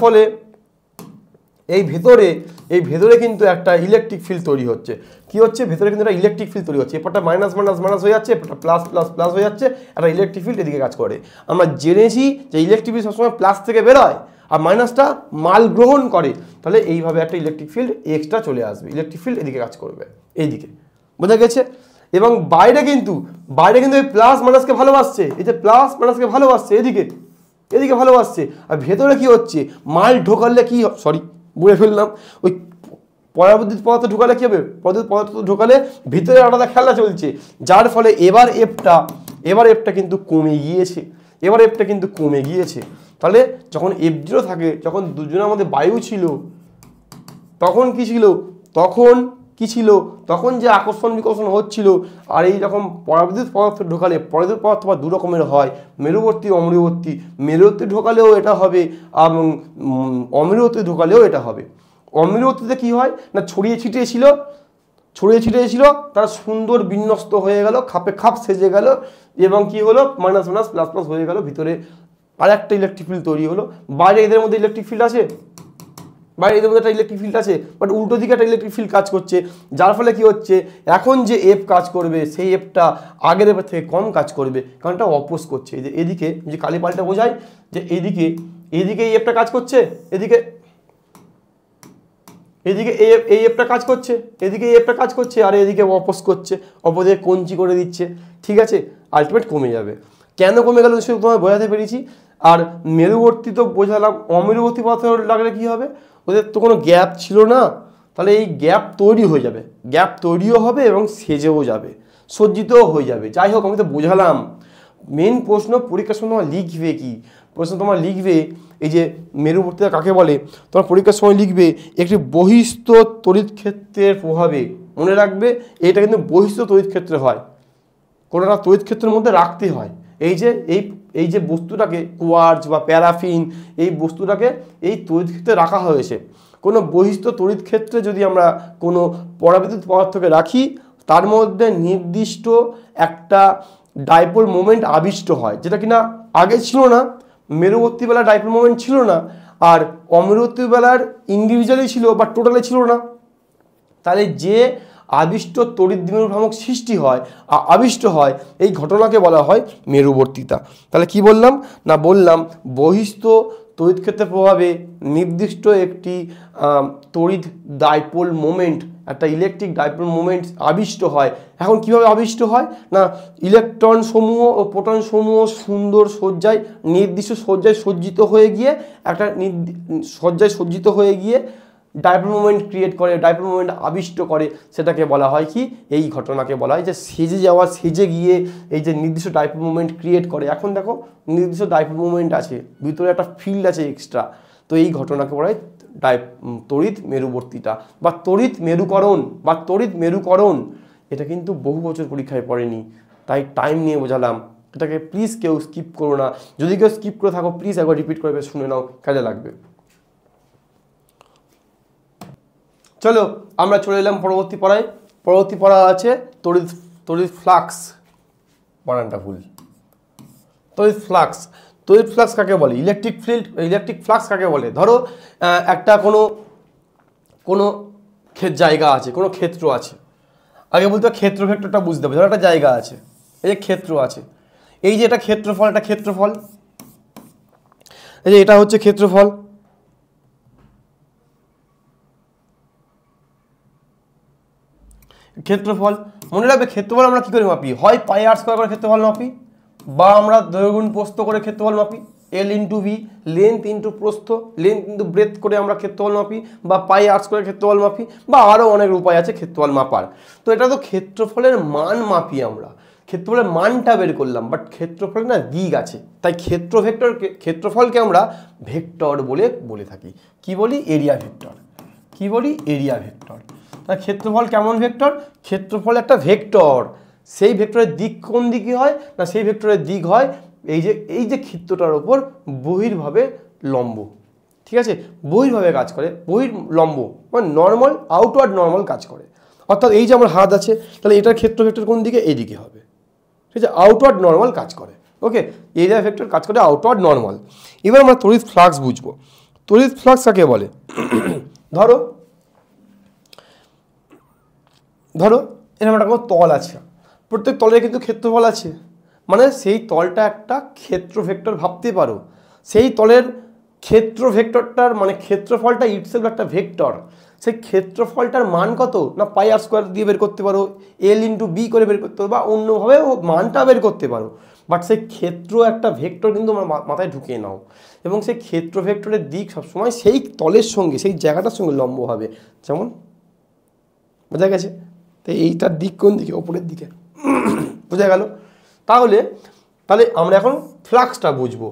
ফলে এই ভেতরে কিন্তু একটা ইলেকট্রিক ফিল্ড তৈরি হচ্ছে। কি হচ্ছে, ভেতরে কিন্তু একটা ইলেকট্রিক ফিল্ড তৈরি হচ্ছে, এপারটা মাইনাস হয়ে যাচ্ছে, এপারটা প্লাস হয়ে যাচ্ছে, একটা ইলেকট্রিক ফিল্ড এদিকে কাজ করে। আমরা জেনেছি যে ইলেকট্রিক ফিল্ড সবসময় প্লাস থেকে বেরোয় আর মাইনাসটা মাল গ্রহণ করে, তাহলে এইভাবে একটা ইলেকট্রিক ফিল্ড এক্সট্রা চলে আসবে, ইলেকট্রিক ফিল্ড এদিকে কাজ করবে, এইদিকে, বোঝা গেছে। এবং বাইরে কিন্তু এই প্লাস মাইনাসকে ভালোবাসছে, এই যে প্লাস মাইনাসকে ভালোবাসছে, এদিকে ভালোবাসছে, আর ভেতরে কি হচ্ছে, মাল ঢোকালে কি, সরি বলে ফেললাম, ওই পরাবৈদ্যুতিক পদার্থ ঢোকালে কি হবে, পদার্থ ঢোকালে ভিতরে আলাদা খেলা চলছে, যার ফলে এবার এফটা কিন্তু কমে গিয়েছে, তাহলে যখন F0 থাকে, যখন দুজনের মধ্যে বায়ু ছিল, তখন কি ছিল, তখন যে আকর্ষণ বিকর্ষণ হচ্ছিল, আর এই রকম পরাবৈদ্যুতিক পদার্থ ঢোকালে, পরাবৈদ্যুতিক পদার্থ বা দু রকমের হয়, মেরুবর্তী মেরুবর্তী ঢোকালেও এটা হবে, এবং অমেরুবর্তী ঢোকালেও এটা হবে। অমেরুবর্তীতে কি হয় না, ছড়িয়ে ছিটিয়ে ছিল, তারা সুন্দর বিন্যস্ত হয়ে গেল, খাপে খাপ সেজে গেল, এবং কি হলো, মাইনাস প্লাস হয়ে গেল, ভিতরে আর একটা ইলেকট্রিক ফিল্ড তৈরি হলো। বাইরে এদের মধ্যে ইলেকট্রিক ফিল্ড আছে, একটা ইলেকট্রিক ফিল্ড আছে, বাট উল্টো দিকে একটা ইলেকট্রিক ফিল্ড কাজ করছে, যার ফলে কি হচ্ছে, এখন যে এফ কাজ করবে সেই এফটা আগের এফের থেকে কম কাজ করবে, কারণ এটা অপোজ করছে। এই যে এদিকে যে কালি পাল্টা বোঝায়, যে এইদিকে এই এফটা কাজ করছে, এদিকে এই এফটা কাজ করছে, এদিকে এই এফটা কাজ করছে, আর এদিকে অপোজ করছে, অপোজে কঞ্চি করে দিচ্ছে, ঠিক আছে, আলটিমেট কমে যাবে। কেন কমে গেল সে তোমায় বোঝাতে পেরেছি। আর মেরুবর্তী তো বোঝালাম, অমেরুবর্তী পাথর লাগলে কি হবে, ওদের তো কোনো গ্যাপ ছিল না, তাহলে এই গ্যাপ তৈরি হয়ে যাবে, গ্যাপ তৈরিও হবে এবং সেজেও যাবে, সজ্জিতও হয়ে যাবে। যাই হোক, আমি তো বোঝালাম। মেন প্রশ্ন পরীক্ষার সময় তোমার লিখবে কি, প্রশ্ন তোমার লিখবে এই যে মেরুবর্তীতা কাকে বলে, তোমার পরীক্ষার সময় লিখবে একটি বহিস্থ তড়িৎ ক্ষেত্রের প্রভাবে। মনে রাখবে এটা কিন্তু বহিস্থ তড়িৎ ক্ষেত্রে হয়, কোনোটা তড়িৎ ক্ষেত্রের মধ্যে রাখতে হয়। এই যে বস্তুটাকে কোয়ার্জ বা প্যারাফিন, এই বস্তুটাকে এই তড়িৎ ক্ষেত্রে রাখা হয়েছে। কোনো বহিস্থ তড়িৎ ক্ষেত্রে যদি আমরা কোনো পরাবিদ্যুৎ পদার্থকে রাখি, তার মধ্যে নির্দিষ্ট একটা ডাইপোল মোমেন্ট আবিষ্ট হয়, যেটা কিনা আগে ছিল না। মেরুবর্তী বেলার ডাইপোল মোমেন্ট ছিল না, আর অমেরুবর্তী বেলার ইন্ডিভিজুয়ালি ছিল বা টোটালে ছিল না। তাহলে যে আবিষ্ট তড়িৎ দ্বিমেরু ভ্রামক সৃষ্টি হয়, আবিষ্ট হয়, এই ঘটনাকে বলা হয় মেরুবর্তিতা। তাহলে কি বললাম না, বললাম বহিস্থ তড়িৎ ক্ষেত্রের প্রভাবে নির্দিষ্ট একটি তড়িৎ ডাইপোল মোমেন্ট, একটা ইলেকট্রিক ডাইপোল মোমেন্ট আবিষ্ট হয়। এখন কিভাবে আবিষ্ট হয় না, ইলেকট্রন সমূহ ও প্রোটন সমূহ সুন্দর সজ্জায়, নির্দিষ্ট সজ্জায় সজ্জিত হয়ে গিয়ে একটা সজ্জায় সজ্জিত হয়ে গিয়ে ডাইপোল মোমেন্ট ক্রিয়েট করে, ডাইপোল মোমেন্ট আবিষ্ট করে। সেটাকে বলা হয় কি, এই ঘটনাকে বলা হয় যে সেজে যাওয়া, সেজে গিয়ে এই যে নির্দিষ্ট ডাইপোল মোমেন্ট ক্রিয়েট করে। এখন দেখো নির্দিষ্ট ডাইপোল মোমেন্ট আছে, ভিতরে একটা ফিল্ড আছে এক্সট্রা, তো এই ঘটনাকে বলা হয় তড়িৎ মেরুবর্তিতা বা তড়িৎ মেরুকরণ বা তড়িৎ মেরুকরণ। এটা কিন্তু বহু বছর পরীক্ষায় পড়েনি, তাই টাইম নিয়ে বোঝালাম। এটাকে প্লিজ কেউ স্কিপ করো না, যদি কেউ স্কিপ করে থাকো প্লিজ একবার রিপিট করে শুনে নাও, কাজে লাগবে। চলো আমরা চলে এলাম পরবর্তী পড়ায়। পরবর্তী পড়া আছে তড়িৎ ফ্লাক্স, বানানটা ভুল, তড়িৎ ফ্লাক্স। তড়িৎ ফ্লাক্স কাকে বলে, ইলেকট্রিক ফিল্ড, ইলেকট্রিক ফ্লাক্স কাকে বলে। ধরো একটা কোনো জায়গা আছে, কোনো ক্ষেত্র আছে, আগে বলতে ক্ষেত্র ভেক্টরটা বুঝতে হবে। ধরো একটা জায়গা আছে, এই যে ক্ষেত্র আছে, এই যে এটা ক্ষেত্রফল, এটা ক্ষেত্রফল, এই যে এটা হচ্ছে ক্ষেত্রফল, ক্ষেত্রফল। মনে রাখবে ক্ষেত্রফল আমরা কি করে মাপি, হয় পাই আর স্কয়ার করে ক্ষেত্রফল মাপি, বা আমরা দৈর্ঘ্য প্রস্থ করে ক্ষেত্রফল মাপি, L into V, length into প্রস্থ, লেন্থ ইন্টু ব্রেথ করে আমরা ক্ষেত্রফল মাপি, বা পাই আর স্কয়ার ক্ষেত্রফল মাপি, বা আরও অনেক উপায় আছে ক্ষেত্রফল মাপার। তো এটা তো ক্ষেত্রফলের মান মাপি আমরা, ক্ষেত্রফলের মানটা বের করলাম, বাট ক্ষেত্রফলের না দিক আছে, তাই ক্ষেত্রফলকে আমরা ভেক্টর বলে থাকি। কি বলি, এরিয়া ভেক্টর। কি বলি, এরিয়া ভেক্টর। তাই ক্ষেত্রফল কেমন ভেক্টর, ক্ষেত্রফল একটা ভেক্টর। সেই ভেক্টরের দিক কোন দিকে হয় না, সেই ভেক্টরের দিক হয় এই যে ক্ষেত্রটার ওপর বহির্ভাবে লম্ব। ঠিক আছে, বহির্ভাবে কাজ করে, লম্ব মানে নর্মাল, আউটওয়ার্ড নর্মাল কাজ করে। অর্থাৎ এই যে আমার হাত আছে, তাহলে এটার ক্ষেত্র ভেক্টর কোন দিকে, এই দিকে হবে। ঠিক আছে, আউটওয়ার্ড নর্মাল কাজ করে। ওকে, এরিয়া ভেক্টর কাজ করে আউটওয়ার্ড নর্মাল। এবার আমরা তড়িৎ ফ্লাক্স বুঝবো। তড়িৎ ফ্লাক্স কাকে বলে, ধরো এরকম একটা কোনো তল আছে, প্রত্যেক তলের কিন্তু ক্ষেত্রফল আছে, মানে সেই তলটা একটা ক্ষেত্র ভেক্টর ভাবতে পারো। সেই তলের ক্ষেত্র ভেক্টরটার মানে ক্ষেত্রফলটা ইটসেলফ একটা ভেক্টর। সেই ক্ষেত্রফলটার মান কত না, পাই আর স্কয়ার দিয়ে বের করতে পারো, এল ইন্টু বি করে বের করতে পারো, বা অন্যভাবে মানটা বের করতে পারো। বাট সেই ক্ষেত্র একটা ভেক্টর কিন্তু আমার মাথায় ঢুকিয়ে নাও, এবং সেই ক্ষেত্র ভেক্টরের দিক সবসময় সেই তলের সঙ্গে, সেই জায়গাটার সঙ্গে লম্ব হবে। যেমন বোঝা গেছে, তো এইটার দিক কোন দিকে, ওপরের দিকে। বোঝা গেল। তাহলে আমরা এখন ফ্লাক্সটা বুঝবো,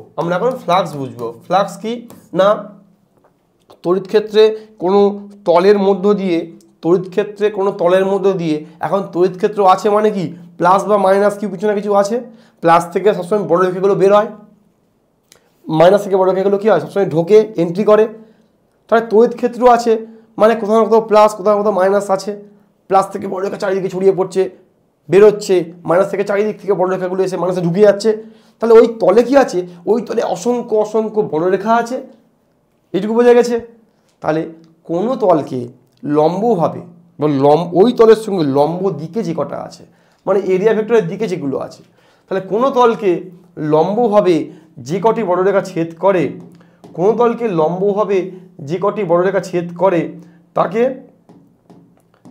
ফ্লাক্স কি না, তড়িৎ ক্ষেত্রে কোনো তলের মধ্য দিয়ে, এখন তড়িৎ ক্ষেত্র আছে মানে কি, প্লাস বা মাইনাস কিছু না কিছু আছে। প্লাস থেকে সবসময় বড় রেখাগুলো বের হয়, মাইনাস থেকে বড় রেখাগুলো কী হয়, সবসময় ঢোকে, এন্ট্রি করে। তাহলে তড়িৎ ক্ষেত্র আছে মানে কোথাও না কোথাও প্লাস, কোথাও না কোথাও মাইনাস আছে। প্লাস থেকে বড় রেখা চারিদিকে ছড়িয়ে পড়ছে, বেরোচ্ছে, মাইনাস থেকে চারিদিক থেকে বড় রেখাগুলো এসে মাইনাসে ঢুকে যাচ্ছে। তাহলে ওই তলে কি আছে, ওই তলে অসংখ্য বড় রেখা আছে। এইটুকু বোঝা গেছে। তাহলে কোনো তলকে লম্বভাবে বা ওই তলের সঙ্গে লম্ব দিকে যে কটা আছে, মানে এরিয়া ভেক্টরের দিকে যেগুলো আছে, তাহলে কোনো তলকে লম্বভাবে যে কটি বড় রেখা ছেদ করে,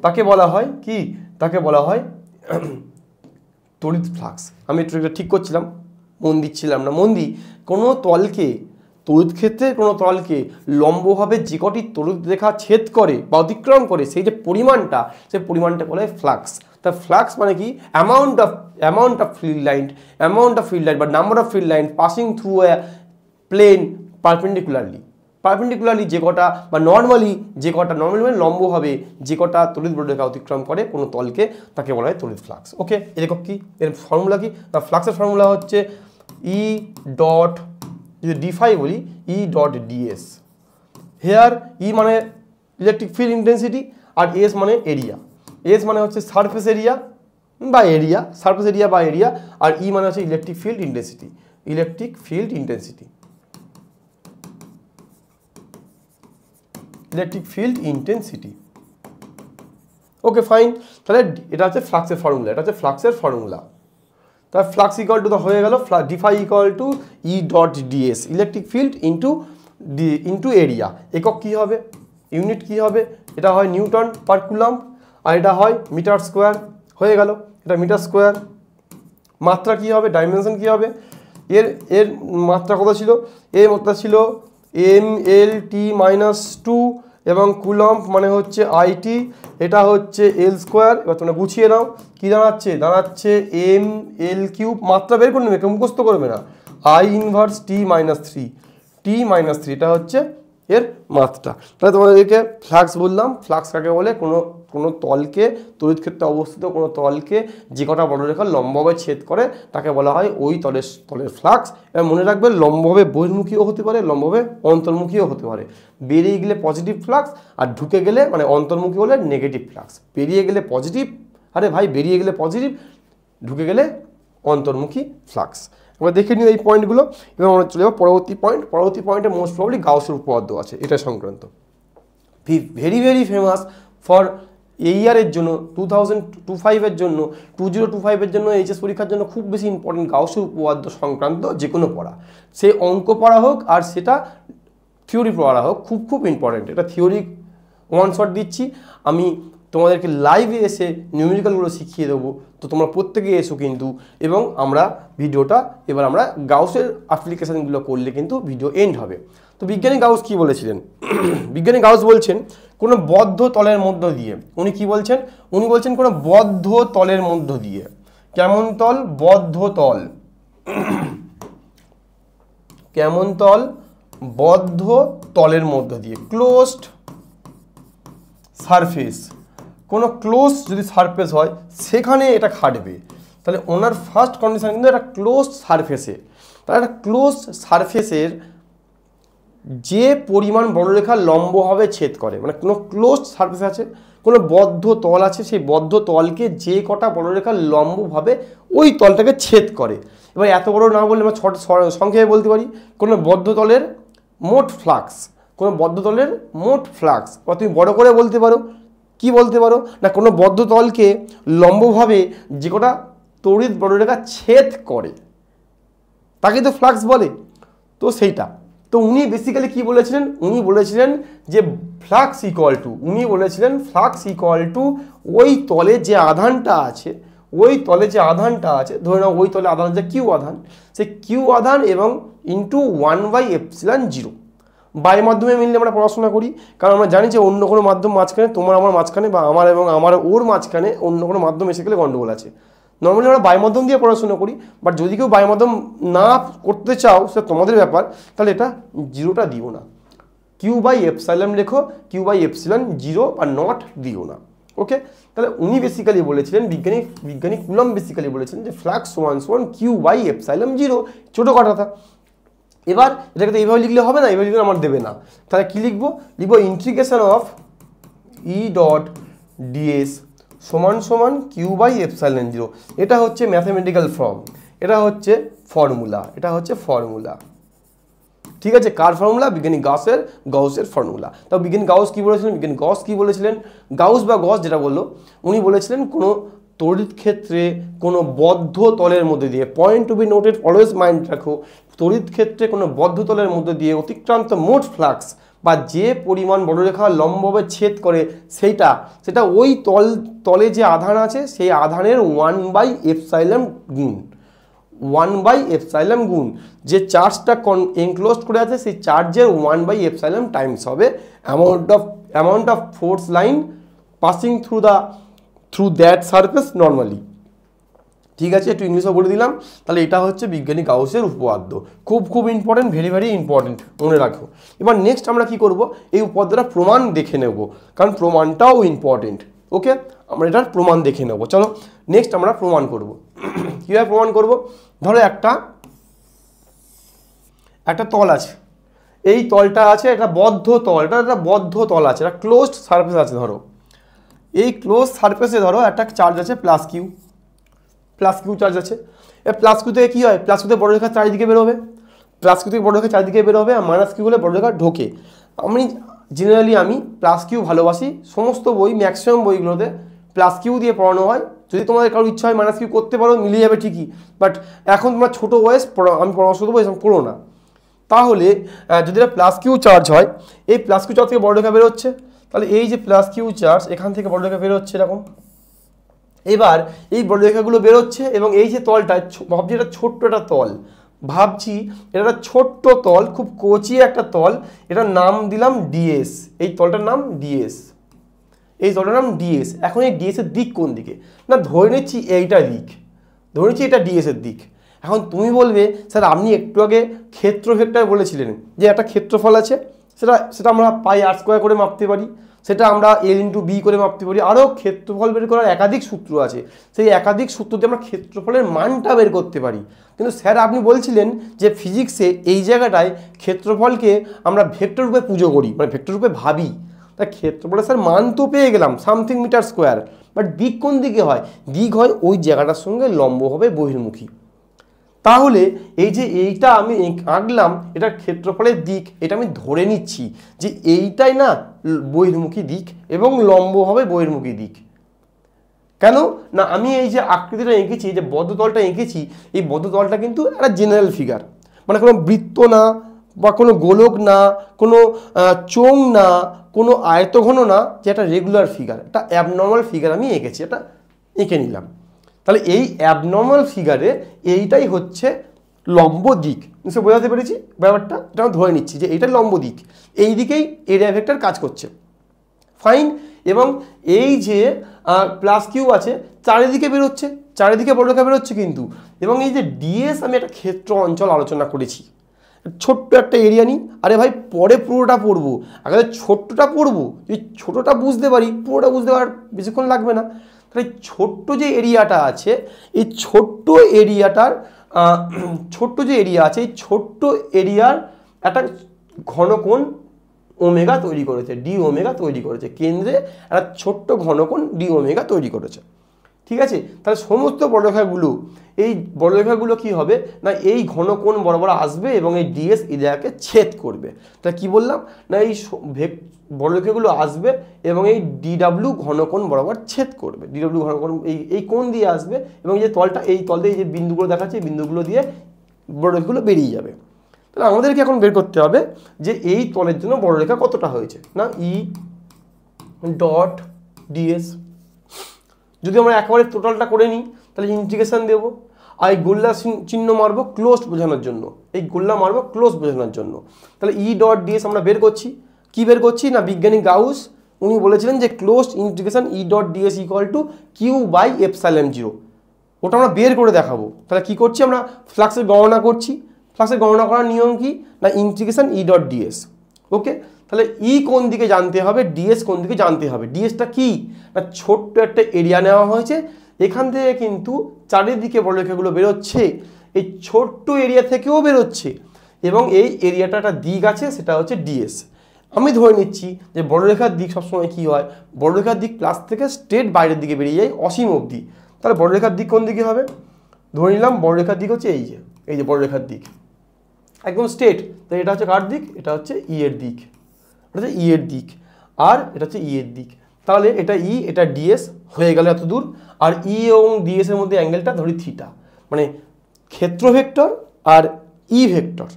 তাকে বলা হয় কি, তাকে বলা হয় তড়িৎ ফ্লাক্স। আমি একটু ঠিক করছিলাম, মন দিচ্ছিলাম না, মন দিই কোনো তলকে তড়িৎ ক্ষেত্রে কোনো তলকে লম্বভাবে যে কটি তড়িৎ রেখা ছেদ করে বা অতিক্রম করে সেই যে পরিমাণটা, সেই পরিমাণটা বলা হয় ফ্লাক্স। তা ফ্লাক্স মানে কি অ্যামাউন্ট অফ ফিল্ড লাইন বা number of field line passing through a plane perpendicularly যে কটা বা নর্মালি মানে লম্বভাবে যে কটা তড়িৎ বলরেখা অতিক্রম করে কোনো তলকে তাকে বলা হয় তড়িৎ ফ্লাক্স। ওকে, এরকম কি এর ফর্মুলা কি? না, ফ্লাক্সের ফর্মুলা হচ্ছে ই ডট, যদি ডিফাই বলি ই ডট ডিএস। হেয়ার ই মানে ইলেকট্রিক ফিল্ড ইন্টেন্সিটি আর এস মানে এরিয়া। এস মানে হচ্ছে সারফেস এরিয়া বা এরিয়া, আর ই মানে হচ্ছে electric field intensity. Okay fine, তাহলে এটা হচ্ছে ফ্লাক্সের ফর্মুলা, তাহলে ফ্লাক্স ইকুয়াল টু হয়ে গেল defy equal to E dot DS, electric field into area. একক কী হবে, ইউনিট কী হবে? এটা হয় নিউটন পার কুলম্ব আর এটা হয় মিটার স্কোয়ার। হয়ে গেল, এটা মিটার স্কোয়ার। মাত্রা কী হবে, ডাইমেনশন কী হবে? এর মাত্রা কত ছিল? এর মাত্রা ছিল mL/-2 এবং কুলম্ব মানে হচ্ছে আইটি, এটা হচ্ছে এল স্কোয়ার। এবার তোমরা গুছিয়ে নাও, কী দাঁড়াচ্ছে mL3। মাত্রা বের করে নেবে, কেউ মুখস্থ করবে না। I−3 এটা হচ্ছে এর মাত্রা। তাহলে তোমাদেরকে ফ্লাক্স বললাম। ফ্লাক্স কাকে বলে? কোনো তলকে তড়িৎ ক্ষেত্রে অবস্থিত কোনো তলকে যে কটা বলরেখা লম্বভাবে ছেদ করে তাকে বলা হয় ওই তলের ফ্লাক্স। এবার মনে রাখবে, লম্বভাবে বহির্মুখীও হতে পারে, লম্বভাবে অন্তর্মুখীও হতে পারে। বেরিয়ে গেলে পজিটিভ ফ্লাক্স আর ঢুকে গেলে মানে অন্তর্মুখী হলে নেগেটিভ ফ্লাক্স। বেরিয়ে গেলে পজিটিভ, বেরিয়ে গেলে পজিটিভ, ঢুকে গেলে অন্তর্মুখী ফ্লাক্স। এবার দেখে নিও এই পয়েন্টগুলো। এবার আমরা চলে যাবো পরবর্তী পয়েন্টে মোস্ট প্রবলি গাউসের উপপাদ্য আছে এটা সংক্রান্ত। ভেরি ভেরি ফেমাস ফর এই ইয়ারের জন্য 2025-এর জন্য 2025-এর জন্য এইচএস পরীক্ষার জন্য খুব বেশি ইম্পর্টেন্ট গাউসের উপপাদ্য সংক্রান্ত যে কোনো পড়া, সে অঙ্ক পড়া হোক আর সেটা থিওরি পড়া হোক, খুব ইম্পর্টেন্ট। এটা থিওরি ওয়ান শট দিচ্ছি, আমি তোমাদেরকে লাইভে এসে নিউমেরিক্যালগুলো শিখিয়ে দেবো। তো তোমরা প্রত্যেকে এসো কিন্তু, এবং আমরা গাউসের অ্যাপ্লিকেশানগুলো করলে কিন্তু ভিডিও এন্ড হবে। তো বিজ্ঞানী গাউস কি বলেছিলেন? বিজ্ঞানী গাউস বলছেন কোনো বদ্ধ তলের মধ্য দিয়ে, উনি বলছেন কোনো বদ্ধ তলের মধ্য দিয়ে। কেমন তল? বদ্ধ তল। কেমন তল? বদ্ধ তলের মধ্য দিয়ে, ক্লোজড সারফেস। কোনো ক্লোজ যদি সারফেস হয় সেখানে এটা খাটবে। তাহলে ওনার ফার্স্ট কন্ডিশন কিন্তু একটা ক্লোজ সারফেসে। তাহলে একটা ক্লোজ সারফেসের যে পরিমাণ বলরেখা লম্বভাবে ছেদ করে, মানে কোনো ক্লোজ সারফেস আছে, কোনো বদ্ধ তল আছে, সেই বদ্ধ তলকে যে কটা বলরেখা লম্বভাবে ওই তলটাকে ছেদ করে। এবার এত বড় না বললে আমরা সংক্ষেপে বলতে পারি কোনো বদ্ধ তলের মোট ফ্লাক্স। বা তুমি বড় করে বলতে পারো, কি বলতে পারো না, কোনো বদ্ধ তলকে লম্বভাবে যে কটা তড়িৎ বলরেখা ছেদ করে তাকে তো ফ্লাক্স বলে। তো সেইটা তো উনি বেসিক্যালি কি বলেছিলেন? উনি বলেছিলেন যে ফ্লাক্স ইকুয়াল টু ওই তলে যে আধানটা আছে, ধরে নাও ওই তলে আধান যে কিউ আধান, সেই কিউ আধান এবং ইন্টু 1/ε0। বায়ুর মাধ্যমে মিললে আমরা পড়াশোনা করি, কারণ আমরা জানি যে অন্য কোনো মাধ্যম মাঝখানে, তোমার আমার মাঝখানে বা আমার এবং আমার ওর মাঝখানে অন্য কোনো মাধ্যম এসে গেলে গন্ডগোল আছে। নর্মালি আমরা বায়ু মাধ্যম দিয়ে পড়াশোনা করি, বাট যদি কেউ বায়ু মাধ্যম না করতে চাও সেটা তোমাদের ব্যাপার, তাহলে এটা জিরোটা দিও না, Q/ε লেখো, Q/ε0 বা নট দিও না। ওকে, তাহলে উনি বেসিক্যালি বলেছিলেন, বিজ্ঞানী কুলম্ব বেসিক্যালি বলেছিলেন যে ফ্লাক্স সমান Q/ε0, ছোটো কথা। এবার এটাকে তো এইভাবে লিখলে হবে না, এইভাবে লিখলে আমার দেবে না। তাহলে কী লিখবো? Integration of E dot ds সমান Q/ε0। এটা হচ্ছে ম্যাথমেটিক্যাল ফর্ম, এটা হচ্ছে ফর্মুলা। ঠিক আছে, কার ফর্মুলা? বিজ্ঞানী গাউসের ফর্মুলা। তো বিজ্ঞানী গাউস কি বলেছিলেন? গাউস যেটা বললো, উনি বলেছিলেন কোনো তড়িৎ ক্ষেত্রে কোনো বদ্ধ তলের মধ্যে দিয়ে, point to be noted, always mind রাখো, তড়িৎ ক্ষেত্রে কোনো বদ্ধ তলের মধ্যে দিয়ে অতিক্রান্ত মোট ফ্লাক্স বা যে পরিমাণ বলরেখা লম্বভাবে ছেদ করে সেটা ওই তলে যে আধান আছে সেই আধানের 1/ε গুণ। 1/ε গুণ যে চার্জটা এনক্লোজ করে আছে সেই চার্জের 1/ε টাইমস হবে amount of force line passing through that surface normally. ঠিক আছে, একটু ইংলিশও বলে দিলাম। তাহলে এটা হচ্ছে বিজ্ঞানী গাউসের উপপাদ্য, খুব ইম্পর্টেন্ট, ভেরি ইম্পর্টেন্ট, মনে রাখো। এবার নেক্সট আমরা কি করব, এই উপপাদ্যটা প্রমাণ দেখে নেব, কারণ প্রমাণটাও ইম্পর্টেন্ট। ওকে, আমরা এটার প্রমাণ দেখে নেব। চলো নেক্সট আমরা প্রমাণ করব। কীভাবে প্রমাণ করব, ধরো একটা তল আছে, এই তলটা আছে, এটা বদ্ধ তল, এটা বদ্ধ তল আছে, এটা ক্লোজড সারফেস আছে। ধরো এই ক্লোজ সারফেসে ধরো একটা চার্জ আছে প্লাস কিউ চার্জ আছে। এবার প্লাস কিউ থেকে কী হয়, প্লাস কিউতে বড় রেখা চারিদিকে বেরোবে, প্লাস কিউ থেকে বড় রেখা চারিদিকে বেরোবে, আর মাইনাস কিউ হলে বড় রেখা ঢোকে। জেনারেলি আমি প্লাস কিউ ভালোবাসি, সমস্ত বই ম্যাক্সিমাম বইগুলোতে প্লাস কিউ দিয়ে পড়ানো হয়। যদি তোমাদের কারোর ইচ্ছা হয় মাইনাস কিউ করতে পারো, মিলিয়ে যাবে ঠিকই, বাট এখন তোমার ছোটো বয়স, আমি পরামর্শ দেবো এসব করো না। তাহলে যদি এটা প্লাস কিউ চার্জ হয়, এই প্লাস কিউ চার্জ থেকে বড় রেখা বেরোচ্ছে, তাহলে এই যে প্লাস কিউ চার্জ এখান থেকে বড় রেখা বেরোচ্ছে এরকম। এবার এই বড় রেখাগুলো বেরোচ্ছে এবং এই যে তলটা, ভাবছি এটা ছোট্ট একটা তল, ভাবছি এটা একটা ছোট্ট তল, খুব কচি একটা তল, এটার নাম দিলাম ডিএস, এই তলটার নাম ডিএস, এই তলটার নাম ডিএস। এখন এই ডিএসের দিক কোন দিকে, না ধরে নিচ্ছি এইটা দিক, ধরে নিচ্ছি এটা ডিএসের দিক। এখন তুমি বলবে স্যার আপনি একটু আগে ক্ষেত্র ভেক্টর বলেছিলেন যে একটা ক্ষেত্রফল আছে, সেটা আমরা πr² করে মাপতে পারি, সেটা আমরা l/b করে মাপতে পারি, আরও ক্ষেত্রফল বের করার একাধিক সূত্র আছে, সেই একাধিক সূত্র দিয়ে আমরা ক্ষেত্রফলের মানটা বের করতে পারি। কিন্তু স্যার আপনি বলছিলেন যে ফিজিক্সে এই জায়গাটায় ক্ষেত্রফলকে আমরা ভেক্টর রূপে পুজো করি, মানে ভেক্টর রূপে ভাবি। তা ক্ষেত্রফলের স্যার মান তো পেয়ে গেলাম সামথিং মিটার স্কোয়ার, বাট দিক কোন দিকে হয়, দিক হয় ওই জায়গাটার সঙ্গে লম্বভাবে বহির্মুখী। তাহলে এই যে এইটা আমি আঁকলাম, এটার ক্ষেত্রফলের দিক, এটা আমি ধরে নিচ্ছি যে এইটাই না বহির্মুখী দিক এবং লম্বভাবে বহির্মুখী দিক। কেন না, আমি এই যে আকৃতিটা এঁকেছি, এই যে বদ্ধতলটা এঁকেছি, এই বদ্ধতলটা কিন্তু একটা জেনারেল ফিগার, মানে কোনো বৃত্ত না, বা কোনো গোলক না, কোনো চোঙ না, কোনো আয়তঘন না, যে একটা রেগুলার ফিগার, একটা অ্যাবনর্মাল ফিগার আমি এঁকেছি, এটা এঁকে নিলাম। তাহলে এই অ্যাবনর্মাল ফিগারে এইটাই হচ্ছে লম্ব দিক, নিশ্চয় বোঝাতে পেরেছি ব্যাপারটা। এটা আমি ধরে নিচ্ছি যে এইটা লম্ব দিক, এই দিকেই এরিয়া ভেক্টর কাজ করছে, ফাইন। এবং এই যে প্লাস কিউ আছে চারিদিকে বেরোচ্ছে, চারিদিকে বড় রেখা বেরোচ্ছে কিন্তু। এবং এই যে ডিএস আমি একটা ক্ষেত্র অঞ্চল আলোচনা করেছি, ছোট্ট একটা এরিয়া নিই, আরে ভাই পরে পুরোটা পড়বো, আগে ছোট্টটা পড়বো, যদি ছোটোটা বুঝতে পারি পুরোটা বুঝতে পারার বেশিক্ষণ লাগবে না। তাহলে ছোট্ট যে এরিয়াটা আছে, এই ছোট্ট এরিয়াটার যে এরিয়া আছে, এই ছোট্ট এরিয়ার একটা ঘনকোণ ওমেগা তৈরি করেছে, ডি ওমেগা তৈরি করেছে, কেন্দ্রে একটা ছোট্ট ঘনকোণ ডি ওমেগা তৈরি করেছে। ঠিক আছে, তাহলে সমস্ত বড়রেখাগুলো, এই বড়রেখাগুলো কি হবে না এই ঘনকোণ বরাবর আসবে এবং এই ডিএস এই জায়গাকে ছেদ করবে। তাহলে কি বললাম না, এই বড়রেখাগুলো আসবে এবং এই ডিডাব্লিউ ঘনকোণ বরাবর ছেদ করবে, ডিডাব্লিউ ঘনকোণ এই কোণ দিয়ে আসবে এবং এই যে তলটা, এই তল দিয়ে এই যে বিন্দুগুলো দেখাচ্ছে, এই বিন্দুগুলো দিয়ে বড়রেখাগুলো বেরিয়ে যাবে। তাহলে আমাদেরকে এখন বের করতে হবে যে এই তলের জন্য বড়রেখা কতটা হয়েছে, না ই ডট ডিএস। যদি আমরা একেবারে টোটালটা করে নিই তাহলে ইন্টিগ্রেশন দেবো, আর এই গোল্লা চিহ্ন মারবো ক্লোজড বোঝানোর জন্য, এই গোল্লা মারবো ক্লোজ বোঝানোর জন্য। তাহলে ই ডট ডিএস আমরা বের করছি, কি বের করছি না বিজ্ঞানী গাউস উনি বলেছিলেন যে closed integration E dot DS equal to Q/ε0, ওটা আমরা বের করে দেখাবো। তাহলে কি করছি, আমরা ফ্লাক্সের গণনা করছি। ফ্লাক্সের গণনা করার নিয়ম কি না ইন্টিগ্রেশন ই ডট ডিএস। ওকে, তাহলে ই কোন দিকে জানতে হবে, ডিএস কোন দিকে জানতে হবে। ডিএসটা কি না ছোট্ট একটা এরিয়া নেওয়া হয়েছে, এখান থেকে কিন্তু চারিদিকে বড়রেখাগুলো বেরোচ্ছে, এই ছোট্ট এরিয়া থেকেও বেরোচ্ছে এবং এই এরিয়াটা একটা দিক আছে, সেটা হচ্ছে ডিএস। আমি ধরে নিচ্ছি যে বড়রেখার দিক সবসময় কী হয়, বড়রেখার দিক প্লাস থেকে স্ট্রেট বাইরের দিকে বেরিয়ে যায় অসীম অবধি। তাহলে বড়রেখার দিক কোন দিকে হবে, ধরে নিলাম বড়রেখার দিক হচ্ছে এই যে বড়রেখার দিক একদম স্ট্রেট। তাই এটা হচ্ছে কার দিক, এটা হচ্ছে ই এর দিক, এটা হচ্ছে ই এর দিক, আর এটা হচ্ছে ই এর দিক। তাহলে এটা ই, এটা ডিএস হয়ে গেল এত দূর। আর ই এবং ডিএস এর মধ্যে অ্যাঙ্গেলটা ধরি থিটা, মানে ক্ষেত্র ভেক্টর আর ই ভেক্টর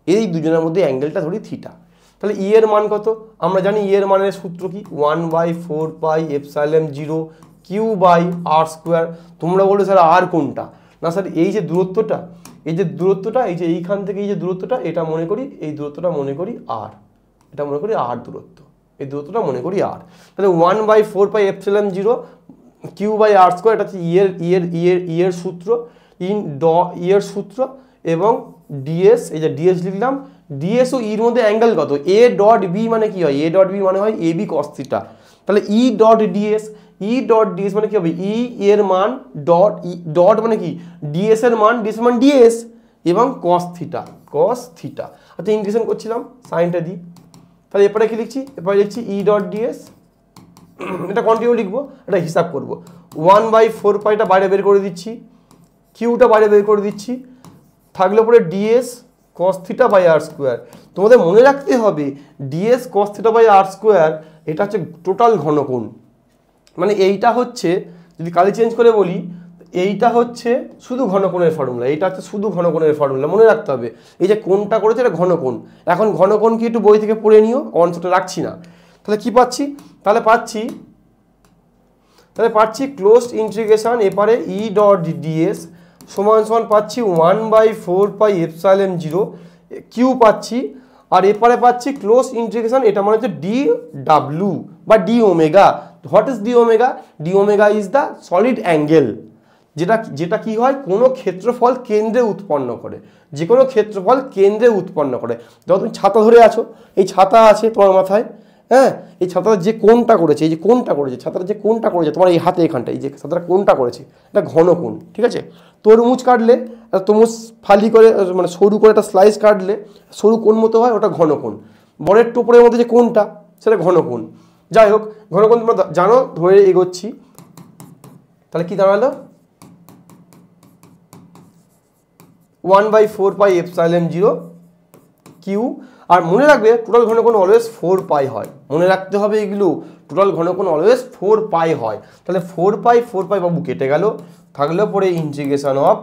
এই দুজনের মধ্যে অ্যাঙ্গেলটা ধরি থিটা। তাহলে ই এর মান কত, আমরা জানি ই এর মানের সূত্র কি 1/4πε0 Q/r²। তোমরা বলো স্যার আর কোনটা, না স্যার এই যে দূরত্বটা, এই যে এইখান থেকে এই যে দূরত্বটা, এটা মনে করি, এই দূরত্বটা মনে করি আর, এটা মনে করি আর দূরত্ব, এই দূরত্বটা মনে করি আর। তাহলে 1/4πε0 Q/r², এটা হচ্ছে ইয়ের সূত্র, ইয়ের সূত্র, এবং ডিএস, এই যে ডিএস লিখলাম, ডিএস ও ইর মধ্যে অ্যাঙ্গেল কত, এ ডট বি মানে কি হয়, এ ডট বি মানে হয় এবি কস থিটা। তাহলে ই ডট ডিএস মানে কি হবে, ই এর মান ডট মানে কি ডিএস এর মান, ডিএস এবং কস থিটা। আচ্ছা ইন্টিগ্রেশন করছিলাম, সাইনটা দিই, তাহলে এরপরে কি লিখছি, এরপরে লিখছি ই ডট ডিএস, এটা কন্টিনিউ লিখবো, এটা হিসাব করবো, 1/4πটা বাইরে বের করে দিচ্ছি, কিউটা বাইরে বের করে দিচ্ছি, থাকলে পরে ds cos theta by r square. তোমাদের মনে রাখতে হবে ds cos theta by r square এটা হচ্ছে টোটাল ঘনকোণ, মানে এইটা হচ্ছে, যদি কালি চেঞ্জ করে বলি, এইটা হচ্ছে শুধু ঘনকোণের ফর্মুলা, এইটা হচ্ছে শুধু ঘনকোণের ফর্মুলা, মনে রাখতে হবে। এই যে কোণটা করেছে এটা ঘনকোণ, এখন ঘনকোণ কি একটু বই থেকে পড়ে নিও, অংশটা রাখছি না। তাহলে কি পাচ্ছি, তাহলে পাচ্ছি ক্লোজড ইন্টিগ্রেশন এপারে ই ডট ডিএস সমান পাচ্ছি 1/4πε0 কিউ পাচ্ছি, আর এপারে পাচ্ছি ক্লোজ ইন্টিগ্রেশন, এটা মানে হচ্ছে ডি ডাব্লু বা D omega. What is D omega? D omega is the solid angle, যেটা কি হয়, কোনো ক্ষেত্রফল কেন্দ্রে উৎপন্ন করে, যে কোনো ক্ষেত্রফল কেন্দ্রে উৎপন্ন করে। যখন তুমি ছাতা ধরে আছো, এই ছাতা আছে তোমার মাথায়, হ্যাঁ, এই ছাতাটা যে কোণটা করেছে, এই যে কোণটা করেছে, ছাতাটা যে কোণটা করেছে তোমার এই হাতে এখানটা, এই যে ছাতাটা কোণটা করেছে, এটা ঘন কোণ, ঠিক আছে। তরমুজ কাটলে, তরমুজ ফালি করে মানে সরু করে একটা স্লাইস কাটলে সরু কোণ মতো হয়, ওটা ঘন কোণ। বরের টোপরের মধ্যে যে কোণটা, সেটা ঘন কোণ। যাই হোক, ঘন কোণ তোমরা জানো, ধরে এগোচ্ছি, তাহলে কি দাঁড়ালো, 1/4πε0 কিউ। আর মনে রাখবে টোটাল ঘনকোণ অলওয়েজ 4π হয়, মনে রাখতে হবে এগুলো, টোটাল ঘনকোণ অলওয়েজ 4π হয়। তাহলে 4π বাবু কেটে গেল, থাকলে পরে ইন্টিগ্রেশন অফ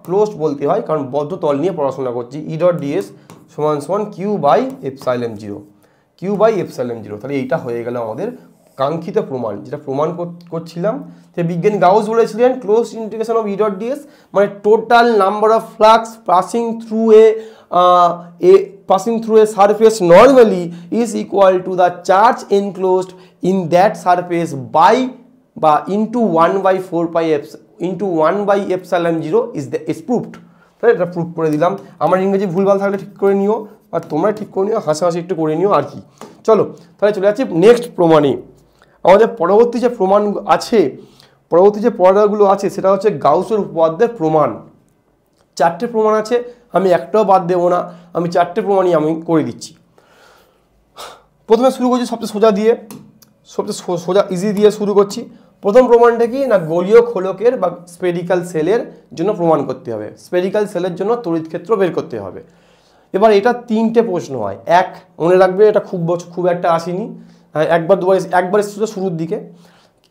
ক্লোজড বলতে হয় কারণ বদ্ধ তল নিয়ে পড়াশোনা করছি, ই ডট ডিএস সমান Q/ε0। তাহলে এইটা হয়ে গেল আমাদের কাঙ্ক্ষিত প্রমাণ, যেটা প্রমাণ করছিলাম। যে বিজ্ঞানী গাউস বলেছিলেন close integration of E dot d s মানে total number of flux passing through a surface normally is equal to the charge enclosed in that surface by বা into 1/4πε0 is proved। তাহলে এটা প্রুভ করে দিলাম। আমার ইংরেজি ভুলভাল থাকলে ঠিক করে নিও, আর তোমরা ঠিক করে নিও, হাসাহাসি একটু করে নিও আর কি। চলো তাহলে চলে যাচ্ছি নেক্সট প্রমাণে। আমাদের পরবর্তী যে প্রমাণ আছে, পরবর্তী যে পড়াগুলো আছে সেটা হচ্ছে গাউসের উপপাদ্যের প্রমাণ। 4টে প্রমাণ আছে, আমি একটাও বাদ দেবো না, আমি 4টে প্রমাণই আমি করে দিচ্ছি। প্রথমে শুরু করছি সবচেয়ে সোজা দিয়ে, সবচেয়ে সোজা ইজি দিয়ে শুরু করছি। প্রথম প্রমাণটা কি না, গোলীয় খোলকের বা স্পেরিক্যাল সেলের জন্য প্রমাণ করতে হবে, স্পেরিক্যাল সেলের জন্য তড়িৎ ক্ষেত্র বের করতে হবে। এবার এটা 3টে প্রশ্ন হয়, এক মনে রাখবে এটা খুব একটা আসেনি, একবার এসেছিল শুরুর দিকে।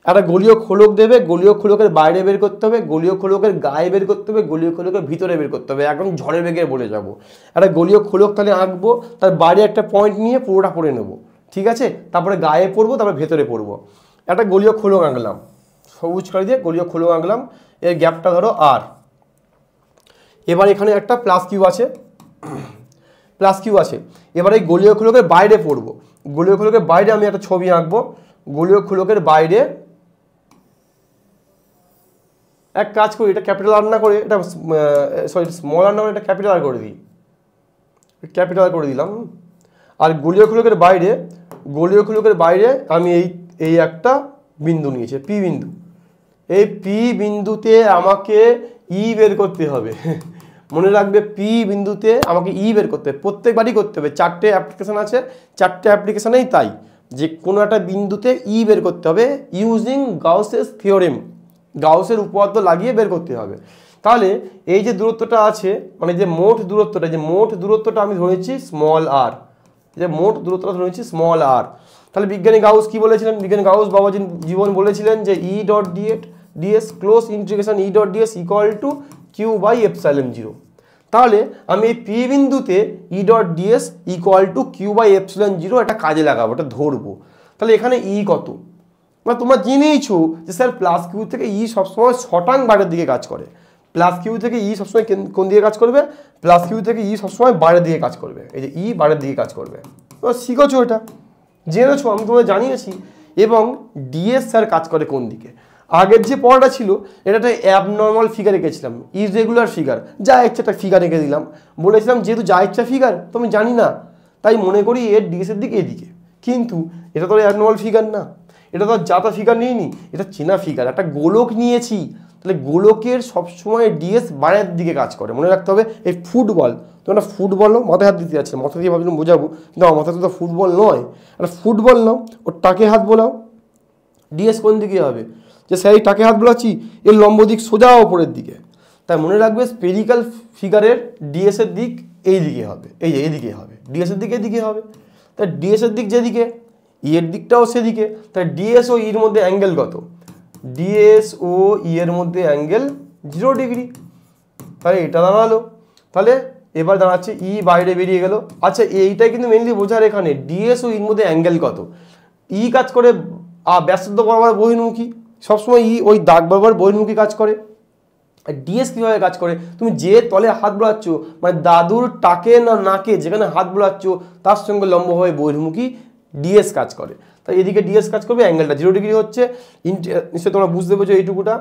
একটা গোলীয় খোলক দেবে, গোলীয় খোলকের বাইরে বের করতে হবে, গোলীয় খোলকের গায়ে বের করতে হবে, গোলীয় খোলকের ভিতরে বের করতে হবে। একদম ঝড়ের বেগে বলে যাব। একটা গোলীয় খোলক তাহলে আঁকবো, তার বাইরে একটা পয়েন্ট নিয়ে পুরোটা পড়ে নেব, ঠিক আছে। তারপরে গায়ে পড়বো, তারপরে ভেতরে পড়বো। একটা গোলীয় খোলক আঁকলাম, সবুজ কালি দিয়ে গোলীয় খোলক আঁকলাম, এর গ্যাপটা ধরো আর। এবার এখানে একটা প্লাস কিউ আছে, এবার এই গোলীয় খোলকের বাইরে পড়বো, গোলীয় খোলকের বাইরে আমি একটা ছবি আঁকবো। গোলীয় খোলকের বাইরে এক কাজ করি, এটা ক্যাপিটাল আর না করে এটা স্মল আর না করে এটা ক্যাপিটাল আর করে দিই, ক্যাপিটাল করে দিলাম। আর গোলীয় খোলকের বাইরে আমি এই একটা বিন্দু নিয়েছি, পি বিন্দু। এই পি বিন্দুতে আমাকে ই বের করতে হবে, মনে রাখবে পি বিন্দুতে আমাকে ই বের করতে হবে, প্রত্যেকবারই করতে হবে। 4টে অ্যাপ্লিকেশান আছে, 4টে অ্যাপ্লিকেশানেই তাই, যে কোনো একটা বিন্দুতে ই বের করতে হবে ইউজিং গাউসেস থিওরেম, গাউসের উপপাদ্য লাগিয়ে বের করতে হবে। তাহলে এই যে দূরত্বটা আছে, মানে যে মোট দূরত্বটা আমি ধরেছি স্মল আর, যে মোট দূরত্বটা ধরেছি স্মল আর। তাহলে বিজ্ঞানী গাউস কি বলেছিলেন, বিজ্ঞানী গাউস বাবা জীবন বলেছিলেন যে ই dot DS close integration E dot DS equal to Q/ε0। তাহলে আমি এই পি বিন্দুতে ই dot DS equal to Q/ε0 এটা কাজে লাগাবো, এটা ধরবো। তাহলে এখানে ই কত, মানে তোমরা জেনেইছো যে স্যার প্লাস কিউ থেকে ই সবসময় শটাং বাইরের দিকে কাজ করে, প্লাস কিউ থেকে ই সবসময় কোন দিকে কাজ করবে, প্লাস কিউ থেকে ই সবসময় বাইরের দিকে কাজ করবে, এই যে ই বাইরের দিকে কাজ করবে। তোমরা শিখেছো, এটা জেনেছো, আমি তোমাদের জানিয়েছি। এবং ডিএস স্যার কাজ করে কোন দিকে। আগের যে পড়াটা ছিল এটা একটা অ্যাবনর্মাল ফিগার এঁকেছিলাম, ইররেগুলার ফিগার, যা ইচ্ছা একটা ফিগার এঁকে দিলাম, বলেছিলাম যেহেতু যা ইচ্ছা ফিগার তো আমি জানি না, তাই মনে করি এর ডিএসের দিকে এদিকে। কিন্তু এটা তো অ্যাবনর্মাল ফিগার না, এটা তো যাতা ফিগার নিইনি, এটা চেনা ফিগার, একটা গোলক নিয়েছি। তাহলে গোলকের সবসময় ডিএস বাইরের দিকে কাজ করে, মনে রাখতে হবে। এই ফুটবল, তোমরা ফুটবলও মাথায় হাত দিতে যাচ্ছে, মাথা দিয়ে ভাবছিলাম বোঝাবো, কিন্তু আমার মাথাতে তো ফুটবল নয়। একটা ফুটবল নাও, ওর টাকে হাত বোলাও, ডিএস কোন দিকে হবে? যে স্যার এই টাকে হাত বোলাচ্ছি, এর লম্ব দিক সোজা ওপরের দিকে। তাই মনে রাখবে স্পেরিক্যাল ফিগারের ডিএসের দিক এই দিকে হবে, এই যে এদিকে হবে, ডিএসের দিক এদিকে হবে। তাই ডিএসের দিক যেদিকে, ই এর দিকটাও সেদিকে। তাই ডিএস ও ইর মধ্যে অ্যাঙ্গেল কত? ডিএস ও ই এর মধ্যে অ্যাঙ্গেল 0 ডিগ্রি। তাহলে এটা দাঁড়ালো। তাহলে এবার দাঁড়াচ্ছে ই বাইরে বেরিয়ে গেল। আচ্ছা এইটাই কিন্তু মেনলি বোঝার এখানে, ডিএস ও ইর মধ্যে অ্যাঙ্গেল কত। ই কাজ করে ব্যাসার্ধ বরাবর বহির্মুখী, সবসময় ই ওই দাগ বরাবর বহির্মুখী কাজ করে। ডিএস কীভাবে কাজ করে? তুমি যে তলে হাত বোলাচ্ছ, মানে দাদুর টাকে না নাকে যেখানে হাত বোলাচ্ছ তার সঙ্গে লম্বভাবে বহির্মুখী ডিএস কাজ করে। তাই এদিকে ডিএস কাজ করবে, অ্যাঙ্গেলটা 0 ডিগ্রি হচ্ছে। নিশ্চয়ই তোমরা বুঝতে পেরেছো এইটুকুটা।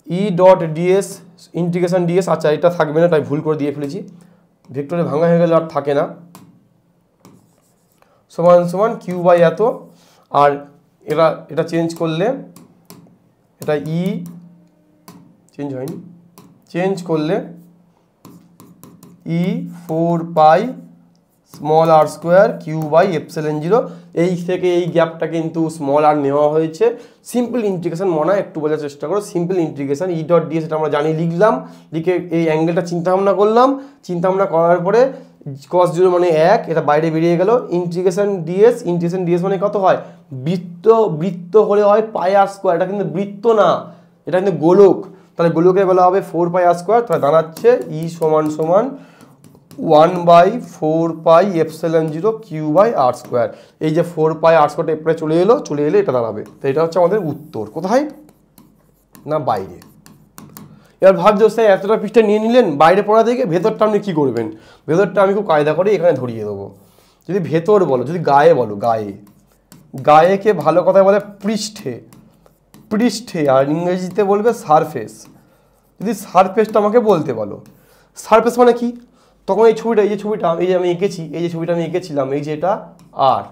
E dot d s integration d s, আচ্ছা এটা থাকবে না, তাই ভুল করে দিয়ে ফেলেছি, ভেক্টরে ভাঙা হয়ে গেলে আর থাকে না, সমান সমান কিউ বাই এত। আর এটা চেঞ্জ করলে, এটা ই চেঞ্জ হয়নি, চেঞ্জ করলে E 4 pi small r square q by epsilon 0। এই থেকে এই গ্যাপটা কিন্তু স্মল আর নেওয়া হয়েছে। সিম্পল ইন্টিগ্রেশন মনে হয় একটু বোঝার চেষ্টা করো। সিম্পল ইন্টিগ্রেশন ই ডট ডিএস, এটা আমরা জানি, লিখলাম, লিখে এই অ্যাঙ্গেলটা চিন্তাভাবনা করলাম, চিন্তাভাবনা করার পরে cos 0 মানে 1, এটা বাইরে বেরিয়ে গেল। ইন্টিগ্রেশন ডিএস মানে কত হয়? বৃত্ত হলে হয় পাই আর স্কোয়ার, এটা কিন্তু বৃত্ত না, এটা কিন্তু গোলক। তাহলে গোলকের বেলা হবে 4 পাই আর স্কোয়ার। তাহলে দাঁড়াচ্ছে ই সমান সমান 1/4 pi epsilon 0 q by r square. এই যে 4 পাই আর স্কোয়ারটা এরপরে চলে এলে এটা দাঁড়াবে। তো এটা হচ্ছে আমাদের উত্তর। কোথায় না বাইরে। এবার ভাবছো স্যার এতটা পৃষ্ঠা নিয়ে নিলেন, বাইরে পড়া থেকে ভেতরটা আপনি কী করবেন? ভেতরটা আমি খুব কায়দা করে এখানে ধরিয়ে দেবো। যদি ভেতর বলো, যদি গায়ে বলো, গায়েকে ভালো কথায় বলে পৃষ্ঠে, আর ইংরেজিতে বলবে সারফেস। যদি সারফেসটা আমাকে বলতে বলো, সারফেস মানে কি, তখন এই ছবিটা, এই যে আমি এঁকেছি, এই যে ছবিটা আমি এঁকেছিলাম, এই যে এটা আর,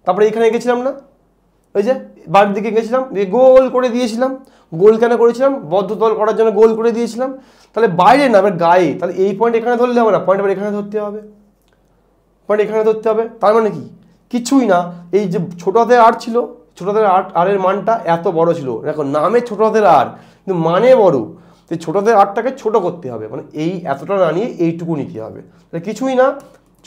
তারপরে এখানে এঁকেছিলাম না, ওই যে বাড়ির দিকে গেছিলাম, গোল করে দিয়েছিলাম। গোল কেন করেছিলাম? বদ্ধতল করার জন্য গোল করে দিয়েছিলাম। তাহলে বাইরে না, আবার গায়ে। তাহলে এই পয়েন্ট এখানে ধরলে হবে না, পয়েন্ট আবার এখানে ধরতে হবে, তার মানে কি? কিছুই না। এই যে ছোট হাতের আর ছিল, ছোট হাতের আর এর মানটা এত বড় ছিল, দেখো নামে ছোট হাতের আর কিন্তু মানে বড়। তো ছোট হাতের আরটাকে ছোট করতে হবে, মানে এই এতটা না নিয়ে এইটুকু নিতে হবে। কিছুই না,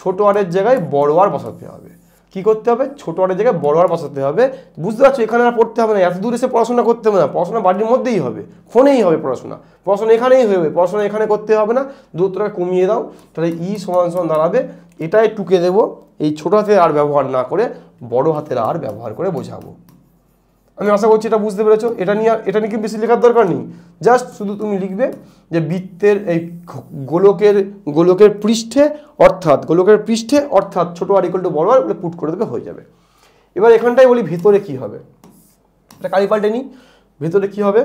ছোট আরের জায়গায় বড় আর বসাতে হবে। কি করতে হবে? ছোট আরের জায়গায় বড় আর বসাতে হবে। বুঝতে পারছো? এখানে আর পড়তে হবে না, এত দূর এসে পড়াশোনা করতে হবে না, পড়াশোনা বাড়ির মধ্যেই হবে, ফোনেই হবে পড়াশোনা এখানেই হবে, পড়াশোনা এখানে করতে হবে না। দূরত্বটা কমিয়ে দাও, তাহলে ই সমান সমান দাঁড়াবে, এটাই টুকে দেবো, এই ছোট হাতের আর ব্যবহার না করে বড় হাতের আর ব্যবহার করে বোঝাবো। আমি আশা করছি এটা বুঝতে পেরেছো। এটা নিয়ে কি বেশি লেখার দরকার নেই, জাস্ট শুধু তুমি লিখবে যে বৃত্তের এই গোলকের পৃষ্ঠে অর্থাৎ ছোট আর ইকুয়াল টু বড় আর বলে পুট করে দেবে, হয়ে যাবে। এবার এখানটাই বলি ভেতরে কি হবে, এটা কালি পাল্টে নিই। ভেতরে কি হবে?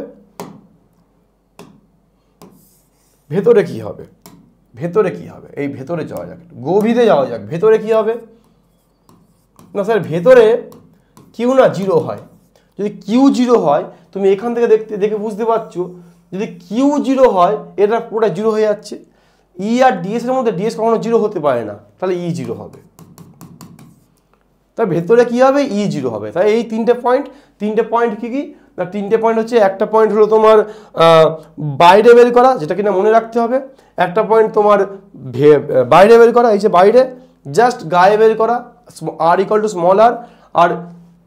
এই ভেতরে যাওয়া যাক, গভীরে যাওয়া যাক। ভেতরে কি হবে না স্যার? ভেতরে কিউ না 0 হয়। যদি কিউ 0 হয়, তুমি এখান থেকে দেখে বুঝতে পারছো, যদি কিউ 0 হয় এটা পুরোটা 0 হয়ে যাচ্ছে। ই আর ডিএস এর মধ্যে ডিএস কখনো 0 হতে পারে না, তাহলে ই 0 হবে। তাই ভেতরে কি হবে? ই 0 হবে। তাই এই তিনটে পয়েন্ট কি না, তিনটে পয়েন্ট হচ্ছে, একটা পয়েন্ট হলো তোমার বাইরে বের করা, যেটা কিনা মনে রাখতে হবে। একটা পয়েন্ট তোমার বাইরে বের করা, এই যে বাইরে, জাস্ট গায়ে বের করা, আর ইকুয়াল টু স্মল আর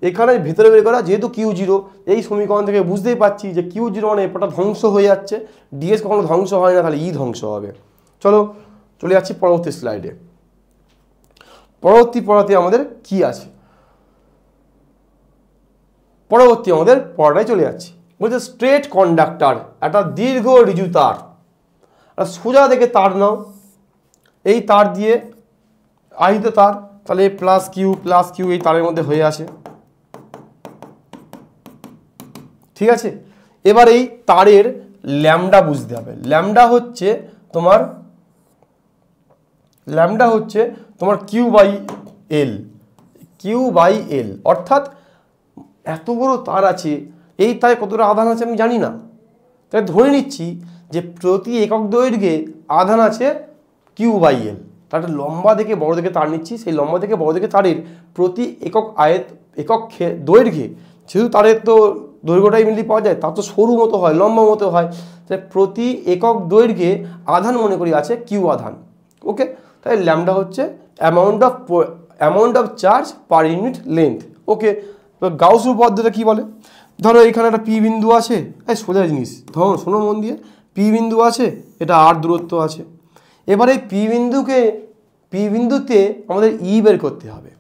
এখানে ভেতরে বের করা। যেহেতু কিউ 0, এই সমীকরণ থেকে বুঝতেই পারছি যে কিউ 0 মানে এরপরটা ধ্বংস হয়ে যাচ্ছে। ডিএস কখনো ধ্বংস হয় না, তাহলে ই ধ্বংস হবে। চলে যাচ্ছি পরবর্তী স্লাইডে। পরবর্তী পড়াতে আমাদের কি আছে? পরবর্তী আমাদের পড়াটায় চলে যাচ্ছি। বলছে স্ট্রেট কন্ডাক্টর, একটা দীর্ঘ ঋজু তার, সোজা থেকে তার নাও, এই তার দিয়ে আহিত তার, তাহলে প্লাস কিউ এই তারের মধ্যে হয়ে আসে, ঠিক আছে। এবার এই তারের ল্যামডা বুঝতে হবে। ল্যামডা হচ্ছে তোমার কিউ বাই এল, অর্থাৎ এত বড় তার আছে, এই তারে কতটা আধান আছে আমি জানি না, তাই ধরে নিচ্ছি যে প্রতি একক দৈর্ঘ্যে আধান আছে কিউ বাই এল। তারটা লম্বা থেকে বড় দিকে তার নিচ্ছি, সেই লম্বা থেকে বড় দিকে তারের প্রতি একক দৈর্ঘ্যে, যেহেতু তারের তো দৈর্ঘ্যটাই মিলি পাওয়া যায়, তার তো সরু মতো হয়, লম্বা মতো হয়, তাই প্রতি একক দৈর্ঘ্যে আধান মনে করি আছে কিউ আধান। ওকে, তাই ল্যামডা হচ্ছে amount of charge per unit length. Okay, তো গাউস উপপাদ্যটা কী বলে? ধরো এখানে একটা পি বিন্দু আছে, সোজা জিনিস, ধরো শোনো মন দিয়ে, পি বিন্দু আছে, এটা আর দূরত্ব আছে। এবারে পি বিন্দুতে আমাদের ই বের করতে হবে।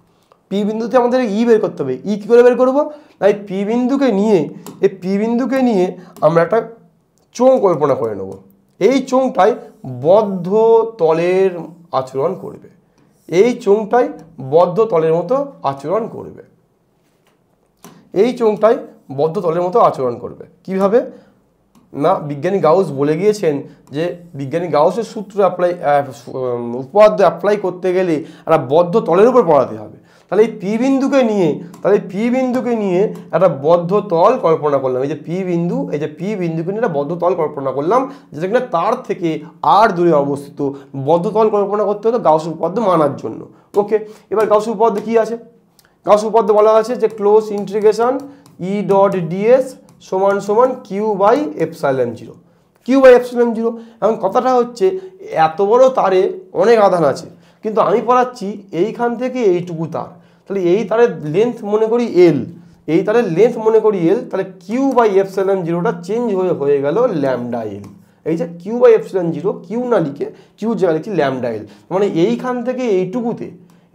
পি বিন্দুতে আমাদের ই বের করতে হবে। ই কী করে বের করবো? তাই পি বিন্দুকে নিয়ে আমরা একটা চোঙ কল্পনা করে নেব। এই চোঙটাই বদ্ধ তলের আচরণ করবে, এই চোঙটাই বদ্ধ তলের মতো আচরণ করবে, এই চোঙটাই বদ্ধ তলের মতো আচরণ করবে। কিভাবে না, বিজ্ঞানী গাউস বলে গিয়েছেন যে বিজ্ঞানী গাউসের সূত্র উপপাদ্য অ্যাপ্লাই করতে গেলে একটা বদ্ধ তলের উপর পড়াতে হবে। তাহলে এই পি বিন্দুকে নিয়ে একটা বদ্ধ তল কল্পনা করলাম। এই যে পি বিন্দুকে নিয়ে একটা বদ্ধ তল কল্পনা করলাম, যেটা কিনা তার থেকে আর দূরে অবস্থিত। বদ্ধ তল কল্পনা করতে হতো গাউসের উপপাদ্য মানার জন্য। ওকে, এবার গাউসের উপপাদ্য কি আছে? গাউসের উপপাদ্য বলা আছে যে ক্লোজ ইন্টিগ্রেশন ই ডট ডিএস সমান সমান কিউ বাই এপসাইলন জিরো। এখন কথাটা হচ্ছে এত বড় তারে অনেক আধান আছে, কিন্তু আমি পড়াচ্ছি এইখান থেকে এইটুকু তার, তাহলে এই তারের লেন্থ মনে করি এল, তাহলে কিউ বাই এপসাইলন জিরোটা চেঞ্জ হয়ে গেল ল্যামডা এল। এই যে q by epsilon zero, q না লিখে কিউ যা লিখছি ল্যামডা এল, মানে এইখান থেকে এইটুকুতে,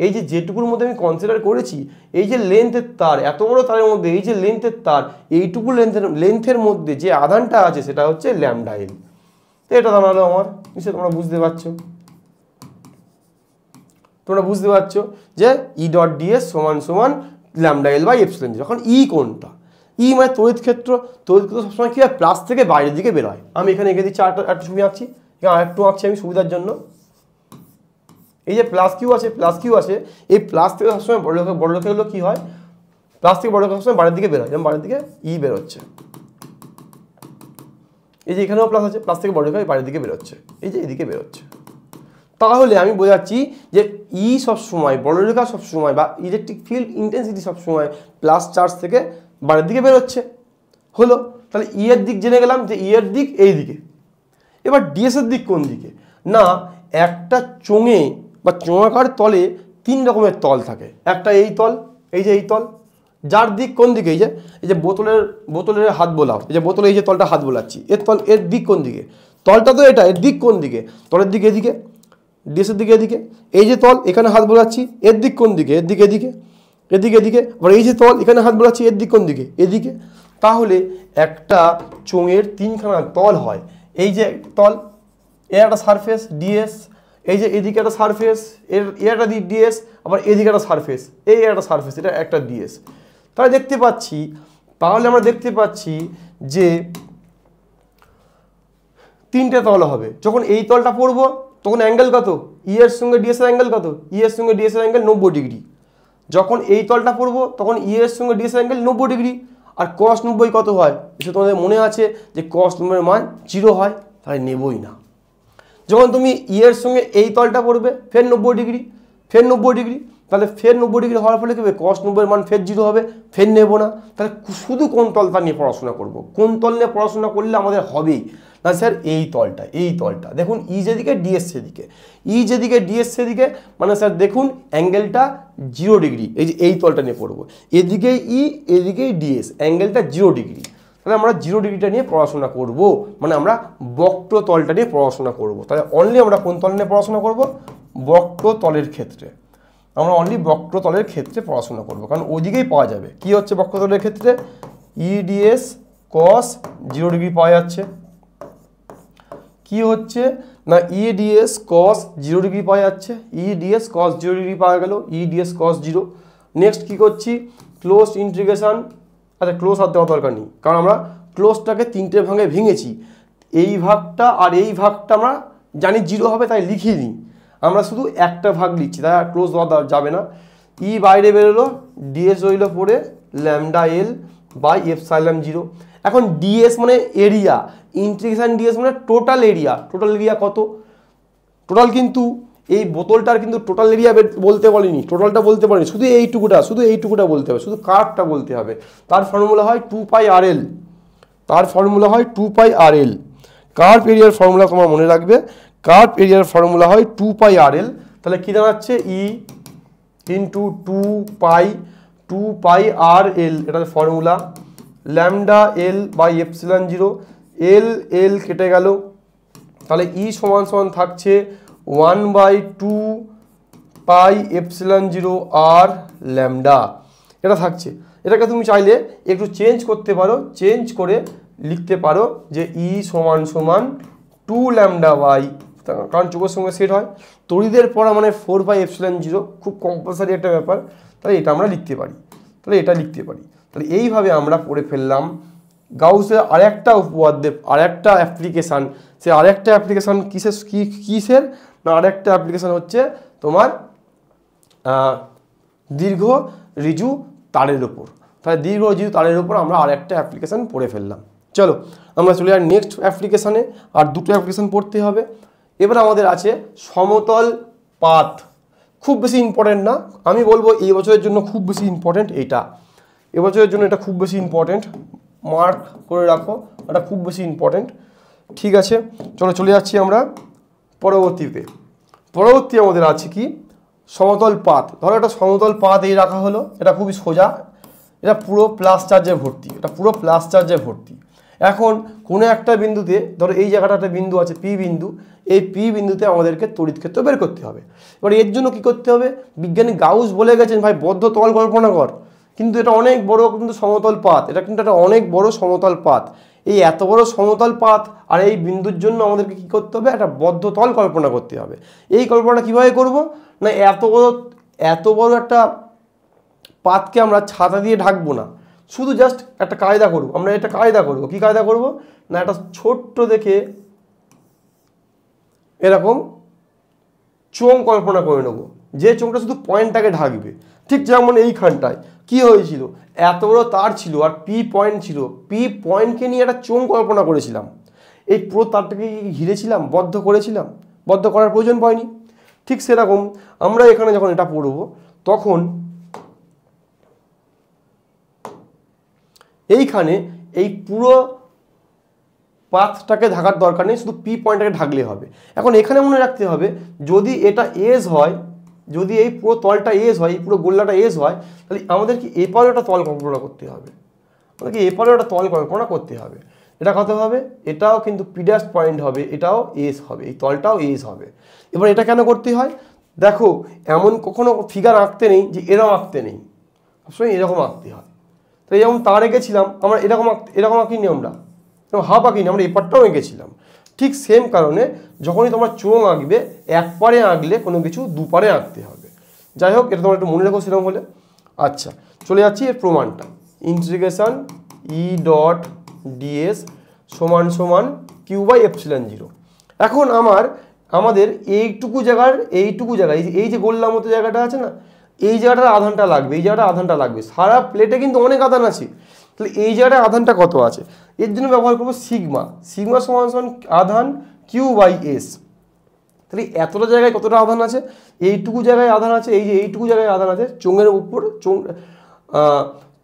এই যে যেটুকুর মধ্যে আমি কনসিডার করেছি, এই যে লেন্থের তার, এত বড় তারের মধ্যে এই যে লেন্থের তার, এইটুকু লেন্থের মধ্যে যে আধানটা আছে সেটা হচ্ছে ল্যামডা এল। এটা দাঁড়ালো আমার, নিশ্চয়ই তোমরা বুঝতে পারছো যে ই ডট ডিএস সমান সমান lambda L by epsilon zero. এখন ই কোনটা? ই মানে তড়িৎ ক্ষেত্র সবসময় কী হয়, প্লাস থেকে বাইরের দিকে বেরোয়। আমি এখানে এঁকে দিচ্ছি, একটা ছবি আঁকছি, এখানে আরেকটু আঁকছি আমি সুবিধার জন্য। এই যে প্লাস কিউ আছে, এই প্লাস থেকে সবসময় বড় রেখাগুলো কী হয়, প্লাস থেকে বড় রেখা সবসময় বাইরের দিকে বেরোয়, যেমন বাইরের দিকে ই বেরোচ্ছে। এই যে এখানেও প্লাস আছে, প্লাস থেকে বড় রেখা বাইরের দিকে বেরোচ্ছে, এই যে এদিকে বেরোচ্ছে। তাহলে আমি বোঝাচ্ছি যে ই সবসময়, বড় রেখা সবসময়, বা ইলেকট্রিক ফিল্ড ইন্টেন্সিটি সবসময় প্লাস চার্জ থেকে বাইরের দিকে বেরোচ্ছে। হলো, তাহলে ই এর দিক জেনে গেলাম যে ই এর দিক এই দিকে। এবার ডিএস এর দিক কোন দিকে? না, একটা চোঙে বা চোঙাকার তলে তিন রকমের তল থাকে। একটা এই তল, এই যে এই তল, যার দিক কোন দিকে? এই যে বোতলের হাত বোলাও, এই যে বোতলে এই যে তলটা হাত বোলাচ্ছি, এর দিক কোন দিকে? তলটা তো এটা, এর দিক কোন দিকে? তলের দিক এদিকে, ডিএসের দিকে এদিকে। এই যে তল, এখানে হাত বোলাচ্ছি, এর দিক কোন দিকে? এর দিকে এদিকে। আবার এই যে তল, এখানে হাত বোলাচ্ছি, এর দিক কোন দিকে? এদিকে। তাহলে একটা চোঙের তিনখানা তল হয়। এই যে তল, এর একটা সারফেস ডিএস, এই যে এদিকে একটা সারফেস, এর একটা ডিএস, আবার এদিকে একটা সারফেস, এই একটা সারফেস, এটা একটা ডিএস। তাহলে আমরা দেখতে পাচ্ছি যে তিনটে তল হবে। যখন এই তলটা পড়বো তখন অ্যাঙ্গেল কত? ই এর সঙ্গে ডিএস এর অ্যাঙ্গেল কত? ই এর সঙ্গে ডিএস এর অ্যাঙ্গেল 90 ডিগ্রি। যখন এই তলটা পড়বো তখন ই এর সঙ্গে ডিএস এর অ্যাঙ্গেল 90 ডিগ্রি। আর cos 90 কত হয়? এসে তোমাদের মনে আছে যে cos 90 এর মান 0 হয়, তাই নেবই না। যখন তুমি ই এর সঙ্গে এই তলটা পড়বে ফের 90 ডিগ্রি, তাহলে ফের 90 ডিগ্রি হওয়ার ফলে কি হবে? cos 90 এর মান ফের 0 হবে, ফের নেব না। তাহলে শুধু কোন তলটা নিয়ে পড়াশোনা করব? কোন তল নিয়ে পড়াশোনা করলে আমাদের হবেই না স্যার? এই তলটা দেখুন, ই যেদিকে ডিএস সেদিকে, মানে স্যার দেখুন অ্যাঙ্গেলটা 0 ডিগ্রি। এই যে এই তলটা নিয়ে পড়বো, এদিকে ই এদিকে ডিএস, অ্যাঙ্গেলটা 0 ডিগ্রি। তাহলে আমরা 0 ডিগ্রিটা নিয়ে পড়াশোনা করব, মানে আমরা বক্র তলটা নিয়ে পড়াশোনা করব। তাহলে অনলি আমরা কোন তল নিয়ে পড়াশোনা করব? বক্র তলের ক্ষেত্রে। আমরা অনলি বক্রতলের ক্ষেত্রে পড়াশোনা করব, কারণ ওইদিকেই পাওয়া যাবে। কি হচ্ছে বক্রতলের ক্ষেত্রে? EDS cos 0 ডিগ্রি পাওয়া যাচ্ছে। কি হচ্ছে না EDS cos 0 ডিগ্রি পাওয়া যাচ্ছে, EDS cos 0 ডিগ্রি পাওয়া গেল, EDS cos 0। নেক্সট কি করছি? Close integration. আচ্ছা, ক্লোজ আর দেওয়া দরকার নেই, কারণ আমরা ক্লোজটাকে 3টে ভাগে ভেঙেছি। এই ভাগটা আর এই ভাগটা আমরা জানি 0 হবে, তাই লিখিয়ে নিই। আমরা শুধু একটা ভাগ লিখছি, তাই আর ক্লোজ দেওয়া যাবে না। ই বাইরে বেরোলো, ডিএস রইল পড়ে ল্যামডা এল বাই এপসাইলন 0। এখন ডিএস মানে এরিয়া, ইন্টিগ্রেশন ডিএস মানে টোটাল এরিয়া। টোটাল এরিয়া কত? টোটাল কিন্তু এই বোতলটার কিন্তু টোটাল এরিয়া বলতে বলেনি, টোটালটা বলতে পারেনি, শুধু এইটুকুটা বলতে হবে, শুধু কার্ভটা বলতে হবে। তার ফর্মুলা হয় 2πRL। তার ফর্মুলা হয় 2πRL। কার্ভ এরিয়ার ফর্মুলা তোমার মনে রাখবে, কার্ভ এরিয়ার ফর্মুলা হয় 2πRL। তাহলে কী দাঁড়াচ্ছে? ই ইন্টু 2πRL, এটা formula. Lambda L by epsilon 0, L কেটে গেল, তাহলে ই সমান সমান থাকছে 1/2πε0 আর ল্যামডা, এটা থাকছে। এটাকে তুমি চাইলে একটু চেঞ্জ করতে পারো, চেঞ্জ করে লিখতে পারো যে ই সমান সমান 2 ল্যামডা বাই, কারণ চোখের সঙ্গে সেট হয়। তড়িদের পড়া মানে 4/ε0, খুব কম্পালসারি একটা ব্যাপার। তাহলে এটা আমরা লিখতে পারি, তাহলে এইভাবে আমরা পড়ে ফেললাম গাউসের আরেকটা উপপাদ্যের আরেকটা অ্যাপ্লিকেশান। সে আরেকটা অ্যাপ্লিকেশান কিসের না, আরেকটা অ্যাপ্লিকেশান হচ্ছে তোমার দীর্ঘ ঋজু তারের ওপর। তাহলে দীর্ঘ ঋজু তারের ওপর আমরা আরেকটা অ্যাপ্লিকেশান পড়ে ফেললাম। চলো আমরা চলে যাই নেক্সট অ্যাপ্লিকেশানে, আর দুটো অ্যাপ্লিকেশান পড়তে হবে। এবার আমাদের আছে সমতল পাত। খুব বেশি ইম্পর্টেন্ট না, আমি বলবো এই বছরের জন্য খুব বেশি ইম্পর্টেন্ট এইটা, এবছরের জন্য এটা খুব বেশি ইম্পর্টেন্ট, মার্ক করে রাখো, এটা খুব বেশি ইম্পর্টেন্ট। ঠিক আছে, চলে যাচ্ছি আমরা পরবর্তী আমাদের আছে কি? সমতল পাত। ধরো একটা সমতল পাত এই রাখা হলো, এটা খুবই সোজা, এটা পুরো প্লাস চার্জে ভর্তি, এখন কোনো একটা বিন্দুতে, ধরো এই জায়গাটা একটা বিন্দু আছে পি বিন্দু, এই পি বিন্দুতে আমাদেরকে তড়িৎ ক্ষেত্র বের করতে হবে। এবার এর জন্য কি করতে হবে? বিজ্ঞানী গাউস বলে গেছেন ভাই বদ্ধ তল কল্পনা কর, কিন্তু এটা অনেক বড় কিন্তু সমতল পাত, এটা কিন্তু একটা অনেক বড় সমতল পাত। এই এত বড় সমতল পাত আর এই বিন্দুর জন্য আমাদেরকে কি করতে হবে? একটা বদ্ধ তল কল্পনা করতে হবে। এই কল্পনাটা কিভাবে করব না, এত বড় একটা পাতকে আমরা ছাতা দিয়ে ঢাকবো না, শুধু জাস্ট একটা কায়দা করব। আমরা এটা কায়দা করব, কি কায়দা করব না, একটা ছোট্ট দেখে এরকম চোঙ কল্পনা করে নেব, যে চোঙটা শুধু পয়েন্টটাকে ঢাকবে। ঠিক যেমন এইখানটায় কি হয়েছিল, এত বড় তার ছিল আর পি পয়েন্ট ছিল, পি পয়েন্টকে নিয়ে একটা চোঙ কল্পনা করেছিলাম, এই পুরো তারটাকে ঘিরেছিলাম, বদ্ধ করেছিলাম, বদ্ধ করার প্রয়োজন পড়েনি। ঠিক সেরকম আমরা এখানে যখন এটা পড়ব, তখন এইখানে এই পুরো পাথটাকে ঢাকার দরকার নেই, শুধু পি পয়েন্টটাকে ঢাকলে হবে। এখন এখানে মনে রাখতে হবে, যদি এটা এজ হয়, যদি এই পুরো তলটা এজ হয়, এই পুরো গোল্লাটা এজ হয়, তাহলে আমাদেরকে এপারে একটা তল কল্পনা করতে হবে, এটা কত হবে? এটাও কিন্তু পি ড্যাশ পয়েন্ট হবে, এটাও এজ হবে, এই তলটাও এজ হবে। এবার এটা কেন করতে হয়? দেখো এমন কখনো ফিগার আঁকতে নেই যে এরকম আঁকতে নেই, সবসময় এরকম আঁকতে হয়। তো যেমন তার এঁকেছিলাম আমরা এরকম আঁকিনি, আমরা হাফ আঁকিনি, আমরা এপারটাও এঁকেছিলাম। ঠিক সেম কারণে যখনই তোমার চোঙ আঁকবে, এক পারে আঁকলে কোনো কিছু দুপারে আঁকতে হবে। যাই হোক, এটা তোমরা একটু মনে রেখো সেরকম হলে। আচ্ছা, চলে যাচ্ছি এর প্রমাণটা। ইন্টিগ্রেশন ই ডট ডিএস সমান সমান কিউ বাই এপসিলন 0। এখন আমাদের এইটুকু জায়গায় এই যে গোল্লার মতো জায়গাটা আছে না, এই জায়গাটার আধানটা লাগবে, সারা প্লেটে কিন্তু অনেক আধান আছে, তাহলে এই জায়গাটায় আধানটা কত আছে? এর জন্য ব্যবহার করবো সিগমা সমান সমান আধান কিউ বাই এস। তাহলে এতটা জায়গায় কতটা আধান আছে? এইটুকু জায়গায় আধান আছে, এই যে এইটুকু জায়গায় আধান আছে, চোঙের উপর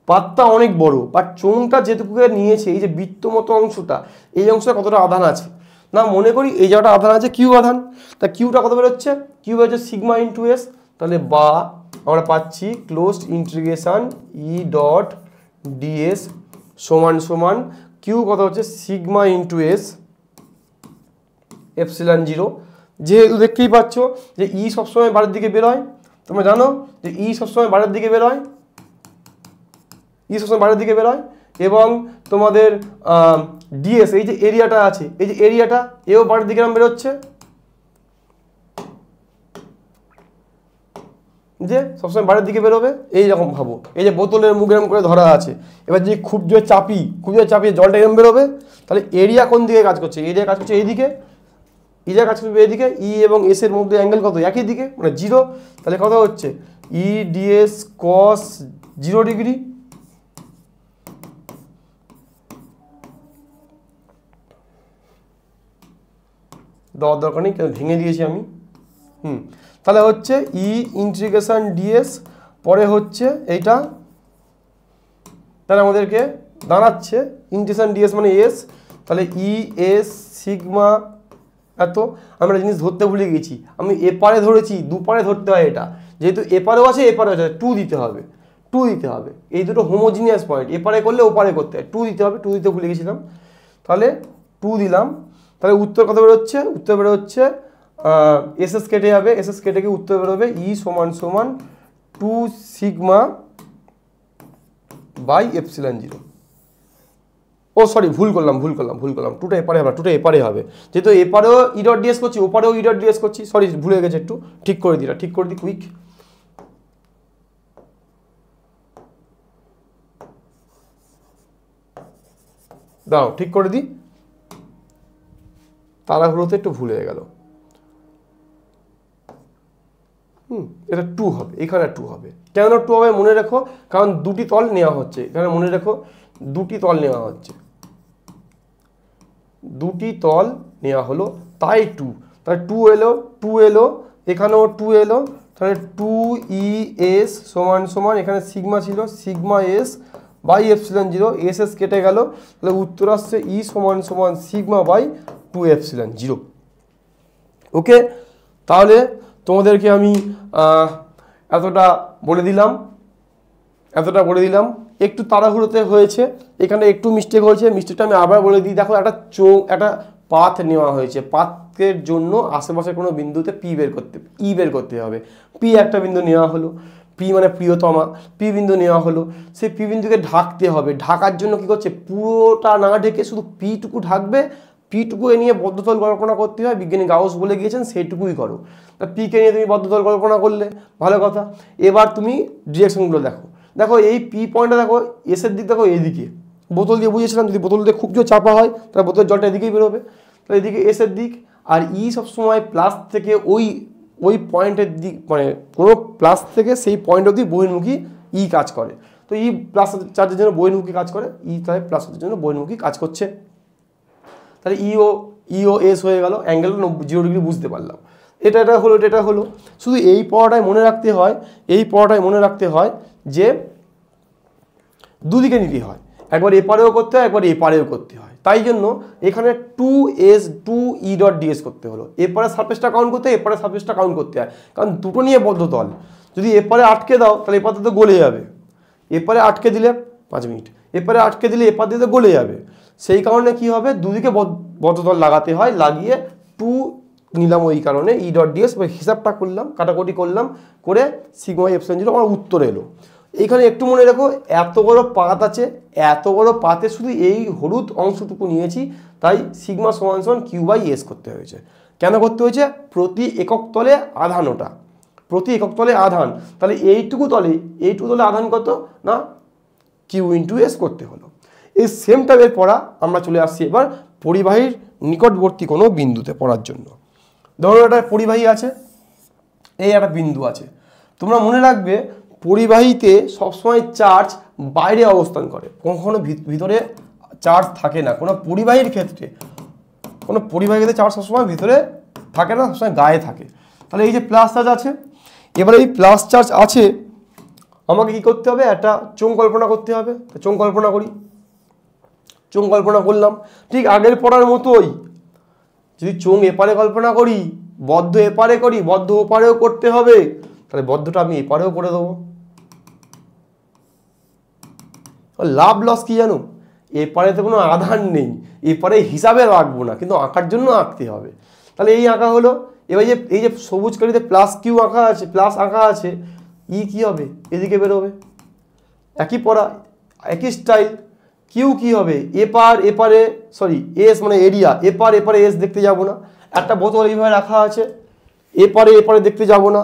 পাতটা অনেক বড়, বাট চোঙটা যেটুকু নিয়েছে, এই যে বৃত্ত মতো অংশটা, এই অংশটা কতটা আধান আছে না, মনে করি এই জায়গাটা আধান আছে কিউ আধান, তা কিউটা কত বেরোচ্ছে? কিউ হচ্ছে সিগমা ইন্টু এস। তাহলে বা আমরা পাচ্ছি ক্লোজড ইন্টিগ্রেশন ই ডট ডিএস সমান সমান কিউ কত হচ্ছে? Sigma into S epsilon 0। যেহেতু দেখতেই পাচ্ছ যে ই সবসময় বাইরের দিকে বেরোয়, তোমরা জানো যে ই সবসময় বাইরের দিকে বেরোয়, ই সবসময় বাইরের দিকে বেরোয়, এবং তোমাদের ডিএস এই যে এরিয়াটা আছে, এই যে এরিয়াটা এও বাইরের দিকে বেরোচ্ছে, যে সবসময় বাইরের দিকে বেরোবে। এইরকম ভাবো, এই যে বোতলের মুখ এরকম করে ধরা আছে, এবার যদি খুব জোরে চাপিয়ে জলটা এরকম বেরোবে, তাহলে এরিয়া কোন দিকে কাজ করছে? এরিয়া কাজ করছে এইদিকে, এরিয়া কাজ করবে এইদিকে। ই এবং এস এর মধ্যে অ্যাঙ্গেল কত? একই দিকে, মানে 0। তাহলে কত হচ্ছে? ই ডিএস কস 0 ডিগ্রি। দেওয়ার দরকার নেই, ভেঙে দিয়েছি আমি। তাহলে হচ্ছে ই ইন্টিগ্রেশন ডিএস, পরে হচ্ছে এইটা, তাহলে আমাদেরকে দাঁড়াচ্ছে ইন্টিগ্রেশন ডিএস মানে এস, তাহলে ই এস সিগমা এত। আমরা জিনিস ধরতে ভুলে গেছি, আমি এপারে ধরেছি, দুপারে ধরতে হয়। এটা যেহেতু এপারেও আছে এপারেও আছে, 2 দিতে হবে, 2 দিতে হবে। এই দুটো হোমোজিনিয়াস পয়েন্ট, এপারে করলে ওপারে করতে হয়, 2 দিতে হবে, 2 দিতে ভুলে গেছিলাম। তাহলে 2 দিলাম, তাহলে উত্তর কত বেরোচ্ছে? উত্তর বেরোচ্ছে এসএস কেটে যাবে, এসএস কেটে গিয়ে উত্তর বেরোবে ই সমান সমান 2 sigma by epsilon 0। Oh sorry, ভুল করলাম। 2টা এপারে হবে, 2টা এপারে হবে, যেহেতু এপারেও ই ডট ডিএস করছি, ওপারেও ই ডট ডিএস করছি। সরি, ভুলে গেছে, একটু ঠিক করে দিই, কুইক। দাও ঠিক করে দিই, তাড়াহুড়োতে একটু ভুল হয়ে গেল। এটা 2 হবে, এখানে 2 হবে। কেন 2 হবে মনে রেখো, কারণ দুটি তল নেওয়া হচ্ছে এখানে, মনে রেখো দুটি তল নেওয়া হচ্ছে, দুটি তল নেওয়া হলো, তাই 2। তাহলে 2 এলো, এখানেও 2 এলো, তাহলে 2 ই এস সমান সমান, এখানে সিগমা ছিল, sigma s by epsilon 0, s s কেটে গেল, তাহলে উত্তর আসছে ই সমান সমান সিগমা বাই 2 এপসিলন 0। ওকে, তাহলে তোমাদেরকে আমি এতটা বলে দিলাম, একটু তাড়াহুড়োতে হয়েছে, এখানে একটু মিস্টেক হয়েছে, মিস্টেকটা আমি আবার বলে দিই। দেখো, একটা পাথ নেওয়া হয়েছে, পাথের জন্য আশেপাশে কোনো বিন্দুতে ই বের করতে হবে। পি একটা বিন্দু নেওয়া হলো, পি মানে প্রিয়তমা, পি বিন্দু নেওয়া হলো, সেই পি বিন্দুকে ঢাকতে হবে। ঢাকার জন্য কি করছে? পুরোটা না ঢেকে শুধু পিটুকু ঢাকবে, পিটুকু এ নিয়ে বদ্ধতল কল্পনা করতে হয়, বিজ্ঞানী গাউস বলে গিয়েছেন সেইটুকুই করো। তা পিকে নিয়ে তুমি বদ্ধতল কল্পনা করলে ভালো কথা। এবার তুমি ডিরেকশনগুলো দেখো এই পি পয়েন্টটা দেখো, এসের দিক দেখো এইদিকে, বোতল দিয়ে বুঝিয়েছিলাম, যদি বোতল দিয়ে খুব জোর চাপা হয় তাহলে বোতলের জলটা এদিকেই বেরোবে, তাহলে এদিকে এসের দিক। আর ই সবসময় প্লাস থেকে ওই পয়েন্টের দিক, মানে কোনো প্লাস থেকে সেই পয়েন্ট অবধি বহির্মুখী ই কাজ করে। তো ই প্লাস চার্জের জন্য বহির্মুখী কাজ করে, ই তাই প্লাস চার্জের জন্য বহির্মুখী কাজ করছে। তাহলে ইও এস হয়ে গেল, অ্যাঙ্গেল 0 ডিগ্রি বুঝতে পারলাম। এটা হলো। শুধু এই পড়াটাই মনে রাখতে হয়, যে দুদিকে নিতে হয়, একবার এপারেও করতে হয়, একবার এপারেও করতে হয়। তাই জন্য এখানে 2 ই ডট ডিএস করতে হলো। এপারে সারফেসটা কাউন্ট করতে হয়, এপারে সারফেসটা কাউন্ট করতে হয়, কারণ দুটো নিয়ে বদ্ধ তল। যদি এপারে আটকে দাও তাহলে এপারে তো গলে যাবে, এপারে আটকে দিলে 5 মিনিট, এপারে আটকে দিলে এপার দিতে গলে যাবে। সেই কারণে কি হবে, দুদিকে বদ্ধতল লাগাতে হয়, লাগিয়ে 2 নিলাম, ওই কারণে ই ডট ডিএস হিসাবটা করলাম, কাটাকুটি করলাম, করে সিগমা এপসিলন 0 আমার উত্তর এলো। এইখানে একটু মনে রাখো, এত বড় পাত আছে, এত বড় পাতে শুধু এই হলুদ অংশটুকু নিয়েছি, তাই সিগমা সমান সমান কিউ বাই এস করতে হয়েছে। কেন করতে হয়েছে? প্রতি একক তলে আধান, ওটা প্রতি একক তলে আধান। তাহলে এইটুকু তলে আধান কত না, কিউ ইন্টু এস করতে হলো। এই সেম টাইপের পড়া আমরা চলে আসছি এবার পরিবাহীর নিকটবর্তী কোনো বিন্দুতে পড়ার জন্য। ধরো একটা পরিবাহী আছে, এই একটা বিন্দু আছে। তোমরা মনে রাখবে, পরিবাহীতে সবসময় চার্জ বাইরে অবস্থান করে, কখনো ভিতরে চার্জ থাকে না। কোনো পরিবাহীর ক্ষেত্রে চার্জ সবসময় ভিতরে থাকে না, সবসময় গায়ে থাকে। তাহলে এই যে প্লাস চার্জ আছে, এবারে এই প্লাস চার্জ আছে, আমাকে কি করতে হবে? একটা চোঙ কল্পনা করতে হবে। চোঙ কল্পনা করলাম, ঠিক আগের পড়ার মতোই। যদি চোঙ এপারে কল্পনা করি, বদ্ধ এপারে করি, বদ্ধ ওপারেও করতে হবে, তাহলে বদ্ধটা আমি এপারেও করে দেবো। লাভ লস কি জানো? এপারে তো কোনো আধান নেই, এপারে হিসাবে রাখবো না, কিন্তু আঁকার জন্য আঁকতে হবে। তাহলে এই আঁকা হলো, এবার এই যে সবুজ কালিতে প্লাস কিউ আঁকা আছে, প্লাস আঁকা আছে, ই কি হবে, এদিকে বেরোবে। একই পড়া, একই স্টাইল। কিউ কি হবে, এপারে সরি এস মানে এরিয়া, এপারে এস দেখতে যাব না। একটা বোতল এইভাবে রাখা আছে, এপারে দেখতে যাব না,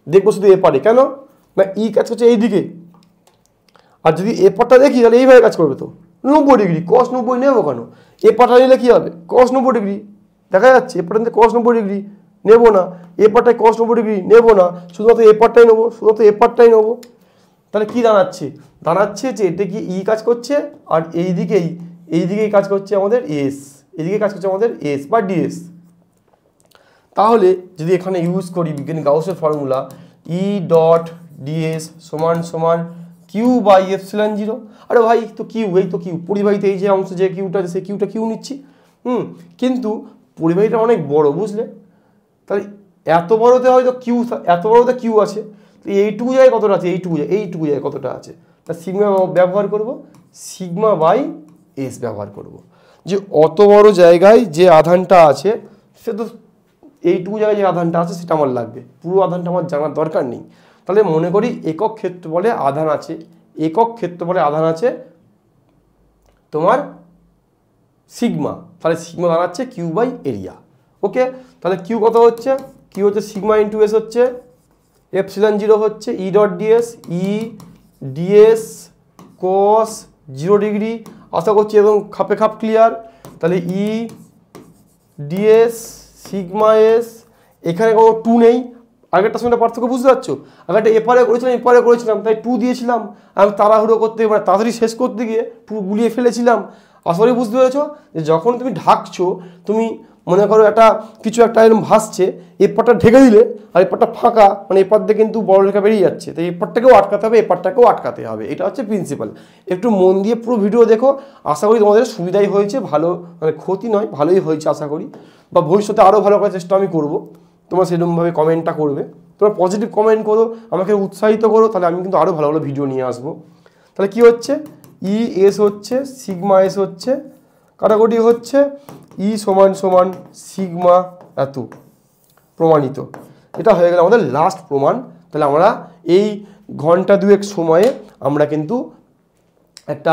দেখবো শুধু এপারে। কেন না, ই কাজ করছে এইদিকে, আর যদি এপারটা দেখি তাহলে এইভাবে কাজ করবে। তো 90 ডিগ্রি, cos 90 নেবো কেন, এপারটা নিলে কী হবে, cos 90 ডিগ্রি দেখা যাচ্ছে, এপারটা নিতে cos 90 ডিগ্রি নেবো না, এপারটায় cos 90 ডিগ্রি নেবো না, শুধুমাত্র এপারটাই নেবো, শুধুমাত্র এপারটাই নেবো। তাহলে কি দাঁড়াচ্ছে যে এটা কি ই কাজ করছে, আর এইদিকেই কাজ করছে আমাদের এস, এদিকে কাজ করছে আমাদের এস বা ডিএস। তাহলে যদি এখানে ইউজ করি বিজ্ঞানী গাউসের ফর্মুলা, ই ডট ডিএস সমান সমান কিউ বাই এপসিলন 0। আরে ভাই তো কিউ, এই তো কিউ, পরিবাহীতে এই যে অংশ যে কিউটা আছে সেই কিউটা কিউ নিচ্ছি। কিন্তু পরিবাহীটা অনেক বড়, বুঝলে, তাহলে এত বড়তে হয়তো কিউ, এত বড়তে কিউ আছে, তো এইটুকু জায়গায় কতটা আছে, এইটুকু জায়গায় কতটা আছে, তা সিগমা ব্যবহার করব, সিগমা বাই এস ব্যবহার করব। যে অত বড় জায়গায় যে আধানটা আছে সে তো এইটুকু জায়গায় যে আধানটা আছে সেটা আমার লাগবে, পুরো আধানটা আমার জানার দরকার নেই। তাহলে মনে করি একক ক্ষেত্রফলে আধান আছে, একক ক্ষেত্রফলে আধান আছে তোমার সিগমা, তাহলে সিগমা দাঁড়াচ্ছে কিউ বাই এরিয়া। ওকে, তাহলে কিউ কত হচ্ছে, কিউ হচ্ছে সিগমা ইন্টু এস হচ্ছে এপসিলন 0 হচ্ছে E dot d s, d s cos 0 degree. আশা করছি একদম খাপে খাপ ক্লিয়ার। তাহলে ই ডিএস সিগমা এস, এখানে কোনো 2 নেই, আগেরটার সঙ্গে পার্থক্য বুঝতে পারছো, আগেরটা এপারে করেছিলাম তাই 2 দিয়েছিলাম, আমি তাড়াহুড়ো করতে মানে তাড়াতাড়ি শেষ করতে গিয়ে 2 গুলিয়ে ফেলেছিলাম। আশা করি বুঝতে পেরেছো যে যখন তুমি ঢাকছো, তুমি মনে করো কিছু একটা এরকম ভাসছে, এপারটা ঢেকে দিলে আর এপারটা ফাঁকা, মানে এপার দিয়ে কিন্তু বড় রেখা বেরিয়ে যাচ্ছে, তাই এপারটাকেও আটকাতে হবে, এপারটাকেও আটকাতে হবে, এটা হচ্ছে প্রিন্সিপাল। একটু মন দিয়ে পুরো ভিডিও দেখো, আশা করি তোমাদের সুবিধাই হয়েছে, ভালো মানে ক্ষতি নয়, ভালোই হয়েছে আশা করি, বা ভবিষ্যতে আরও ভালো করার চেষ্টা আমি করব। তোমরা সেরকমভাবে কমেন্টটা করবে, তোমরা পজিটিভ কমেন্ট করো, আমাকে উৎসাহিত করো, তাহলে আমি কিন্তু আরও ভালো ভালো ভিডিও নিয়ে আসবো। তাহলে কি হচ্ছে, ই এস হচ্ছে সিগমা এস হচ্ছে, কাটাকুটি হচ্ছে ই সমান সমান সিগমা এত, প্রমাণিত। এটা হয়ে গেল আমাদের লাস্ট প্রমাণ। তাহলে আমরা এই ঘন্টা 2 সময়ে আমরা কিন্তু একটা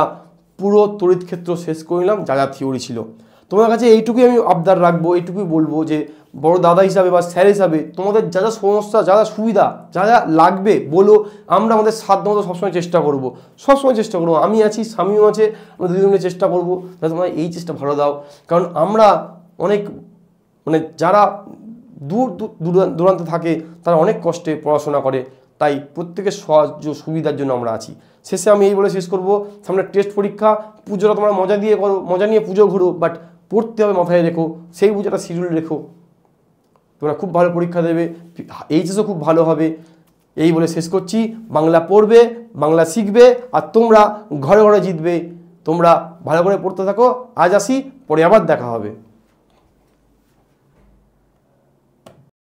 পুরো তড়িৎ ক্ষেত্র শেষ করলাম, যা যা থিওরি ছিল। তোমার কাছে এইটুকুই আমি আবদার রাখবো, এইটুকুই বলবো যে বড় দাদা হিসাবে বা স্যার হিসাবে তোমাদের যা যা সমস্যা, যা যা সুবিধা, যা যা লাগবে বলো, আমরা আমাদের সাধ্য মতো সবসময় চেষ্টা করবো, আমি আছি, স্বামীও আছে, আমরা দুজন মিলে চেষ্টা করবো যাতে তোমরা এই চেষ্টা ভালো দাও। কারণ আমরা অনেক মানে যারা দূরান্তে থাকে তারা অনেক কষ্টে পড়াশোনা করে, তাই প্রত্যেকের সাহায্য সুবিধার জন্য আমরা আছি। শেষে আমি এই বলে শেষ করবো, সামনে টেস্ট পরীক্ষা, পুজোটা তোমরা মজা দিয়ে করো, মজা নিয়ে পুজো ঘুরো, বাট পড়তে হবে মাথায় রেখো, সেই পুজোটা শিডিউল রেখো, তোমরা খুব ভালো পরীক্ষা দেবে, এইচএসও খুব ভালো হবে। এই বলে শেষ করছি, বাংলা পড়বে, বাংলা শিখবে, আর তোমরা ঘরে ঘরে জিতবে। তোমরা ভালো করে পড়তে থাকো, আজ আসি, পরে আবার দেখা হবে।